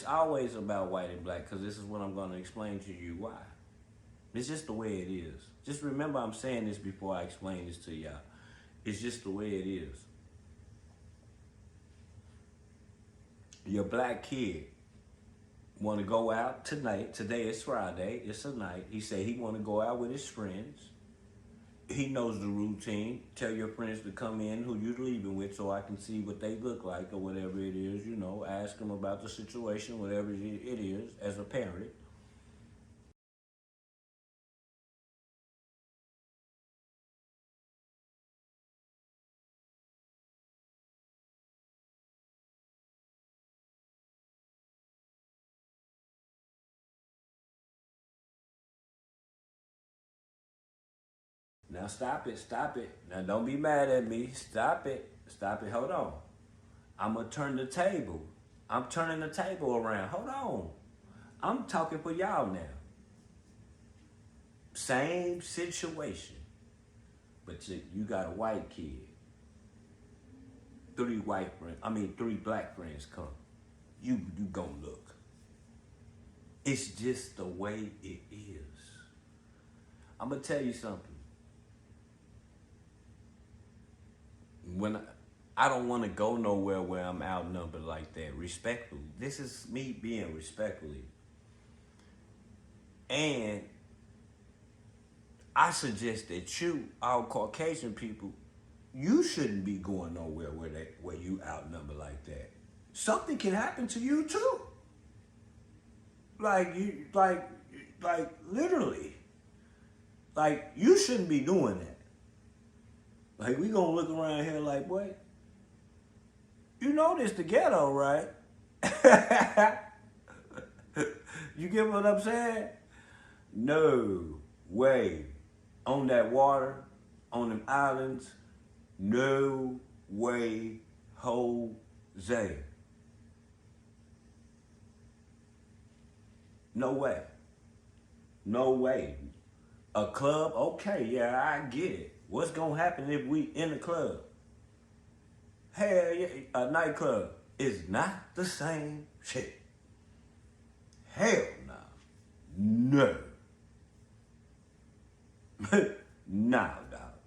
always about white and black, because this is what I'm gonna explain to you why. It's just the way it is. Just remember I'm saying this before I explain this to y'all. It's just the way it is. Your black kid, want to go out tonight. Today is Friday. It's a night. He said he want to go out with his friends. He knows the routine. Tell your friends to come in who you're leaving with so I can see what they look like or whatever it is, you know. Ask them about the situation, whatever it is, as a parent. Now stop it, stop it. Now don't be mad at me. Stop it, hold on. I'm gonna turn the table. I'm turning the table around. Hold on. I'm talking for y'all now. Same situation. But you got a white kid. 3 black friends come. You gonna look. It's just the way it is. I'm gonna tell you something. When I don't want to go nowhere where I'm outnumbered like that, respectfully. This is me being respectfully. And I suggest that you, all Caucasian people, you shouldn't be going nowhere where you outnumbered like that. Something can happen to you too. Like literally. Like, you shouldn't be doing that. Like, we gonna look around here like, what? You know this the ghetto, right? You get what I'm saying? No way. On that water, on them islands, no way, Jose. No way. No way. A club? Okay, yeah, I get it. What's gonna happen if we in the club? Hell yeah, a nightclub is not the same shit. Hell no. No. Nah, dog.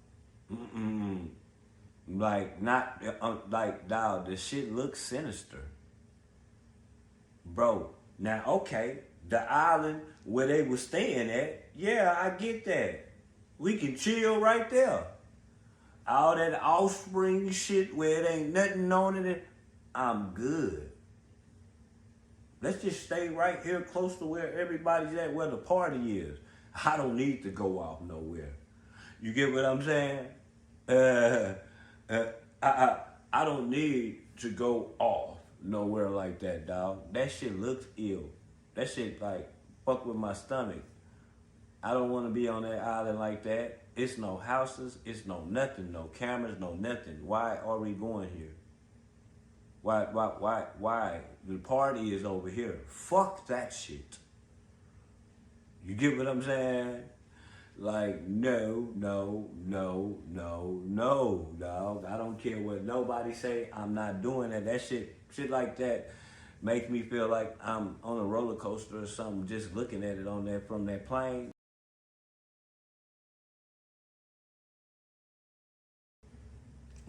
Like, not, like, dog, the shit looks sinister. Bro, now, okay, the island where they were staying at, yeah, I get that. We can chill right there. All that offspring shit where it ain't nothing on it, I'm good. Let's just stay right here close to where everybody's at, where the party is. I don't need to go off nowhere. You get what I'm saying? I don't need to go off nowhere like that, dog. That shit looks ill. That shit like fuck with my stomach. I don't want to be on that island like that. It's no houses, it's no nothing, no cameras, no nothing. Why are we going here? Why? The party is over here. Fuck that shit. You get what I'm saying? Like, no, dog. I don't care what nobody say. I'm not doing that. That shit like that makes me feel like I'm on a roller coaster or something, just looking at it on that from that plane.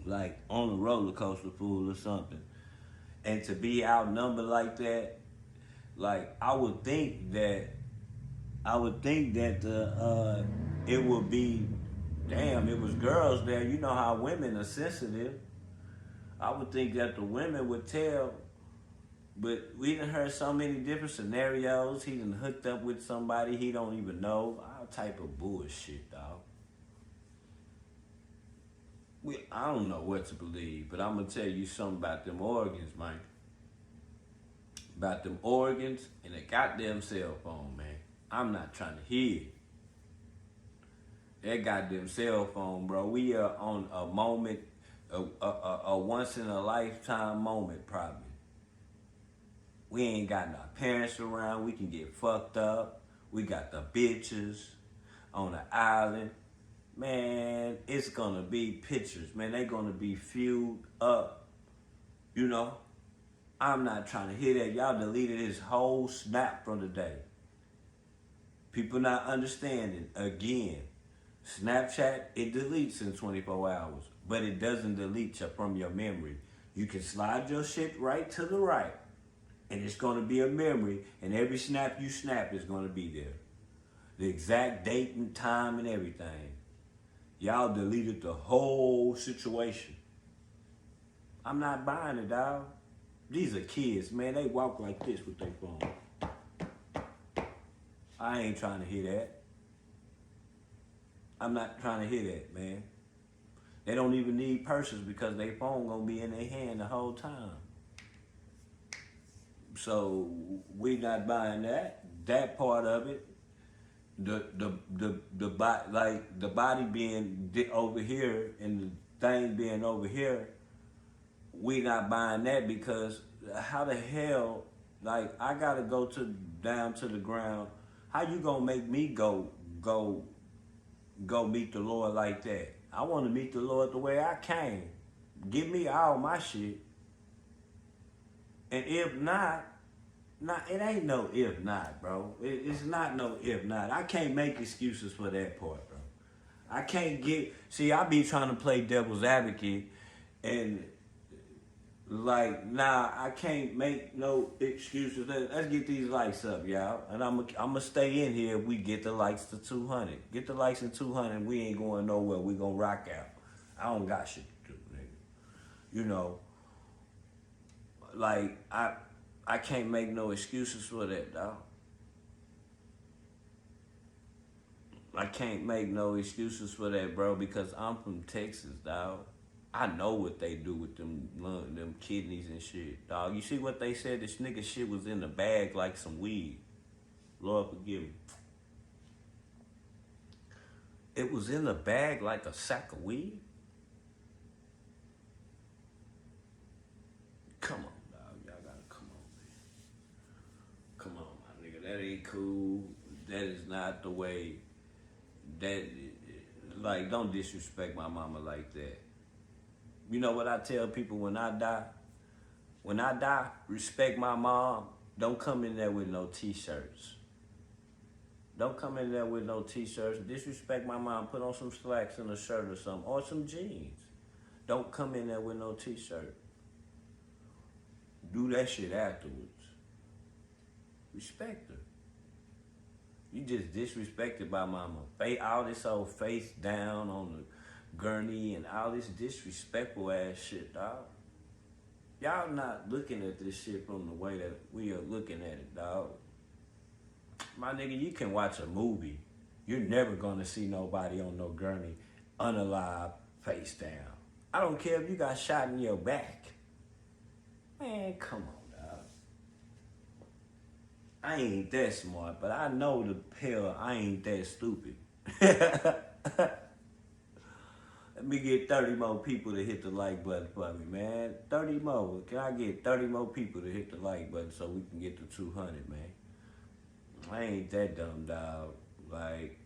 Like on a roller coaster, fool, or something. And to be outnumbered like that, like I would think that it would be, damn, it was girls there. You know how women are sensitive. I would think that the women would tell, but we done heard so many different scenarios. He done hooked up with somebody he don't even know. All type of bullshit, dog. I don't know what to believe, but I'm gonna tell you something about them organs, man. About them organs and a goddamn cell phone, man. I'm not trying to hear it. That goddamn cell phone, bro. We are on a moment, a once in a lifetime moment, probably. We ain't got no parents around. We can get fucked up. We got the bitches on the island. Man, it's gonna be pictures, man. They gonna be fueled up, you know. I'm not trying to hear that. Y'all deleted his whole snap from the day. People not understanding. Again, Snapchat, it deletes in 24 hours, but it doesn't delete you from your memory. You can slide your shit right to the right, And it's going to be a memory, and every snap you snap is going to be there. The exact date and time and everything. Y'all deleted the whole situation. I'm not buying it, dog. These are kids, man. They walk like this with their phone. I ain't trying to hear that. I'm not trying to hear that, man. They don't even need purses because their phone gonna be in their hand the whole time. So we not buying that. That part of it. The body being over here and the thing being over here. We not buying that because how the hell, like, I gotta go down to the ground. How you gonna make me go meet the Lord like that? I want to meet the Lord the way I came. Give me all my shit. And if not, it ain't no if not, bro. It's not no if not. I can't make excuses for that part, bro. I can't I be trying to play devil's advocate and like, nah, I can't make no excuses. Let's get these likes up, y'all. And I'm gonna stay in here if we get the likes to 200. Get the likes to 200, we ain't going nowhere. We gonna rock out. I don't got shit to do, nigga. You know, like, I can't make no excuses for that, dog. I can't make no excuses for that, bro, because I'm from Texas, dog. I know what they do with them kidneys and shit, dog. You see what they said? This nigga shit was in the bag like some weed. Lord forgive me. It was in the bag like a sack of weed? Come on, dog. Y'all gotta come on, man. Come on, my nigga. That ain't cool. That is not the way. Like, don't disrespect my mama like that. You know what I tell people when I die? When I die, respect my mom. Don't come in there with no t-shirts. Don't come in there with no t-shirts. Disrespect my mom. Put on some slacks and a shirt or something. Or some jeans. Don't come in there with no t-shirt. Do that shit afterwards. Respect her. You just disrespected by mama. All this old face down on the gurney and all this disrespectful ass shit, dog. Y'all not looking at this shit from the way that we are looking at it, dog. My nigga, you can watch a movie. You're never gonna see nobody on no gurney, unalive, face down. I don't care if you got shot in your back. Man, come on, dog. I ain't that smart, but I know the hell I ain't that stupid. Let me get 30 more people to hit the like button for me, man. 30 more. Can I get 30 more people to hit the like button so we can get to 200, man? I ain't that dumb, dog. Like,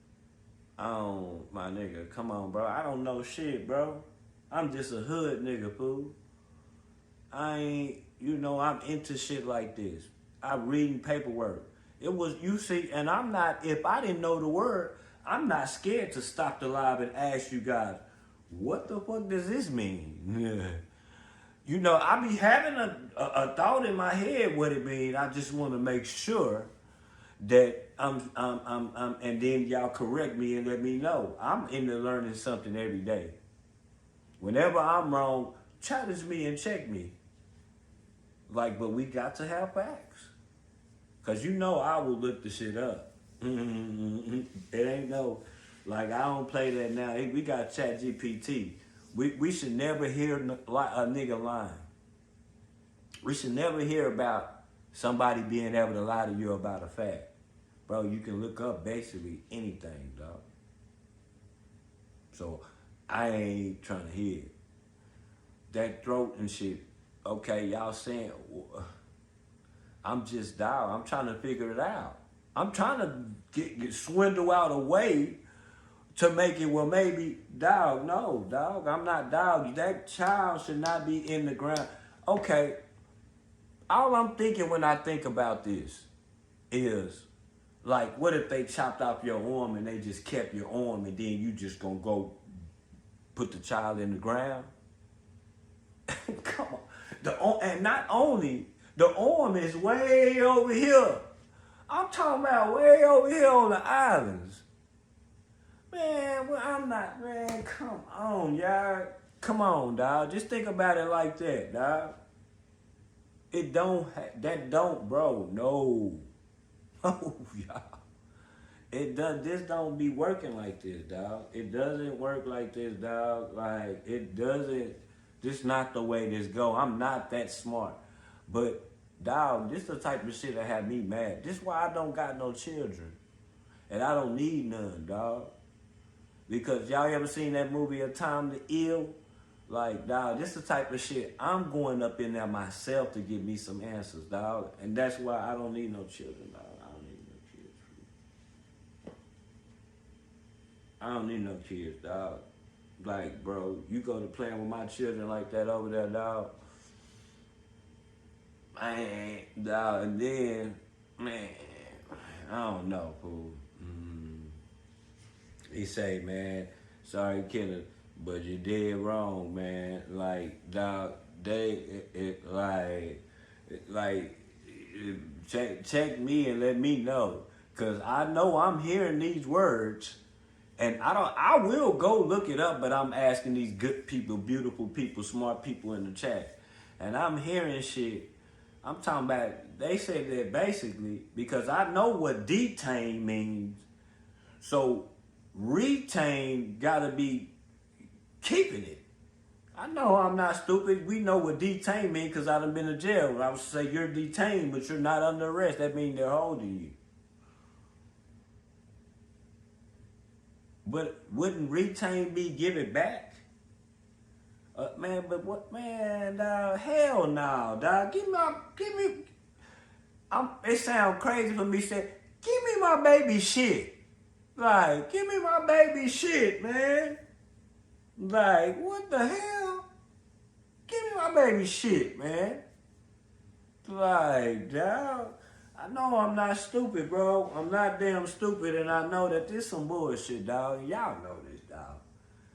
my nigga, come on, bro. I don't know shit, bro. I'm just a hood nigga, fool. I'm into shit like this. I'm reading paperwork. It was, you see, and if I didn't know the word, I'm not scared to stop the live and ask you guys, what the fuck does this mean? You know, I be having a thought in my head what it means. I just want to make sure that I'm and then y'all correct me and let me know. I'm into learning something every day. Whenever I'm wrong, challenge me and check me. Like, but we got to have facts. Cause you know I will look the shit up. It ain't no, like, I don't play that now. We got ChatGPT. We should never hear a nigga lying. We should never hear about somebody being able to lie to you about a fact. Bro, you can look up basically anything, dog. So I ain't trying to hear it. That throat and shit, okay, y'all saying, I'm just, dog, I'm trying to figure it out. I'm trying to swindle out a way to make it, well, maybe, dog, no, dog, I'm not dog. That child should not be in the ground. Okay, all I'm thinking when I think about this is, like, what if they chopped off your arm and they just kept your arm and then you just gonna go put the child in the ground? Come on. And not only The arm is way over here. I'm talking about way over here on the islands. Man, well, I'm not, man, come on, y'all. Come on, dog. Just think about it like that, dog. It don't, that don't, bro, no. No, y'all. It does, this don't be working like this, dog. It doesn't work like this, dog. Like, it doesn't, this not the way this go. I'm not that smart. But, dog, this the type of shit that have me mad. This why I don't got no children. And I don't need none, dog. Because y'all ever seen that movie, A Time to Ill? Like, dog, this the type of shit I'm going up in there myself to give me some answers, dog. And that's why I don't need no children, dog. I don't need no kids. I don't need no kids, dog. Like, bro, you go to playing with my children like that over there, dog. Man, dog, and then, man, I don't know, fool. He say, man, sorry, killer, but you did wrong, man. Like, dog, check me and let me know. Cause I know I'm hearing these words, and I will go look it up, but I'm asking these good people, beautiful people, smart people in the chat. And I'm hearing shit. I'm talking about, they say that basically, because I know what detain means, so retain gotta be keeping it. I know I'm not stupid. We know what detain means because I done been to jail. I would say you're detained, but you're not under arrest. That means they're holding you. But wouldn't retain be give it back? Man, but what, man, dog, hell no, dog. It sounds crazy for me to say, give me my baby shit. Like, give me my baby shit, man. Like, what the hell? Give me my baby shit, man. Like, dog, I know I'm not stupid, bro. I'm not damn stupid, and I know that this some bullshit, dog. Y'all know this, dog.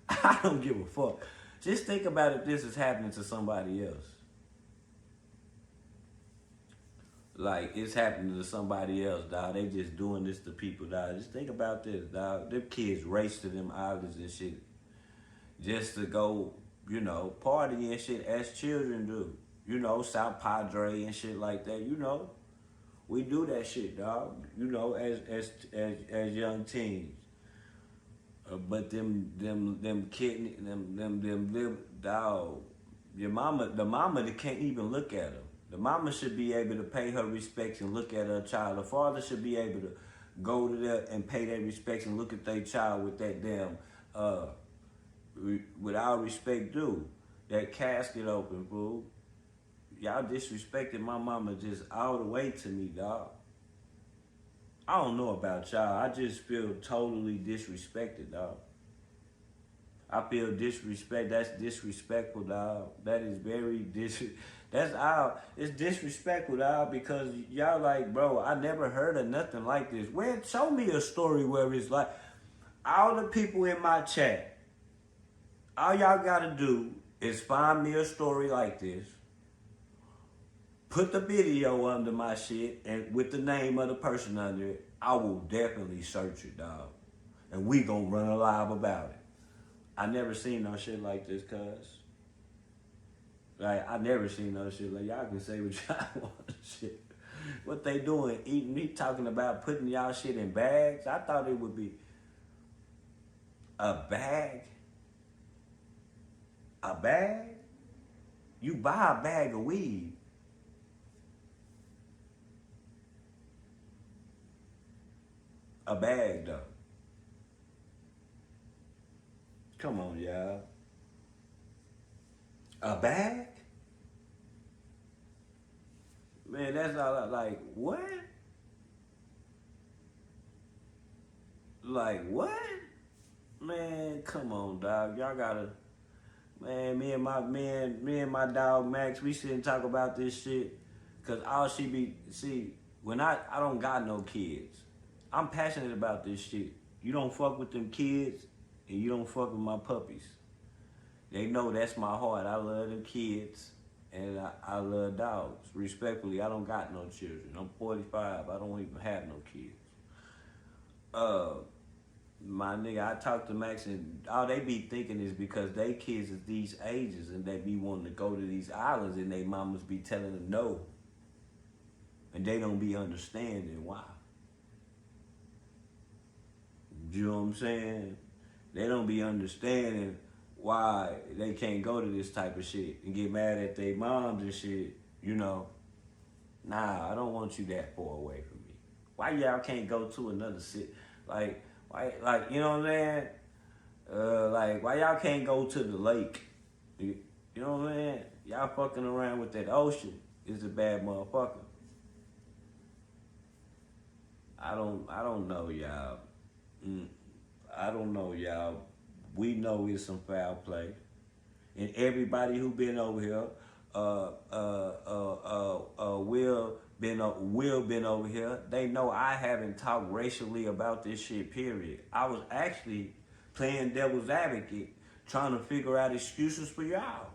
I don't give a fuck. Just think about if this is happening to somebody else. Like, it's happening to somebody else, dog. They just doing this to people, dog. Just think about this, dog. Them kids race to them islands and shit just to go, you know, party and shit as children do. You know, South Padre and shit like that, you know. We do that shit, dog. You know, as young teens. But them kid, them dog. The mama that can't even look at them. The mama should be able to pay her respects and look at her child. The father should be able to go to there and pay their respects and look at their child with that damn, with all respect due, that casket open, fool. Y'all disrespected my mama just all the way to me, dog. I don't know about y'all. I just feel totally disrespected, dog. I feel disrespect. That's disrespectful, dog. That is very it's disrespectful, dog, because y'all like, bro, I never heard of nothing like this. Show me a story where it's like, all the people in my chat, all y'all gotta do is find me a story like this, put the video under my shit, and with the name of the person under it, I will definitely search it, dog. And we gonna run a live about it. I never seen no shit like this, cuz. Like, I never seen no shit like, y'all can say what y'all want, shit. What they doing, eating me, talking about putting y'all shit in bags? I thought it would be a bag. A bag? You buy a bag of weed. A bag, though. Come on, y'all. A bag? Man, that's all like, what? Like, what? Man, come on, dog. Y'all gotta, man, me and my dog Max, we sit and talk about this shit. Cause all she be, see, when I don't got no kids. I'm passionate about this shit. You don't fuck with them kids, and you don't fuck with my puppies. They know that's my heart. I love them kids, and I love dogs. Respectfully, I don't got no children. I'm 45. I don't even have no kids. My nigga, I talk to Max, and all they be thinking is because they kids is these ages and they be wanting to go to these islands and they mamas be telling them no. And they don't be understanding why. You know what I'm saying? They don't be understanding why they can't go to this type of shit and get mad at their moms and shit, you know. Nah, I don't want you that far away from me. Why y'all can't go to another city? Like, why, like, you know what I'm saying? Like, why y'all can't go to the lake? You know what I'm saying? Y'all fucking around with that ocean is a bad motherfucker. I don't know, y'all. I don't know, y'all. We know it's some foul play. And everybody who been over here, Will been over here. They know I haven't talked racially about this shit, period. I was actually playing devil's advocate, trying to figure out excuses for y'all.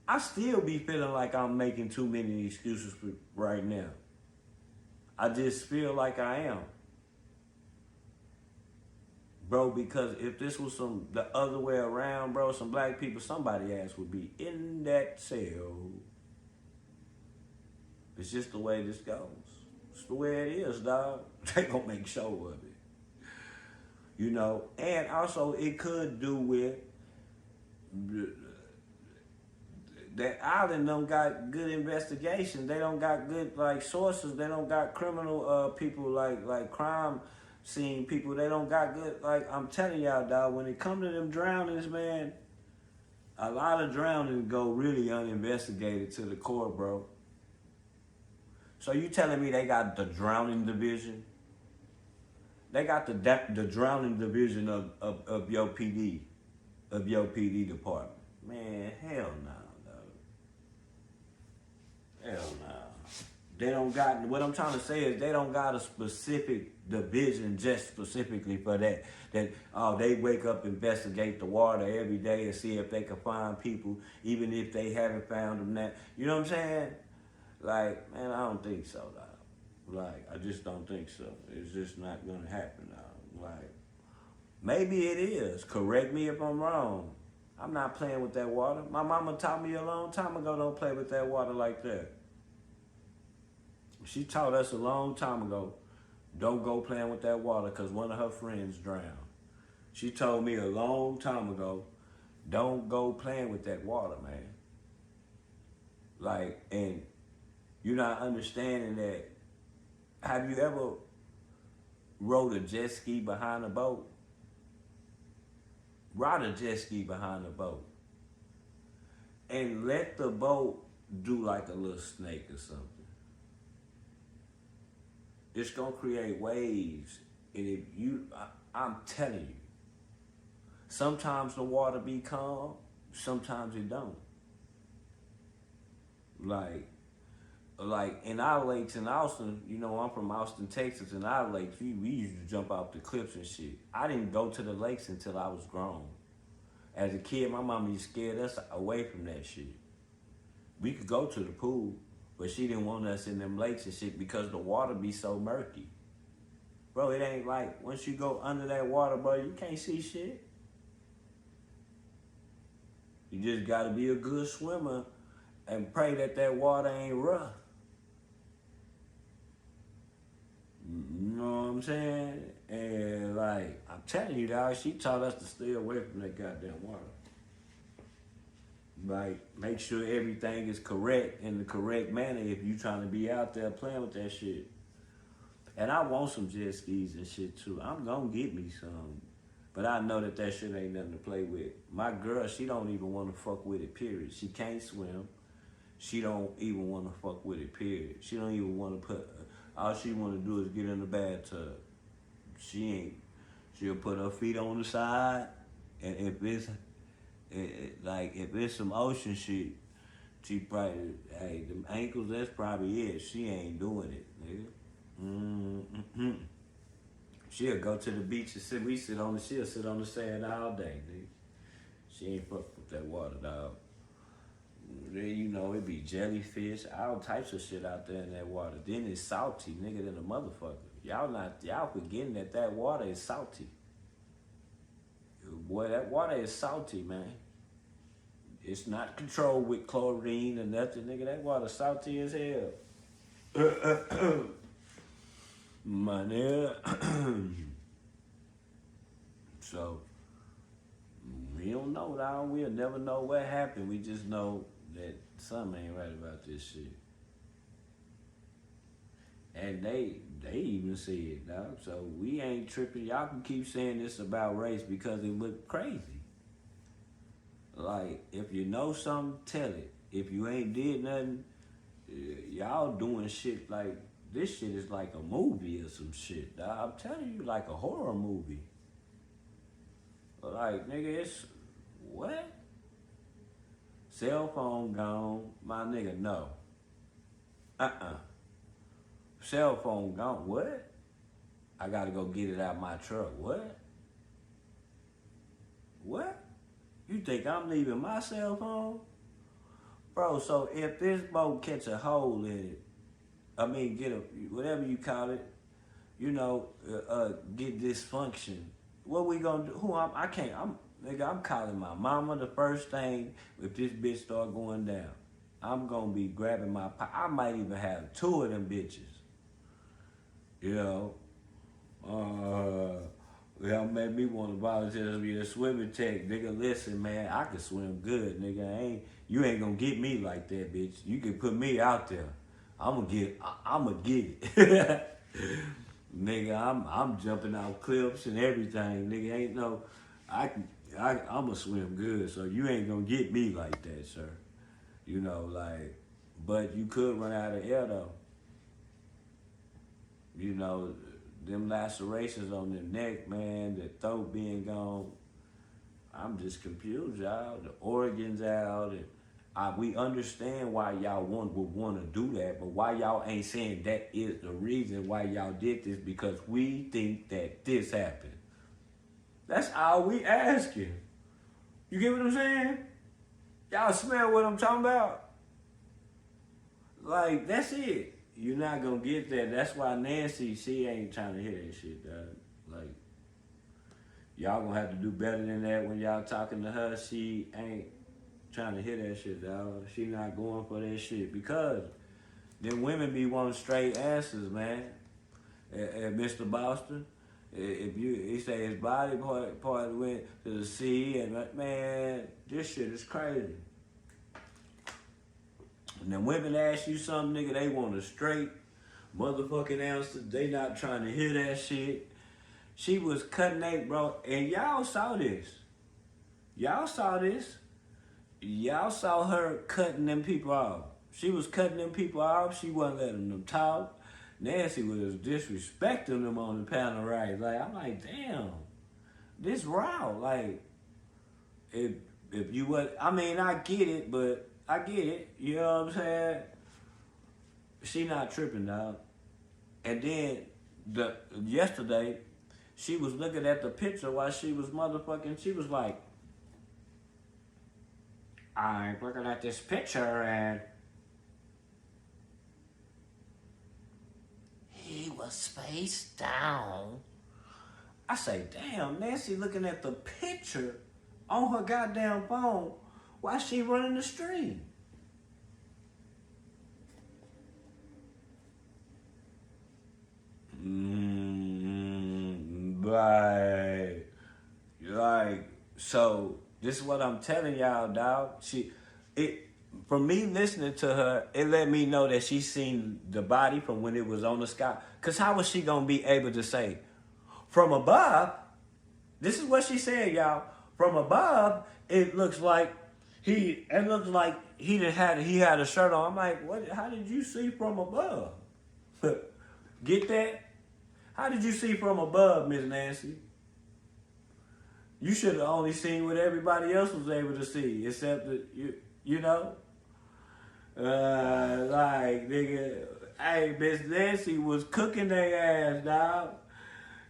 I still be feeling like I'm making too many excuses for right now. I just feel like I am. Bro, because if this was the other way around, bro, some black people, somebody ass would be in that cell. It's just the way this goes. It's the way it is, dog. They gonna make show of it. You know, and also it could do with that island don't got good investigations. They don't got good like sources. They don't got criminal people like crime scene people. They don't got good, like I'm telling y'all, dog, when it come to them drownings, man, a lot of drownings go really uninvestigated to the court, bro. So you telling me they got the drowning division? They got the drowning division of your PD, of your PD department. Man, hell no, dog. Hell no. They don't got, what I'm trying to say is they don't got a specific division just specifically for that. That, they wake up, investigate the water every day and see if they can find people, even if they haven't found them that. You know what I'm saying? Like, man, I don't think so, dog. Like, I just don't think so. It's just not gonna happen, dog. Like, maybe it is. Correct me if I'm wrong. I'm not playing with that water. My mama taught me a long time ago, don't play with that water like that. She taught us a long time ago, don't go playing with that water because one of her friends drowned. She told me a long time ago, don't go playing with that water, man. Like, and you're not understanding that. Have you ever rode a jet ski behind a boat? Ride a jet ski behind a boat. And let the boat do like a little snake or something. It's gonna create waves, and if you, I'm telling you, sometimes the water be calm, sometimes it don't. Like in our lakes in Austin, you know, I'm from Austin, Texas, in our lakes, we used to jump off the cliffs and shit. I didn't go to the lakes until I was grown. As a kid, my mama used to scare us away from that shit. We could go to the pool, but she didn't want us in them lakes and shit because the water be so murky. Bro, it ain't like, once you go under that water, bro, you can't see shit. You just gotta be a good swimmer and pray that that water ain't rough. You know what I'm saying? And like, I'm telling you, dog, she taught us to stay away from that goddamn water. Like, make sure everything is correct in the correct manner if you trying to be out there playing with that shit. And I want some jet skis and shit too. I'm gonna get me some. But I know that shit ain't nothing to play with. My girl, she don't even want to fuck with it, period. She can't swim. She don't even want to fuck with it, period. She don't even want to put, all she want to do is get in the bathtub. She'll put her feet on the side, and if it's some ocean shit, she probably, hey, them ankles, that's probably it. She ain't doing it, nigga. Mm-hmm. She'll go to the beach and she'll sit on the sand all day, nigga. She ain't fuck with that water, dog. You know, it be jellyfish, all types of shit out there in that water. Then it's salty, nigga, than a motherfucker. Y'all forgetting that water is salty. Boy, that water is salty, man. It's not controlled with chlorine or nothing, nigga. That water salty as hell. My nigga. So, we don't know, dog. We'll never know what happened. We just know that something ain't right about this shit. And they even see it, dog. So we ain't tripping. Y'all can keep saying this about race because it look crazy. Like, if you know something, tell it. If you ain't did nothing, y'all doing shit like, this shit is like a movie or some shit, dog. I'm telling you, like a horror movie. Like, nigga, it's, what? Cell phone gone, my nigga, no. Cell phone gone, what? I gotta go get it out my truck, what? What? You think I'm leaving my cell phone? Bro, so if this boat catch a hole in it, I mean, get a, whatever you call it, you know, get dysfunction, what we gonna do? Nigga, I'm calling my mama the first thing if this bitch start going down. I'm gonna be grabbing I might even have 2 of them bitches. You know, y'all made me want to volunteer to be a swimming tech. Nigga, listen, man, I can swim good, nigga. You ain't gonna get me like that, bitch. You can put me out there. I'ma get it. Nigga, I'm jumping out cliffs and everything. Nigga, ain't no, I'ma swim good, so you ain't gonna get me like that, sir. You know, like, but you could run out of air though. You know, them lacerations on the neck, man, the throat being gone. I'm just confused, y'all. The organs out, and we understand why y'all would want to do that, but why y'all ain't saying that is the reason why y'all did this, because we think that this happened. That's all we asking. You get what I'm saying? Y'all smell what I'm talking about? Like, that's it. You're not gonna get that. That's why Nancy, she ain't trying to hear that shit, dog. Like, y'all gonna have to do better than that when y'all talking to her. She ain't trying to hear that shit, dog. She not going for that shit, because them women be wanting straight answers, man. At Mr. Boston, if he say his body part went to the sea, and man, this shit is crazy. And then women ask you something, nigga, they want a straight motherfucking answer. They not trying to hear that shit. She was cutting that, bro, and y'all saw this. Y'all saw this. Y'all saw her cutting them people off. She was cutting them people off. She wasn't letting them talk. Nancy was disrespecting them on the panel, right? Like, I'm like, damn, this raw. Like, if you would, I mean, I get it, but I get it. You know what I'm saying? She not tripping, dog. And then yesterday, she was looking at the picture while she was motherfucking. She was like, I'm looking at this picture and he was face down. I say, damn, Nancy looking at the picture on her goddamn phone while she running the stream. Right. Like, so this is what I'm telling y'all, dog. From me listening to her, it let me know that she seen the body from when it was on the sky. Cause how was she gonna be able to say, from above? This is what she said, y'all. From above, it looks like he had a shirt on. I'm like, what? How did you see from above? Get that? How did you see from above, Miss Nancy? You should have only seen what everybody else was able to see, except that you know. Like, nigga, hey, Miss Nancy was cooking their ass, dog.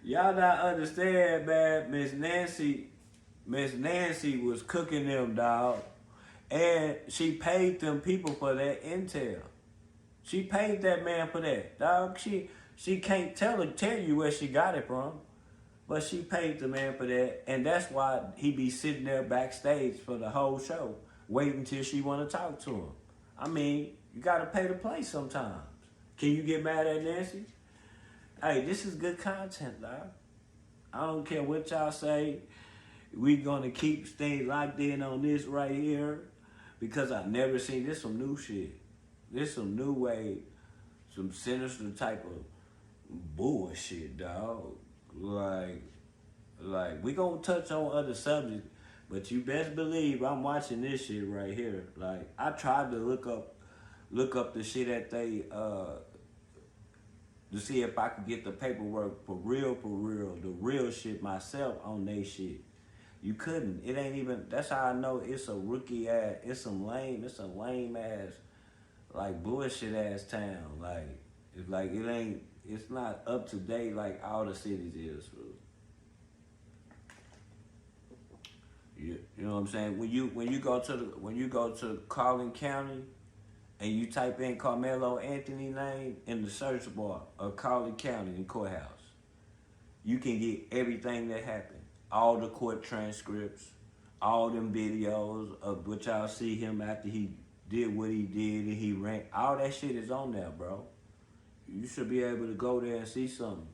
Y'all not understand, man. Miss Nancy was cooking them, dog. And she paid them people for that intel. She paid that man for that, dog. She can't tell you where she got it from, but she paid the man for that, and that's why he be sitting there backstage for the whole show, waiting till she want to talk to him. I mean, you gotta pay to play sometimes. Can you get mad at Nancy? Hey, this is good content, dog. I don't care what y'all say. We gonna keep staying locked in on this right here because I never seen this. Some new shit. This some new way, some sinister type of bullshit, dog. Like we gonna touch on other subjects, but you best believe I'm watching this shit right here. Like I tried to look up the shit that they to see if I could get the paperwork for real, the real shit myself on they shit. You couldn't. It ain't even. That's how I know it's a rookie ass. It's a lame ass, like bullshit ass town. Like it ain't. It's not up to date like all the cities is. You know what I'm saying? When you go to Collin County, and you type in Carmelo Anthony name in the search bar of Collin County and courthouse, you can get everything that happened. All the court transcripts, all them videos of what y'all see him after he did what he did and he ran. All that shit is on there, bro. You should be able to go there and see something.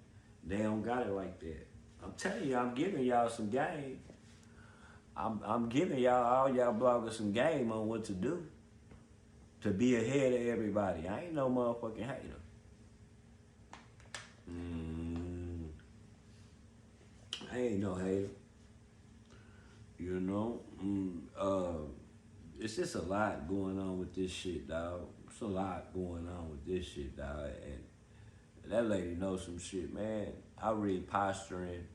They don't got it like that. I'm telling you, I'm giving y'all some game. I'm giving all y'all bloggers some game on what to do to be ahead of everybody. I ain't no motherfucking hater. I ain't no hater. You know? It's just a lot going on with this shit, dog. It's a lot going on with this shit, dog. And that lady knows some shit, man. I read posturing.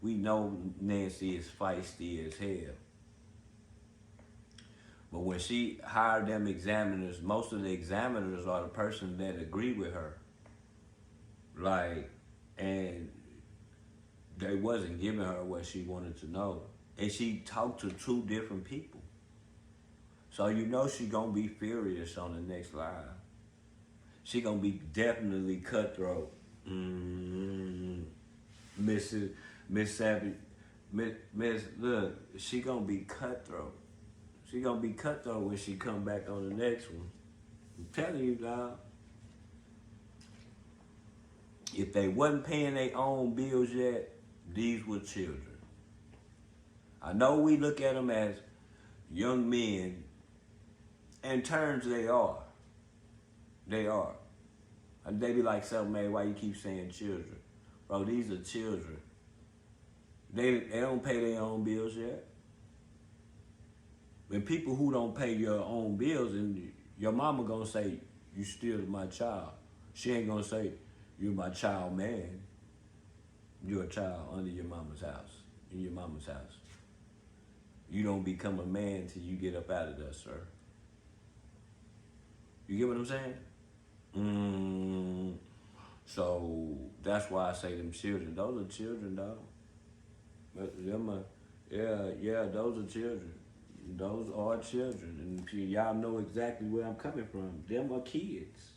We know Nancy is feisty as hell. But when she hired them examiners, most of the examiners are the person that agree with her. And they wasn't giving her what she wanted to know. And she talked to 2 different people. So you know she gonna be furious on the next live. She gonna be definitely cutthroat. Miss Savage, look, she gonna be cutthroat. She gonna be cutthroat when she come back on the next one. I'm telling you, dog. If they wasn't paying their own bills yet, these were children. I know we look at them as young men. In terms, they are. They are. And they be like, something, man, why you keep saying children? Bro, these are children. They don't pay their own bills yet. When people who don't pay your own bills, and your mama gonna say, you still my child. She ain't gonna say, you're my child, man. You're a child under your mama's house, in your mama's house. You don't become a man till you get up out of there, sir. You get what I'm saying? So that's why I say them children. Those are children, dog. But those are children. Those are children. And y'all know exactly where I'm coming from. Them are kids.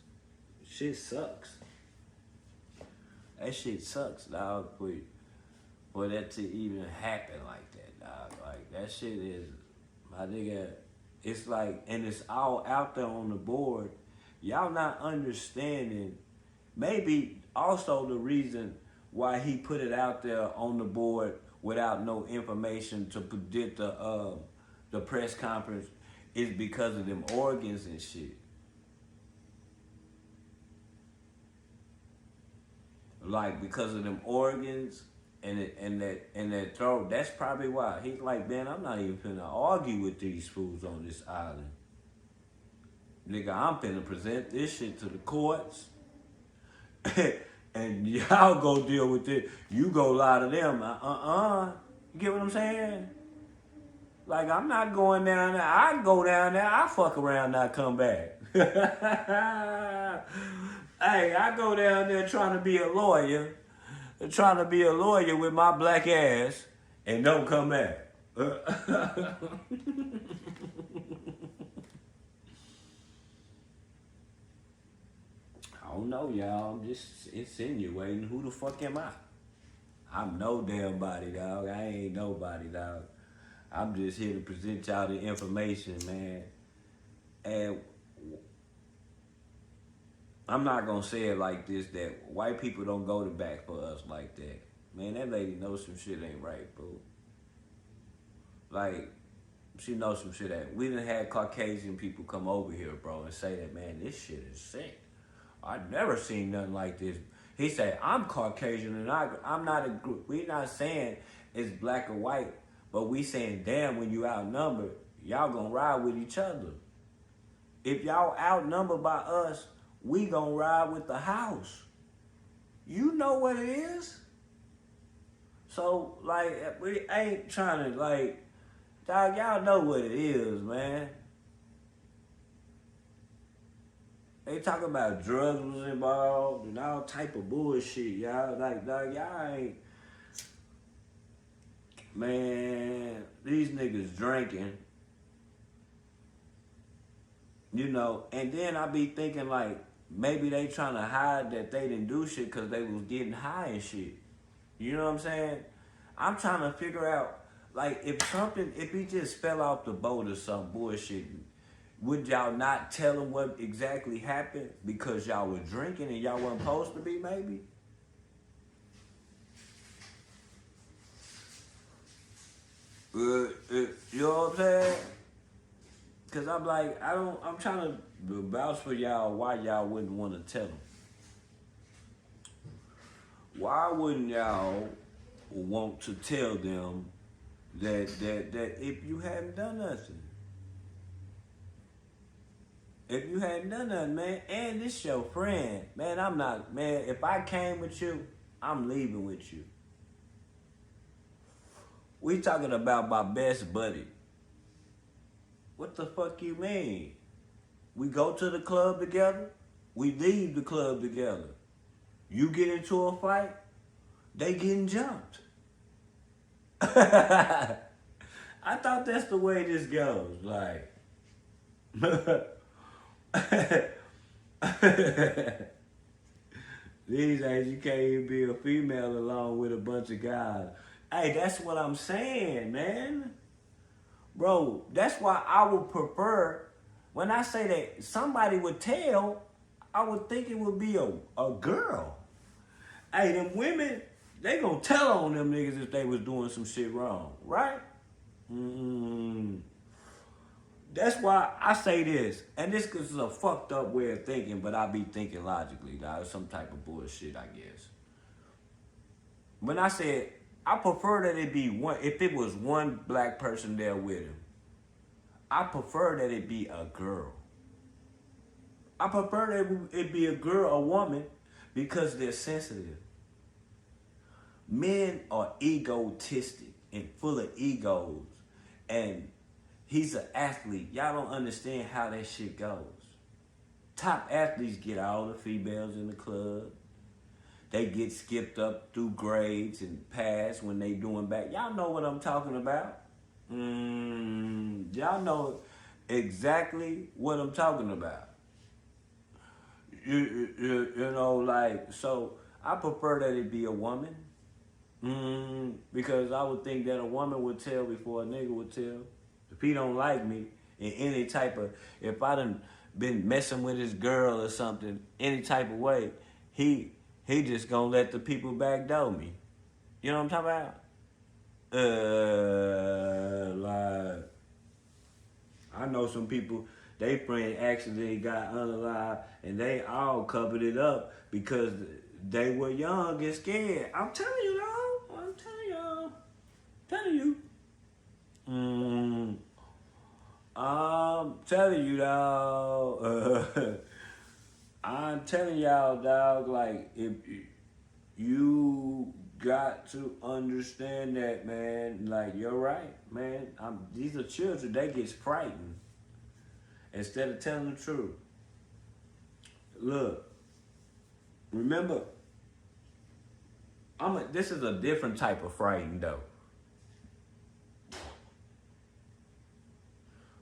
Shit sucks. That shit sucks, dog, for that to even happen like that, dog. Like, that shit is, my nigga, it's like, and it's all out there on the board. Y'all not understanding, maybe also the reason why he put it out there on the board without no information to predict the press conference is because of them organs and shit. Like, because of them organs and that throat. That's probably why. He's like, man, I'm not even finna argue with these fools on this island. Nigga, I'm finna present this shit to the courts. And y'all go deal with it. You go lie to them. You get what I'm saying? Like, I'm not going down there. I go down there. I fuck around and I come back. Hey, I go down there trying to be a lawyer with my black ass and don't come back. don't know, y'all. I'm just insinuating. Who the fuck am I? I'm no damn body, dog. I ain't nobody, dog. I'm just here to present y'all the information, man. And I'm not gonna say it like this, that white people don't go to bat for us like that. Man, that lady knows some shit ain't right, boo. Like, she knows some shit ain't. We done had Caucasian people come over here, bro, and say that, man, this shit is sick. I've never seen nothing like this. He said, I'm Caucasian and I'm not a group. We not saying it's black or white, but we saying, damn, when you outnumbered, y'all gonna ride with each other. If y'all outnumbered by us, we gonna ride with the house. You know what it is? So, like, we ain't trying to, like, dog, y'all know what it is, man. They talking about drugs was involved and all type of bullshit, y'all. Like, dog, y'all ain't... Man, these niggas drinking. You know, and then I be thinking, like, maybe they trying to hide that they didn't do shit because they was getting high and shit. You know what I'm saying? I'm trying to figure out, like, if he just fell off the boat or some bullshit, would y'all not tell him what exactly happened because y'all were drinking and y'all weren't supposed to be, maybe? You know what I'm saying? Because I'm like, I'm trying to vouch for y'all why y'all wouldn't want to tell him. Why wouldn't y'all want to tell them that if you hadn't done nothing? If you hadn't done nothing, man, and this your friend, man, I'm not, man, if I came with you, I'm leaving with you. We talking about my best buddy. What the fuck you mean? We go to the club together, we leave the club together. You get into a fight, they getting jumped. I thought that's the way this goes, like. These days you can't even be a female along with a bunch of guys. Hey, that's what I'm saying, man. Bro, that's why I would prefer, when I say that somebody would tell, I would think it would be a girl. Hey, them women, they gonna tell on them niggas if they was doing some shit wrong, right? That's why I say this, and this is a fucked up way of thinking, but I be thinking logically, dog. Some type of bullshit, I guess. When I said, I prefer that it be one, if it was one black person there with him, I prefer that it be a girl. I prefer that it be a girl, a woman, because they're sensitive. Men are egotistic and full of egos, and he's an athlete. Y'all don't understand how that shit goes. Top athletes get all the females in the club. They get skipped up through grades and pass when they doing back. Y'all know what I'm talking about. Y'all know exactly what I'm talking about. You know, like, so I prefer that it be a woman. Because I would think that a woman would tell before a nigga would tell. If he don't like me in any type of, if I done been messing with his girl or something, any type of way, he just gonna let the people backdoor me. You know what I'm talking about? Like, I know some people, they friend accidentally got unalive and they all covered it up because they were young and scared. I'm telling you, though. I'm telling y'all. Telling you. I'm telling you, dog. I'm telling y'all, dog, like, if you got to understand that, man. Like, you're right, man. These are children. They get frightened instead of telling the truth. Look, remember, this is a different type of frightened, though.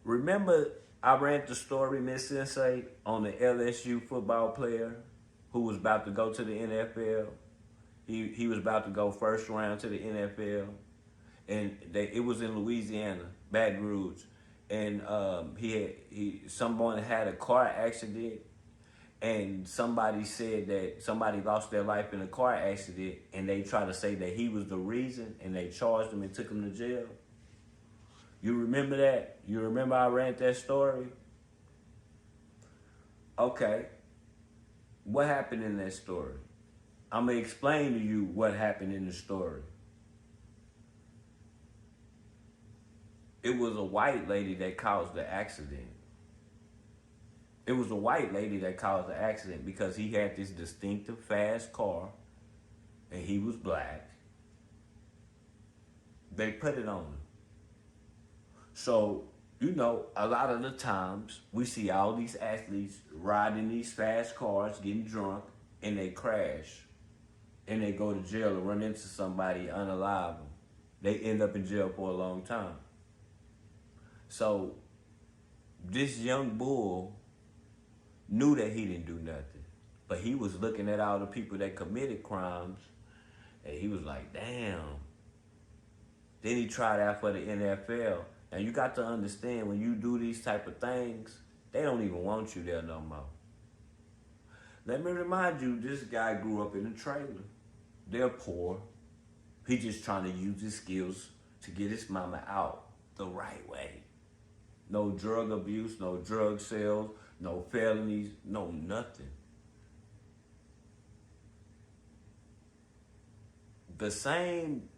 Remember, I read the story, Miss Sensei, on the LSU football player who was about to go to the NFL. He was about to go first round to the NFL, and it was in Louisiana, Baton Rouge, and someone had a car accident, and somebody said that somebody lost their life in a car accident, and they tried to say that he was the reason, and they charged him and took him to jail. You remember that? You remember I read that story? Okay. What happened in that story? I'm going to explain to you what happened in the story. It was a white lady that caused the accident. It was a white lady that caused the accident because he had this distinctive fast car and he was black. They put it on him. So, you know, a lot of the times we see all these athletes riding these fast cars, getting drunk, and they crash. And they go to jail or run into somebody, unalive them. They end up in jail for a long time. So, this young bull knew that he didn't do nothing. But he was looking at all the people that committed crimes, and he was like, damn. Then he tried out for the NFL. And you got to understand, when you do these type of things, they don't even want you there no more. Let me remind you, this guy grew up in a trailer. They're poor. He just trying to use his skills to get his mama out the right way. No drug abuse, no drug sales, no felonies, no nothing. The same.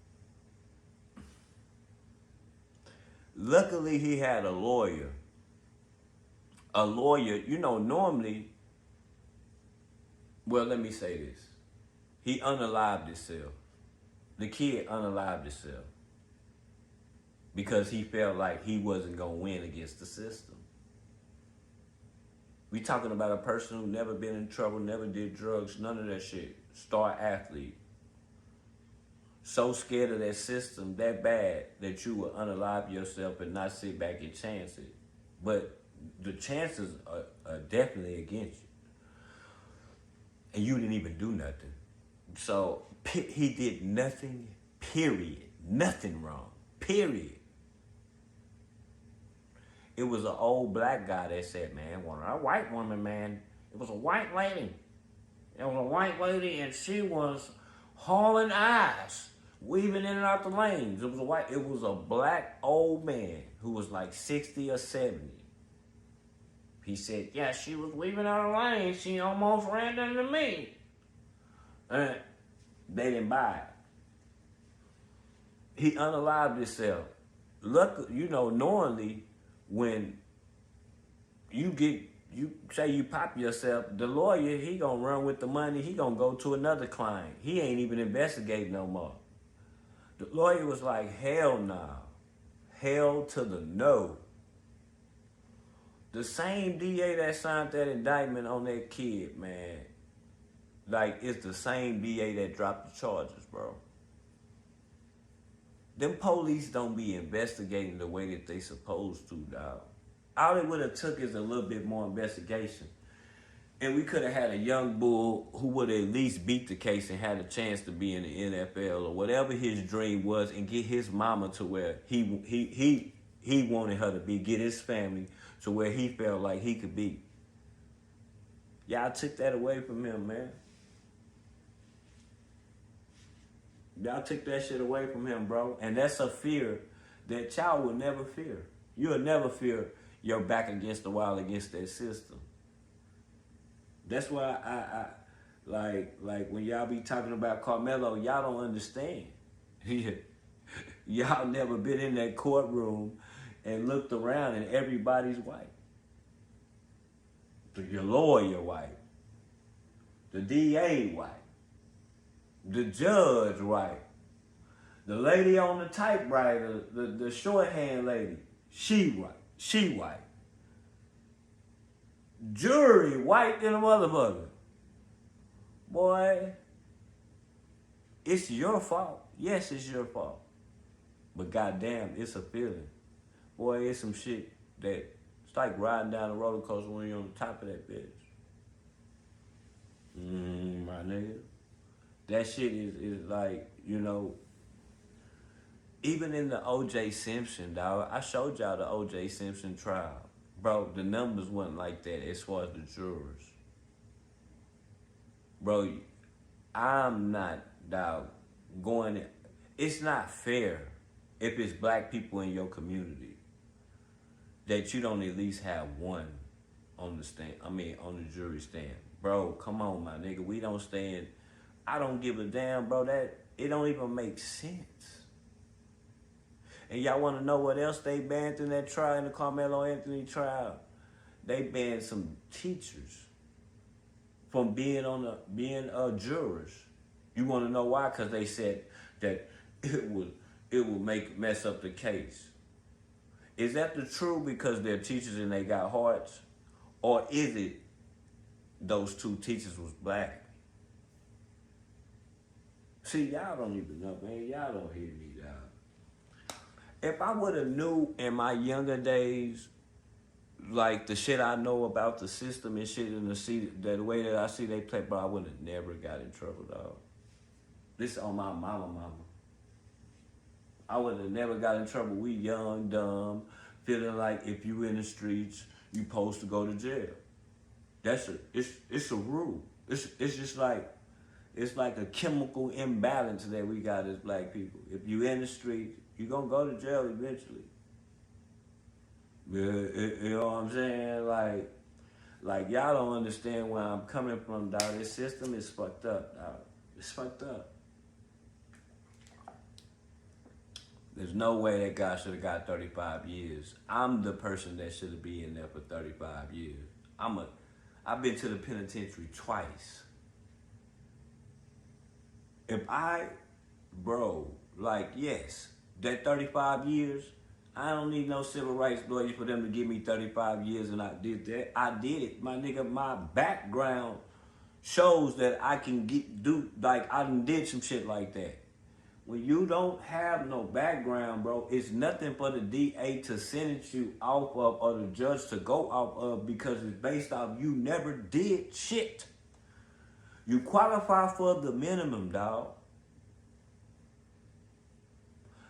Luckily, he had a lawyer. A lawyer, you know, normally, well, let me say this. He unalived himself. The kid unalived himself because he felt like he wasn't going to win against the system. We talking about a person who never been in trouble, never did drugs, none of that shit. Star athlete. So scared of that system that bad that you will unalive yourself and not sit back and chance it. But the chances are definitely against you. And you didn't even do nothing. So he did nothing, period. Nothing wrong, period. It was an old black guy that said, man, one of our white woman, man, it was a white lady. It was a white lady and she was hauling ass, weaving in and out the lanes. It was a black old man who was like 60 or 70. He said, yeah, she was weaving out the lanes. She almost ran into me. And they didn't buy it. He unalived himself. Look, you know, normally when you say you pop yourself, the lawyer, he gonna run with the money. He gonna go to another client. He ain't even investigating no more. The lawyer was like, hell no. Hell to the no. The same DA that signed that indictment on that kid, man, like, it's the same DA that dropped the charges, bro. Them police don't be investigating the way that they supposed to, dog. All it would have took is a little bit more investigation. And we could have had a young bull who would have at least beat the case and had a chance to be in the NFL or whatever his dream was and get his mama to where he wanted her to be, get his family to where he felt like he could be. Y'all took that away from him, man. Y'all took that shit away from him, bro. And that's a fear that y'all will never fear. You'll never fear your back against the wall against that system. That's why I like when y'all be talking about Carmelo, y'all don't understand. Y'all never been in that courtroom and looked around and everybody's white. Your lawyer white. The DA white. The judge white. The lady on the typewriter, the shorthand lady, she white. She white. Jury white than a motherfucker. Boy, it's your fault. Yes, it's your fault. But goddamn, it's a feeling. Boy, it's some shit that it's like riding down a roller coaster when you're on the top of that bitch. My nigga. That shit is like, you know, even in the O.J. Simpson, dog, I showed y'all the O.J. Simpson trial. Bro, the numbers wasn't like that as far as the jurors. Bro, I'm not, dog, going, it's not fair if it's black people in your community that you don't at least have one on the stand, on the jury stand. Bro, come on, my nigga, we don't stand, I don't give a damn, bro, that, it don't even make sense. And y'all want to know what else they banned in that trial, in the Carmelo Anthony trial? They banned some teachers from being jurors. You want to know why? Because they said that it would mess up the case. Is that the truth because they're teachers and they got hearts, or is it those two teachers was black? See, y'all don't even know, man. Y'all don't hear me, dog. If I would have knew in my younger days, like the shit I know about the system and shit and the way that I see they play, bro, I would have never got in trouble, dog. This on my mama. I would have never got in trouble. We young, dumb, feeling like if you in the streets, you supposed to go to jail. It's a rule. It's just like, it's like a chemical imbalance that we got as black people. If you in the streets, you gonna go to jail eventually. You know what I'm saying? Like y'all don't understand where I'm coming from, dog. This system is fucked up, dog. It's fucked up. There's no way that guy should have got 35 years. I'm the person that should have been in there for 35 years. I've been to the penitentiary twice. Yes, that 35 years, I don't need no civil rights lawyer for them to give me 35 years, and I did that. I did it. My nigga, my background shows that I can I done did some shit like that. When you don't have no background, bro, it's nothing for the DA to sentence you off of or the judge to go off of because it's based off you never did shit. You qualify for the minimum, dog.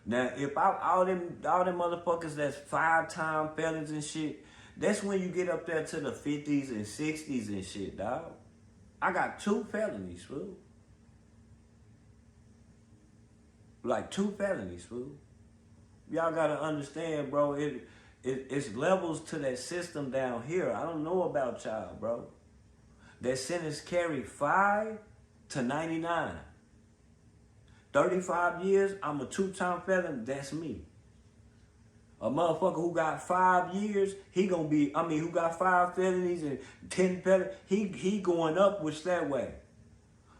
Now, if all them motherfuckers that's 5-time felons and shit, that's when you get up there to the 50s and 60s and shit, dog. I got 2 felonies, fool. Like 2 felonies, fool. Y'all gotta understand, bro, it's levels to that system down here. I don't know about y'all, bro. That sentence carry 5 to 99. 35 years, I'm a 2-time felon, that's me. A motherfucker who got 5 years, who got 5 felonies and 10 felonies, he going upwards that way.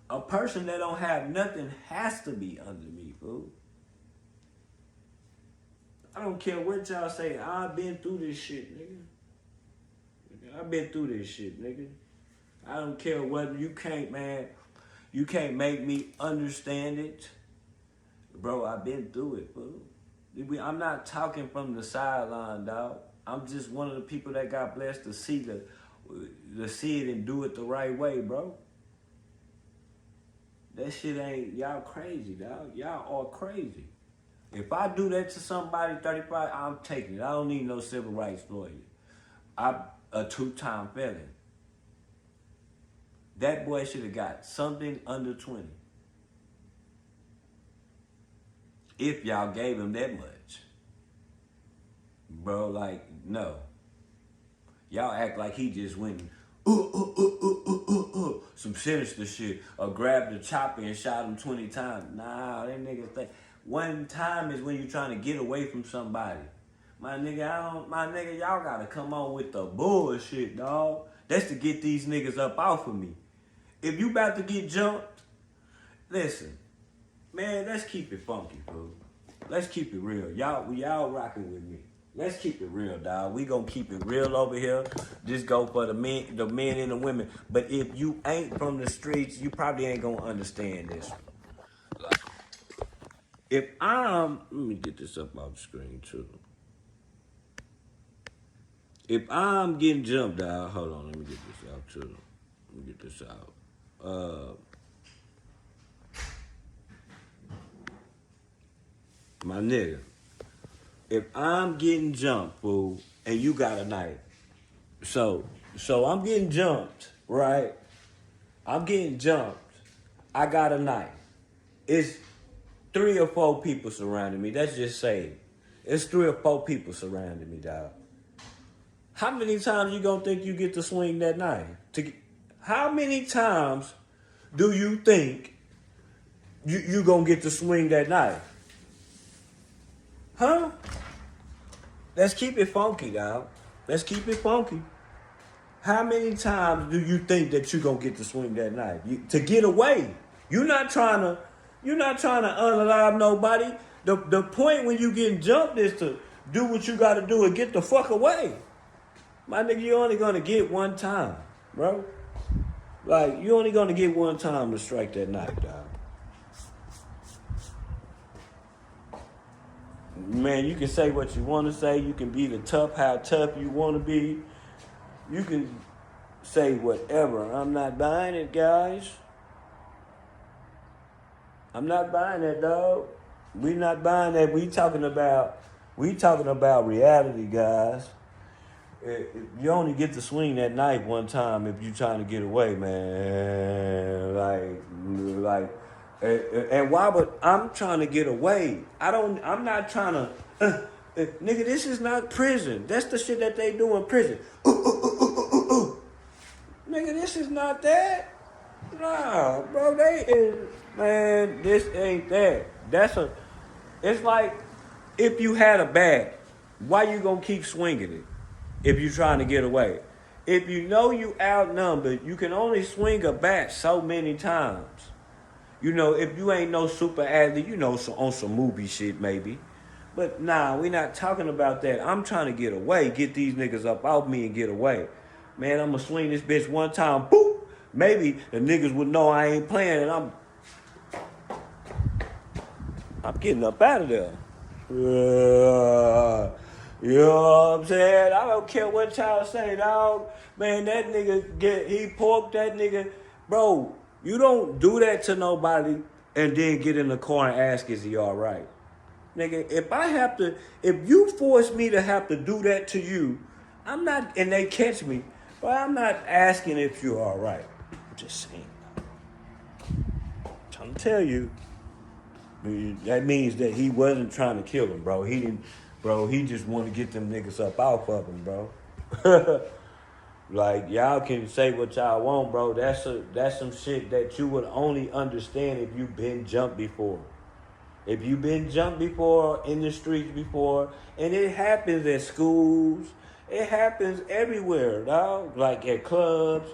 A person that don't have nothing has to be under me, fool. I don't care what y'all say, I've been through this shit, nigga. I've been through this shit, nigga. I don't care what, you can't make me understand it. Bro, I've been through it, fool. I'm not talking from the sideline, dog. I'm just one of the people that got blessed to see it and do it the right way, bro. That shit ain't, y'all crazy, dog. Y'all are crazy. If I do that to somebody 35, I'm taking it. I don't need no civil rights lawyer. I'm a 2-time felon. That boy should have got something under 20. If y'all gave him that much. Bro, like, no. Y'all act like he just went some sinister shit, or grabbed the chopper and shot him 20 times. Nah, that nigga think. One time is when you trying to get away from somebody. My nigga, y'all gotta come on with the bullshit, dog. That's to get these niggas up off of me. If you about to get jumped, listen, man, let's keep it funky, fool. Let's keep it real. Y'all rocking with me. Let's keep it real, dog. We gonna keep it real over here. Just go for the men and the women. But if you ain't from the streets, you probably ain't gonna understand this. Let me get this up off the screen too. If I'm getting jumped out, hold on, let me get this out too. Let me get this out. my nigga, if I'm getting jumped, fool, and you got a knife, so I'm getting jumped, right? I'm getting jumped. I got a knife. It's 3 or 4 people surrounding me. Let's just say it's 3 or 4 people surrounding me, dog. How many times you gonna think you get to swing that knife? How many times do you think you gonna get to swing that knife? Huh? Let's keep it funky, dog. Let's keep it funky. How many times do you think that you gonna get to swing that knife? To get away. You're not trying to unalive nobody. The point when you getting jumped is to do what you gotta do and get the fuck away. My nigga, you only gonna get one time, bro. Like, you only gonna get one time to strike that knife, dog. Man, you can say what you want to say. You can be how tough you want to be. You can say whatever. I'm not buying it, guys. I'm not buying that, dog. We not buying that. We talking about reality, guys. You only get to swing that knife one time if you're trying to get away, man. And why would I'm trying to get away? I'm not trying to nigga, this is not prison. That's the shit that they do in prison. Nigga, this is not that. Nah, bro, this ain't that. It's like if you had a bat, why you gonna keep swinging it if you're trying to get away? If you know you outnumbered, you can only swing a bat so many times. You know, if you ain't no super athlete, on some movie shit maybe. But nah, we not talking about that. I'm trying to get away, get these niggas up off me and get away. Man, I'm gonna swing this bitch one time, boop. Maybe the niggas would know I ain't playing and I'm getting up out of there. You know what I'm saying? I don't care what y'all say, dog. Man, that nigga he porked that nigga. Bro, you don't do that to nobody and then get in the car and ask, is he all right? Nigga, if you force me to have to do that to you, and they catch me, but I'm not asking if you're all right. I'm just saying. I'm trying to tell you. That means that he wasn't trying to kill him, bro. He just wanted to get them niggas up off of him, bro. Like, y'all can say what y'all want, bro. That's some shit that you would only understand if you've been jumped before. If you've been jumped before, in the streets before, and it happens at schools, it happens everywhere, dog. Like at clubs,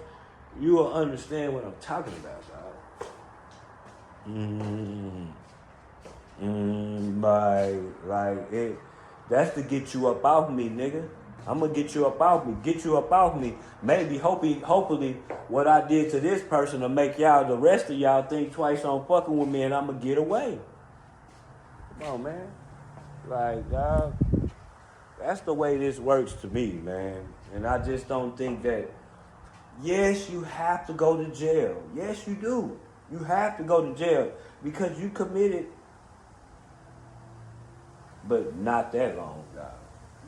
you will understand what I'm talking about, dog. That's to get you up off me, nigga. I'm gonna get you up off me. Maybe, hopefully, what I did to this person will make the rest of y'all think twice on fucking with me, and I'm gonna get away. Come on, man. Like, dog, that's the way this works to me, man. And I just don't think that, yes, you have to go to jail. Yes, you do. You have to go to jail because you committed, but not that long, dog.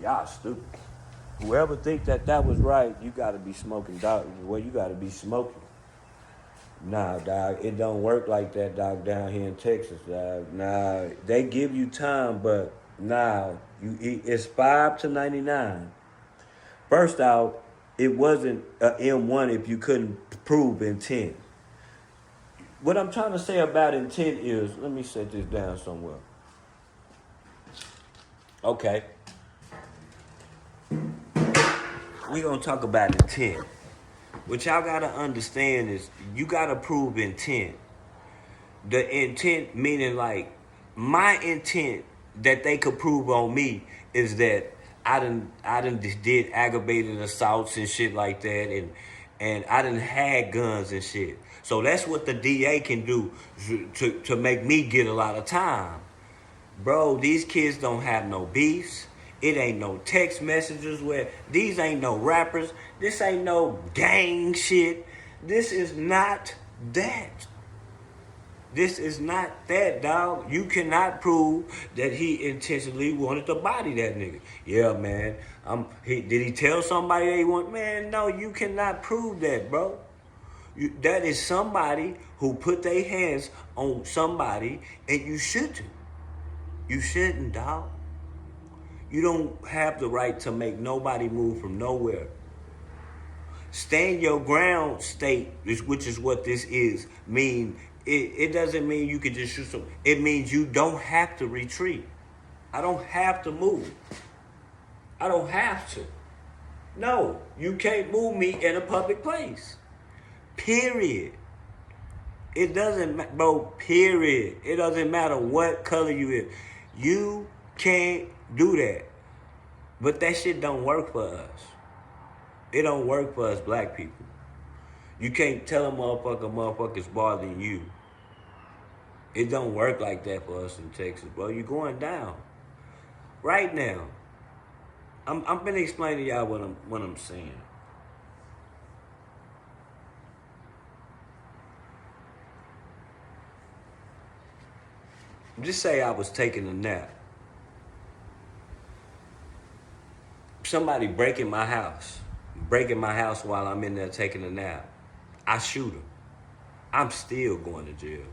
Y'all stupid. Whoever think that was right, you gotta be smoking, dog. Well, you gotta be smoking. Nah, dog, it don't work like that, dog, down here in Texas, dog. Nah, they give you time, but nah, it's 5 to 99. First out, it wasn't an M1 if you couldn't prove intent. What I'm trying to say about intent is, let me set this down somewhere. Okay. We're going to talk about intent. What y'all got to understand is you got to prove intent. The intent meaning like my intent that they could prove on me is that I done did aggravated assaults and shit like that, and I done had guns and shit. So that's what the DA can do to make me get a lot of time. Bro, these kids don't have no beefs. It ain't no text messages where these ain't no rappers. This ain't no gang shit. This is not that. This is not that, dog. You cannot prove that he intentionally wanted to body that nigga. Yeah, man. Did he tell somebody that he want? Man, no, you cannot prove that, bro. That is somebody who put their hands on somebody, and you shouldn't. You shouldn't, dog. You don't have the right to make nobody move from nowhere. Stand your ground state, which is what this is, it doesn't mean you can just shoot some. It means you don't have to retreat. I don't have to move. I don't have to. No, you can't move me in a public place. Period. It doesn't, bro, period. It doesn't matter what color you is. You can't do that. But that shit don't work for us. It don't work for us black people. You can't tell a motherfucker's bothering you. It don't work like that for us in Texas, bro. You're going down. Right now. I'm gonna explain to y'all what I'm saying. Just say I was taking a nap. Somebody breaking my house while I'm in there taking a nap. I shoot him. I'm still going to jail.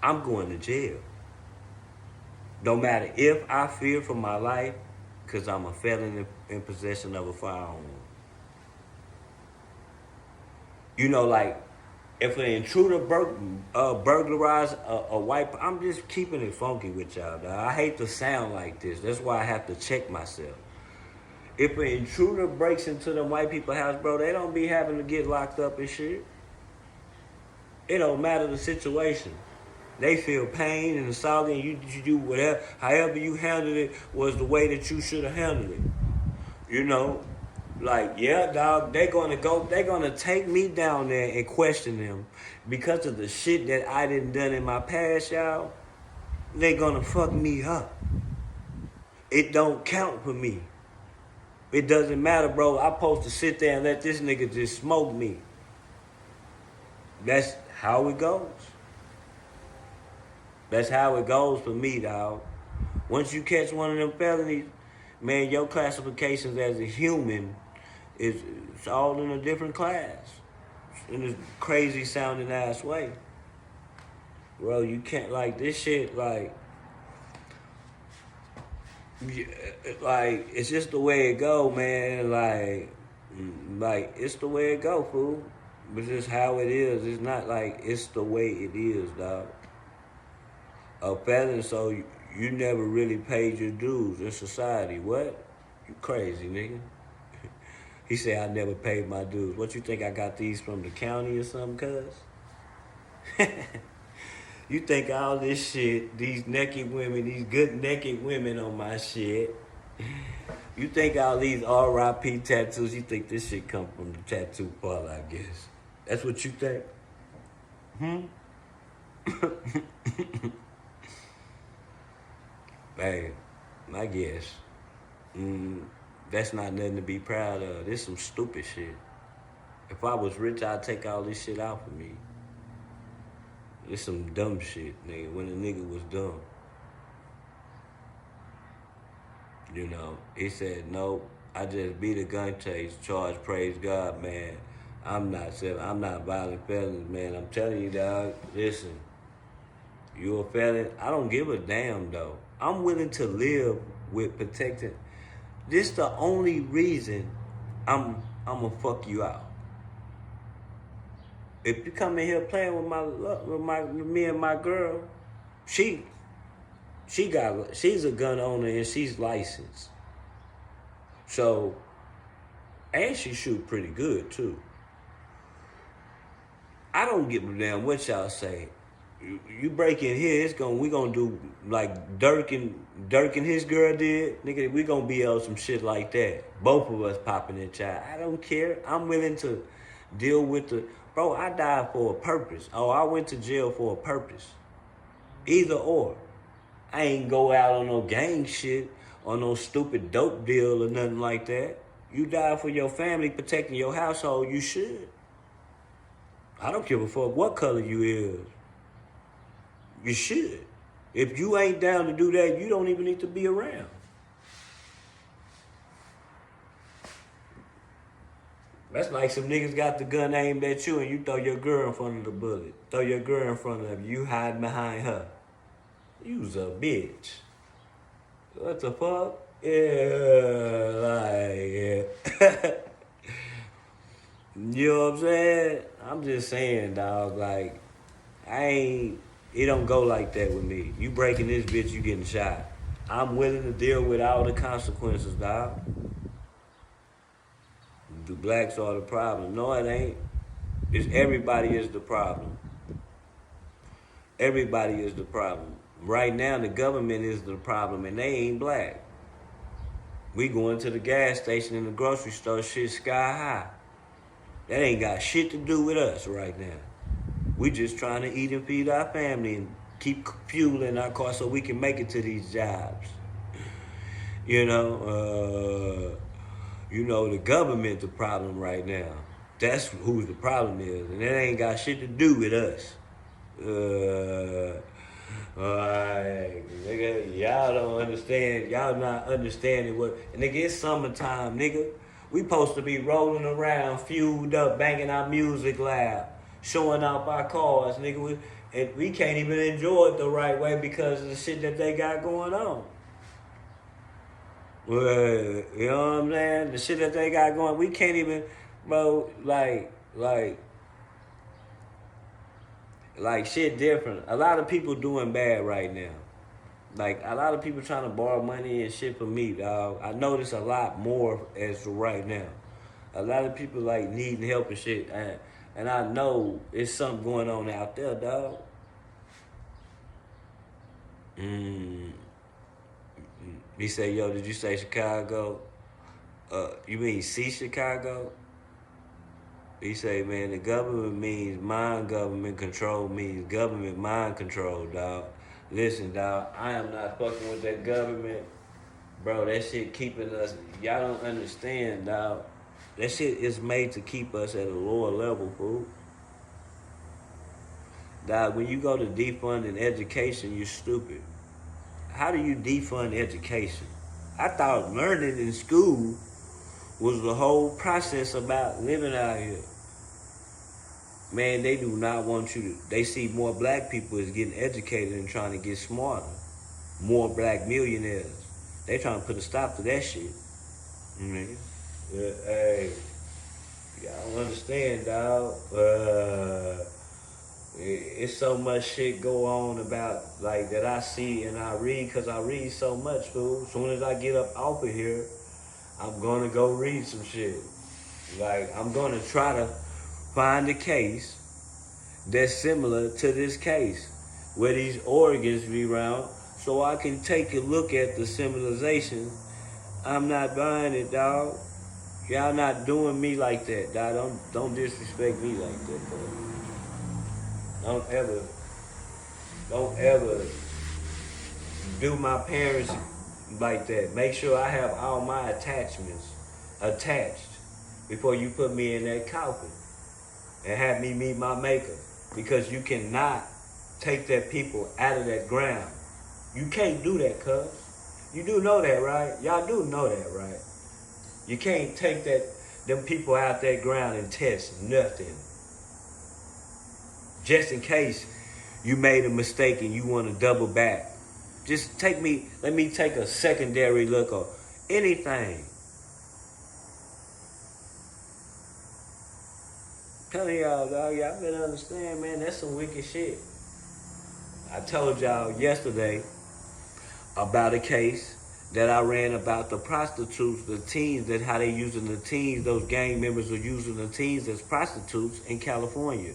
I'm going to jail. No matter if I fear for my life, because I'm a felon in possession of a firearm. You know, like, if an intruder burglarized a white, I'm just keeping it funky with y'all, dog. I hate to sound like this. That's why I have to check myself. If an intruder breaks into the white people's house, bro, they don't be having to get locked up and shit. It don't matter the situation. They feel pain and assault, and you do whatever, however you handled it was the way that you should have handled it. You know, like, yeah, dog, they're gonna take me down there and question them because of the shit that I done in my past, y'all. They gonna fuck me up. It don't count for me. It doesn't matter, bro. I'm supposed to sit there and let this nigga just smoke me. That's how it goes. That's how it goes for me, dog. Once you catch one of them felonies, man, your classifications as a human it's all in a different class. In a crazy sounding ass way. Bro, you can't, like, this shit, like, it's just the way it go, man. Like it's the way it go, fool. It's just how it is. It's not like it's the way it is, dog. A felon, so you never really paid your dues in society. What? You crazy, nigga. He said, I never paid my dues. What, you think I got these from the county or something, cuz? You think all this shit, these naked women, these good naked women on my shit, you think all these R.I.P. tattoos, you think this shit come from the tattoo parlor, I guess. That's what you think? Hey, I guess. That's not nothing to be proud of. This some stupid shit. If I was rich, I'd take all this shit out for me. It's some dumb shit, nigga, when a nigga was dumb. You know, he said, nope, I just beat a gun chase, charge, praise God, man. I'm not violent felons, man. I'm telling you, dog, listen, you a felon? I don't give a damn, though. I'm willing to live with protecting. This the only reason I'm gonna fuck you out. If you come in here playing with me and my girl, she's a gun owner and she's licensed. So, and she shoot pretty good too. I don't give a damn what y'all say. You break in here, we gonna do like Dirk and his girl did. Nigga, we gonna be on some shit like that. Both of us popping in child. I don't care. I'm willing to deal with the, bro, I died for a purpose. Oh, I went to jail for a purpose. Either or. I ain't go out on no gang shit or no stupid dope deal or nothing like that. You die for your family, protecting your household, you should. I don't give a fuck what color you is. You should. If you ain't down to do that, you don't even need to be around. That's like some niggas got the gun aimed at you and you throw your girl in front of the bullet. Throw your girl in front of you hide behind her. You's a bitch. What the fuck? Yeah, like, you know what I'm saying? I'm just saying, dog, like, it don't go like that with me. You breaking this bitch, you getting shot. I'm willing to deal with all the consequences, dog. The blacks are the problem. No, it ain't. It's everybody is the problem. Everybody is the problem. Right now, the government is the problem, and they ain't black. We going to the gas station and the grocery store, shit sky high. That ain't got shit to do with us right now. We just trying to eat and feed our family and keep fuel in our car so we can make it to these jobs. You know, the government the problem right now. That's who the problem is, and that ain't got shit to do with us. Nigga, y'all don't understand. Y'all not understanding what. Nigga, it's summertime, nigga. We supposed to be rolling around, fueled up, banging our music loud, showing off our cars, nigga. And we can't even enjoy it the right way because of the shit that they got going on. Well, you know what I'm saying? The shit that they got going, we can't even, bro, like shit different. A lot of people doing bad right now. Like, a lot of people trying to borrow money and shit from me, dog. I notice a lot more as of right now. A lot of people, like, needing help and shit. And I know it's something going on out there, dog. He said, yo, did you say Chicago? You mean see Chicago? He say, man, the government means mind government control means government mind control, dog. Listen, dog, I am not fucking with that government. Bro, that shit keeping us, y'all don't understand, dog. That shit is made to keep us at a lower level, fool. Dog, when you go to defunding education, you're stupid. How do you defund education? I thought learning in school was the whole process about living out here. Man, they do not want you to. They see more black people as getting educated and trying to get smarter. More black millionaires. They trying to put a stop to that shit. Hey, y'all don't understand, dog. It's so much shit go on about, like, that I see and I read, because I read so much, fool. As soon as I get up off of here, I'm going to go read some shit. Like, I'm going to try to find a case that's similar to this case, where these organs be around, so I can take a look at the civilization. I'm not buying it, dog. Y'all not doing me like that, dog. Don't disrespect me like that, dog. Don't ever do my parents like that. Make sure I have all my attachments attached before you put me in that coffin and have me meet my maker. Because you cannot take that people out of that ground. You can't do that, cuz. You do know that, right? Y'all do know that, right? You can't take them people out that ground and test nothing. Just in case you made a mistake and you want to double back. Just let me take a secondary look or anything. Telling y'all, dog, y'all better understand, man, that's some wicked shit. I told y'all yesterday about a case that I ran about the prostitutes, the teens, that how they using the teens, those gang members are using the teens as prostitutes in California.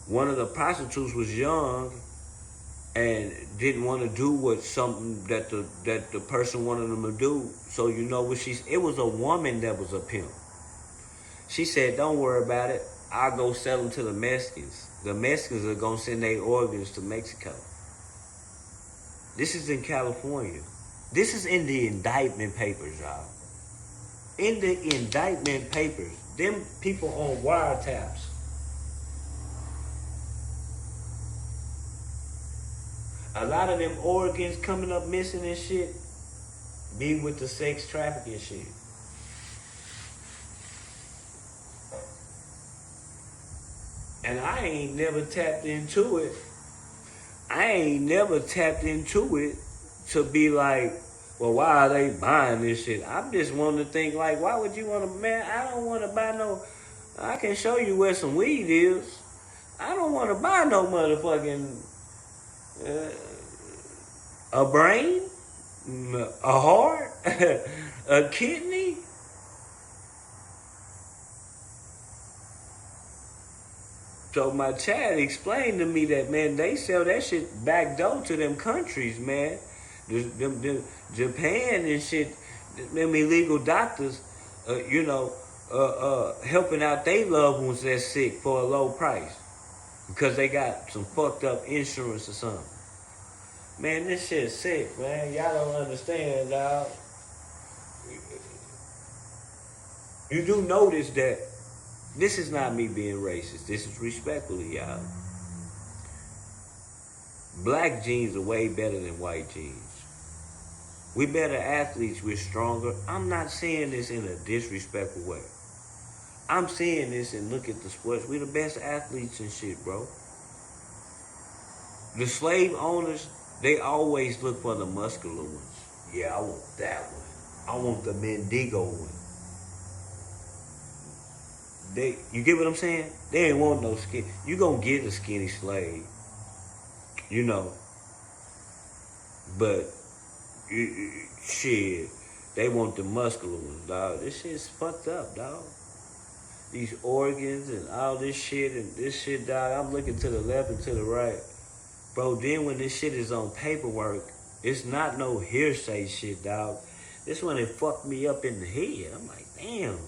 One of the prostitutes was young and didn't want to do something that the person wanted them to do. So you know what it was a woman that was a pimp. She said, don't worry about it. I'll go sell them to the Mexicans. The Mexicans are going to send their organs to Mexico. This is in California. This is in the indictment papers, y'all. In the indictment papers. Them people on wiretaps. A lot of them organs coming up missing and shit be with the sex trafficking shit. And I ain't never tapped into it. I ain't never tapped into it to be like, well, why are they buying this shit? I'm just wanting to think like, why would you want to, man, I don't want to buy no, I can show you where some weed is. I don't want to buy no motherfucking, a brain, a heart, a kidney. So my chat explained to me that, man, they sell that shit back door to them countries, man. Them Japan and shit, them illegal doctors, helping out their loved ones that's sick for a low price because they got some fucked up insurance or something. Man, this shit's sick, man. Y'all don't understand, dog. You do notice that this is not me being racist. This is respectfully, y'all. Black genes are way better than white genes. We better athletes, we're stronger. I'm not saying this in a disrespectful way. I'm saying this and look at the sports. We're the best athletes and shit, bro. The slave owners, they always look for the muscular ones. Yeah, I want that one. I want the Mendigo one. You get what I'm saying? They ain't want no skin. You gonna get a skinny slave, but shit, they want the muscular ones, dog. This shit's fucked up, dog. These organs and all this shit and this shit, dog. I'm looking to the left and to the right, bro. Then when this shit is on paperwork, it's not no hearsay shit, dog. This one it fucked me up in the head. I'm like, damn.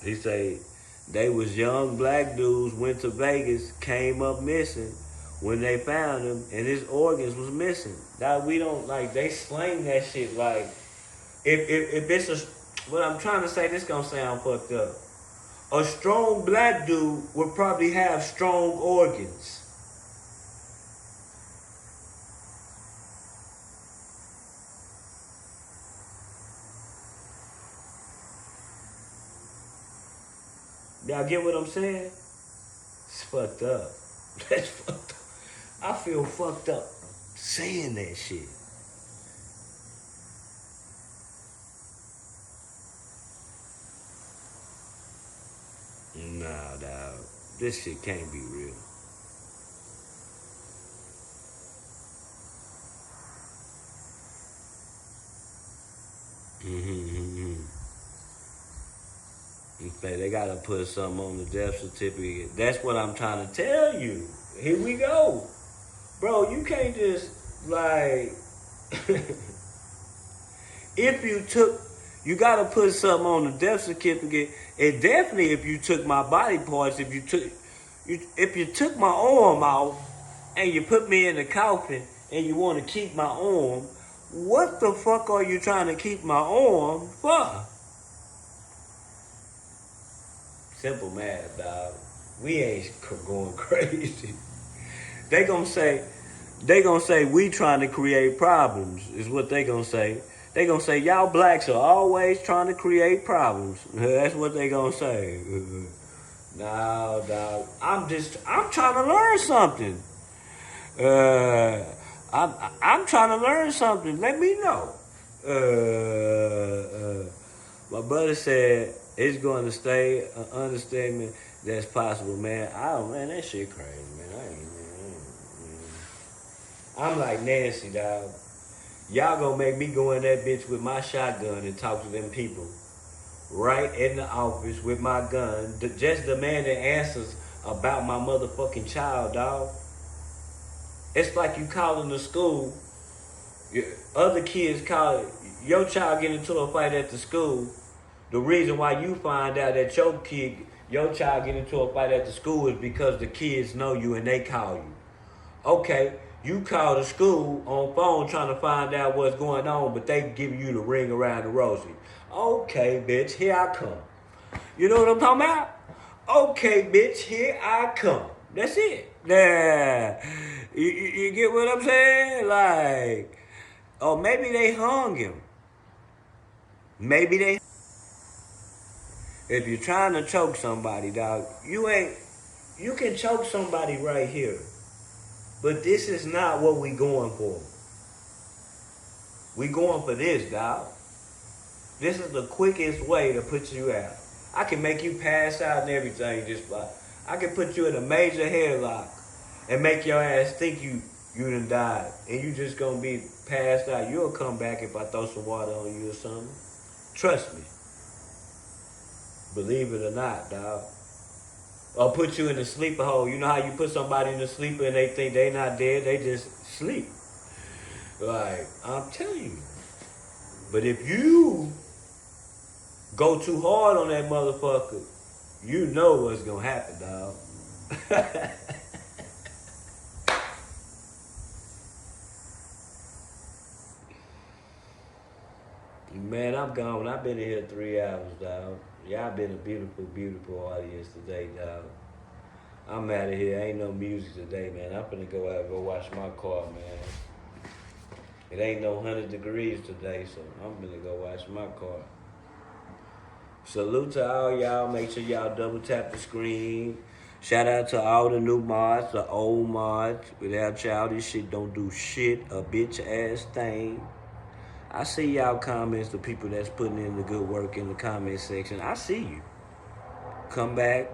He say they was young black dudes, went to Vegas, came up missing when they found him, and his organs was missing. Now we don't like, they slang that shit like, if it's a, what I'm trying to say, this gonna sound fucked up. A strong black dude would probably have strong organs. Y'all get what I'm saying? It's fucked up. That's fucked up. I feel fucked up saying that shit. Nah, dog. This shit can't be real. They gotta put something on the death certificate. That's what I'm trying to tell you. Here we go. Bro, you can't just, like, if you took, you gotta put something on the death certificate. And definitely if you took my body parts, if you took my arm out and you put me in the coffin and you want to keep my arm, what the fuck are you trying to keep my arm for? Simple math, dog. We ain't going crazy. They gonna say we trying to create problems, is what they gonna say. They gonna say y'all blacks are always trying to create problems. That's what they gonna say. No, dog. I'm trying to learn something. I'm trying to learn something. Let me know. My brother said it's going to stay an understatement that's possible, man. Man, that shit crazy, man. I'm like Nancy, dog. Y'all gonna make me go in that bitch with my shotgun and talk to them people right in the office with my gun. Just demanding answers about my motherfucking child, dog. It's like you calling the school. Other kids call your child get into a fight at the school. The reason why you find out that your child get into a fight at the school is because the kids know you and they call you. Okay, You call the school on phone trying to find out what's going on, but they giving you the ring around the rosy. Okay, bitch, here I come. You know what I'm talking about? Okay, bitch, here I come. That's it. Yeah. You get what I'm saying? Like, or maybe they hung him. Maybe they. If you're trying to choke somebody, dog, you can choke somebody right here. But this is not what we going for. We going for this, dog. This is the quickest way to put you out. I can make you pass out and everything just by. I can put you in a major headlock and make your ass think you done died. And you just gonna be passed out. You'll come back if I throw some water on you or something. Trust me. Believe it or not, dog. Or put you in a sleeper hole. You know how you put somebody in a sleeper and they think they not dead, they just sleep. Like, I'm telling you. But if you go too hard on that motherfucker, you know what's gonna happen, dog. Man, I'm gone. I've been in here 3 hours, dog. Y'all been a beautiful, beautiful audience today, dog. I'm out of here. Ain't no music today, man. I'm finna go out and go wash my car, man. It ain't no 100 degrees today, so I'm finna go wash my car. Salute to all y'all. Make sure y'all double tap the screen. Shout out to all the new mods, the old mods. Without y'all, this shit don't do shit, a bitch ass thing. I see y'all comments, the people that's putting in the good work in the comment section. I see you. Come back.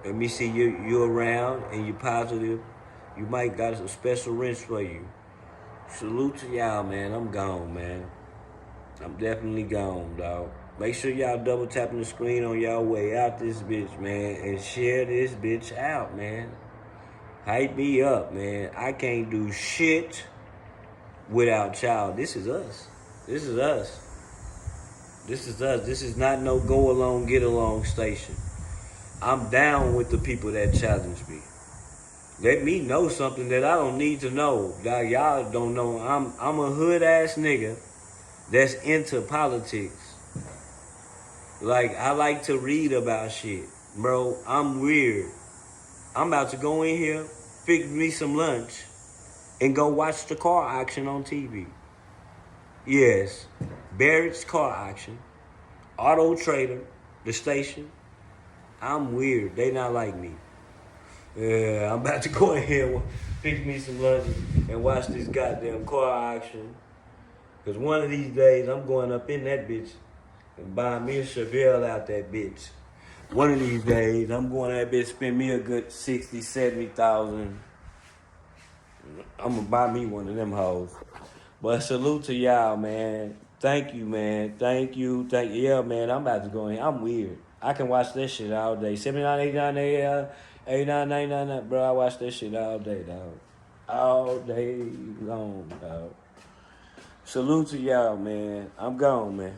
Let me see you around and you positive. You might got a special rinse for you. Salute to y'all, man. I'm gone, man. I'm definitely gone, dog. Make sure y'all double tapping the screen on y'all way out this bitch, man. And share this bitch out, man. Hype me up, man. I can't do shit without y'all. This is us. This is us. This is us. This is not no go along, get along station. I'm down with the people that challenge me. Let me know something that I don't need to know. Y'all don't know. I'm a hood ass nigga that's into politics. Like, I like to read about shit. Bro, I'm weird. I'm about to go in here, fix me some lunch, and go watch the car auction on TV. Yes, Barrett's car auction, Auto Trader, the station. I'm weird. They not like me. Yeah, I'm about to go in here, fix me some lunch, and watch this goddamn car auction. Because one of these days, I'm going up in that bitch and buying me a Chevelle out that bitch. One of these days, I'm going to that bitch, spend me a good 60, 70,000. I'm going to buy me one of them hoes. But salute to y'all, man. Thank you, man. Thank you. Yeah, man, I'm about to go in. I'm weird. I can watch that shit all day. 79, 89, 89, 99. Bro, I watch that shit all day, dog. All day long, dog. Salute to y'all, man. I'm gone, man.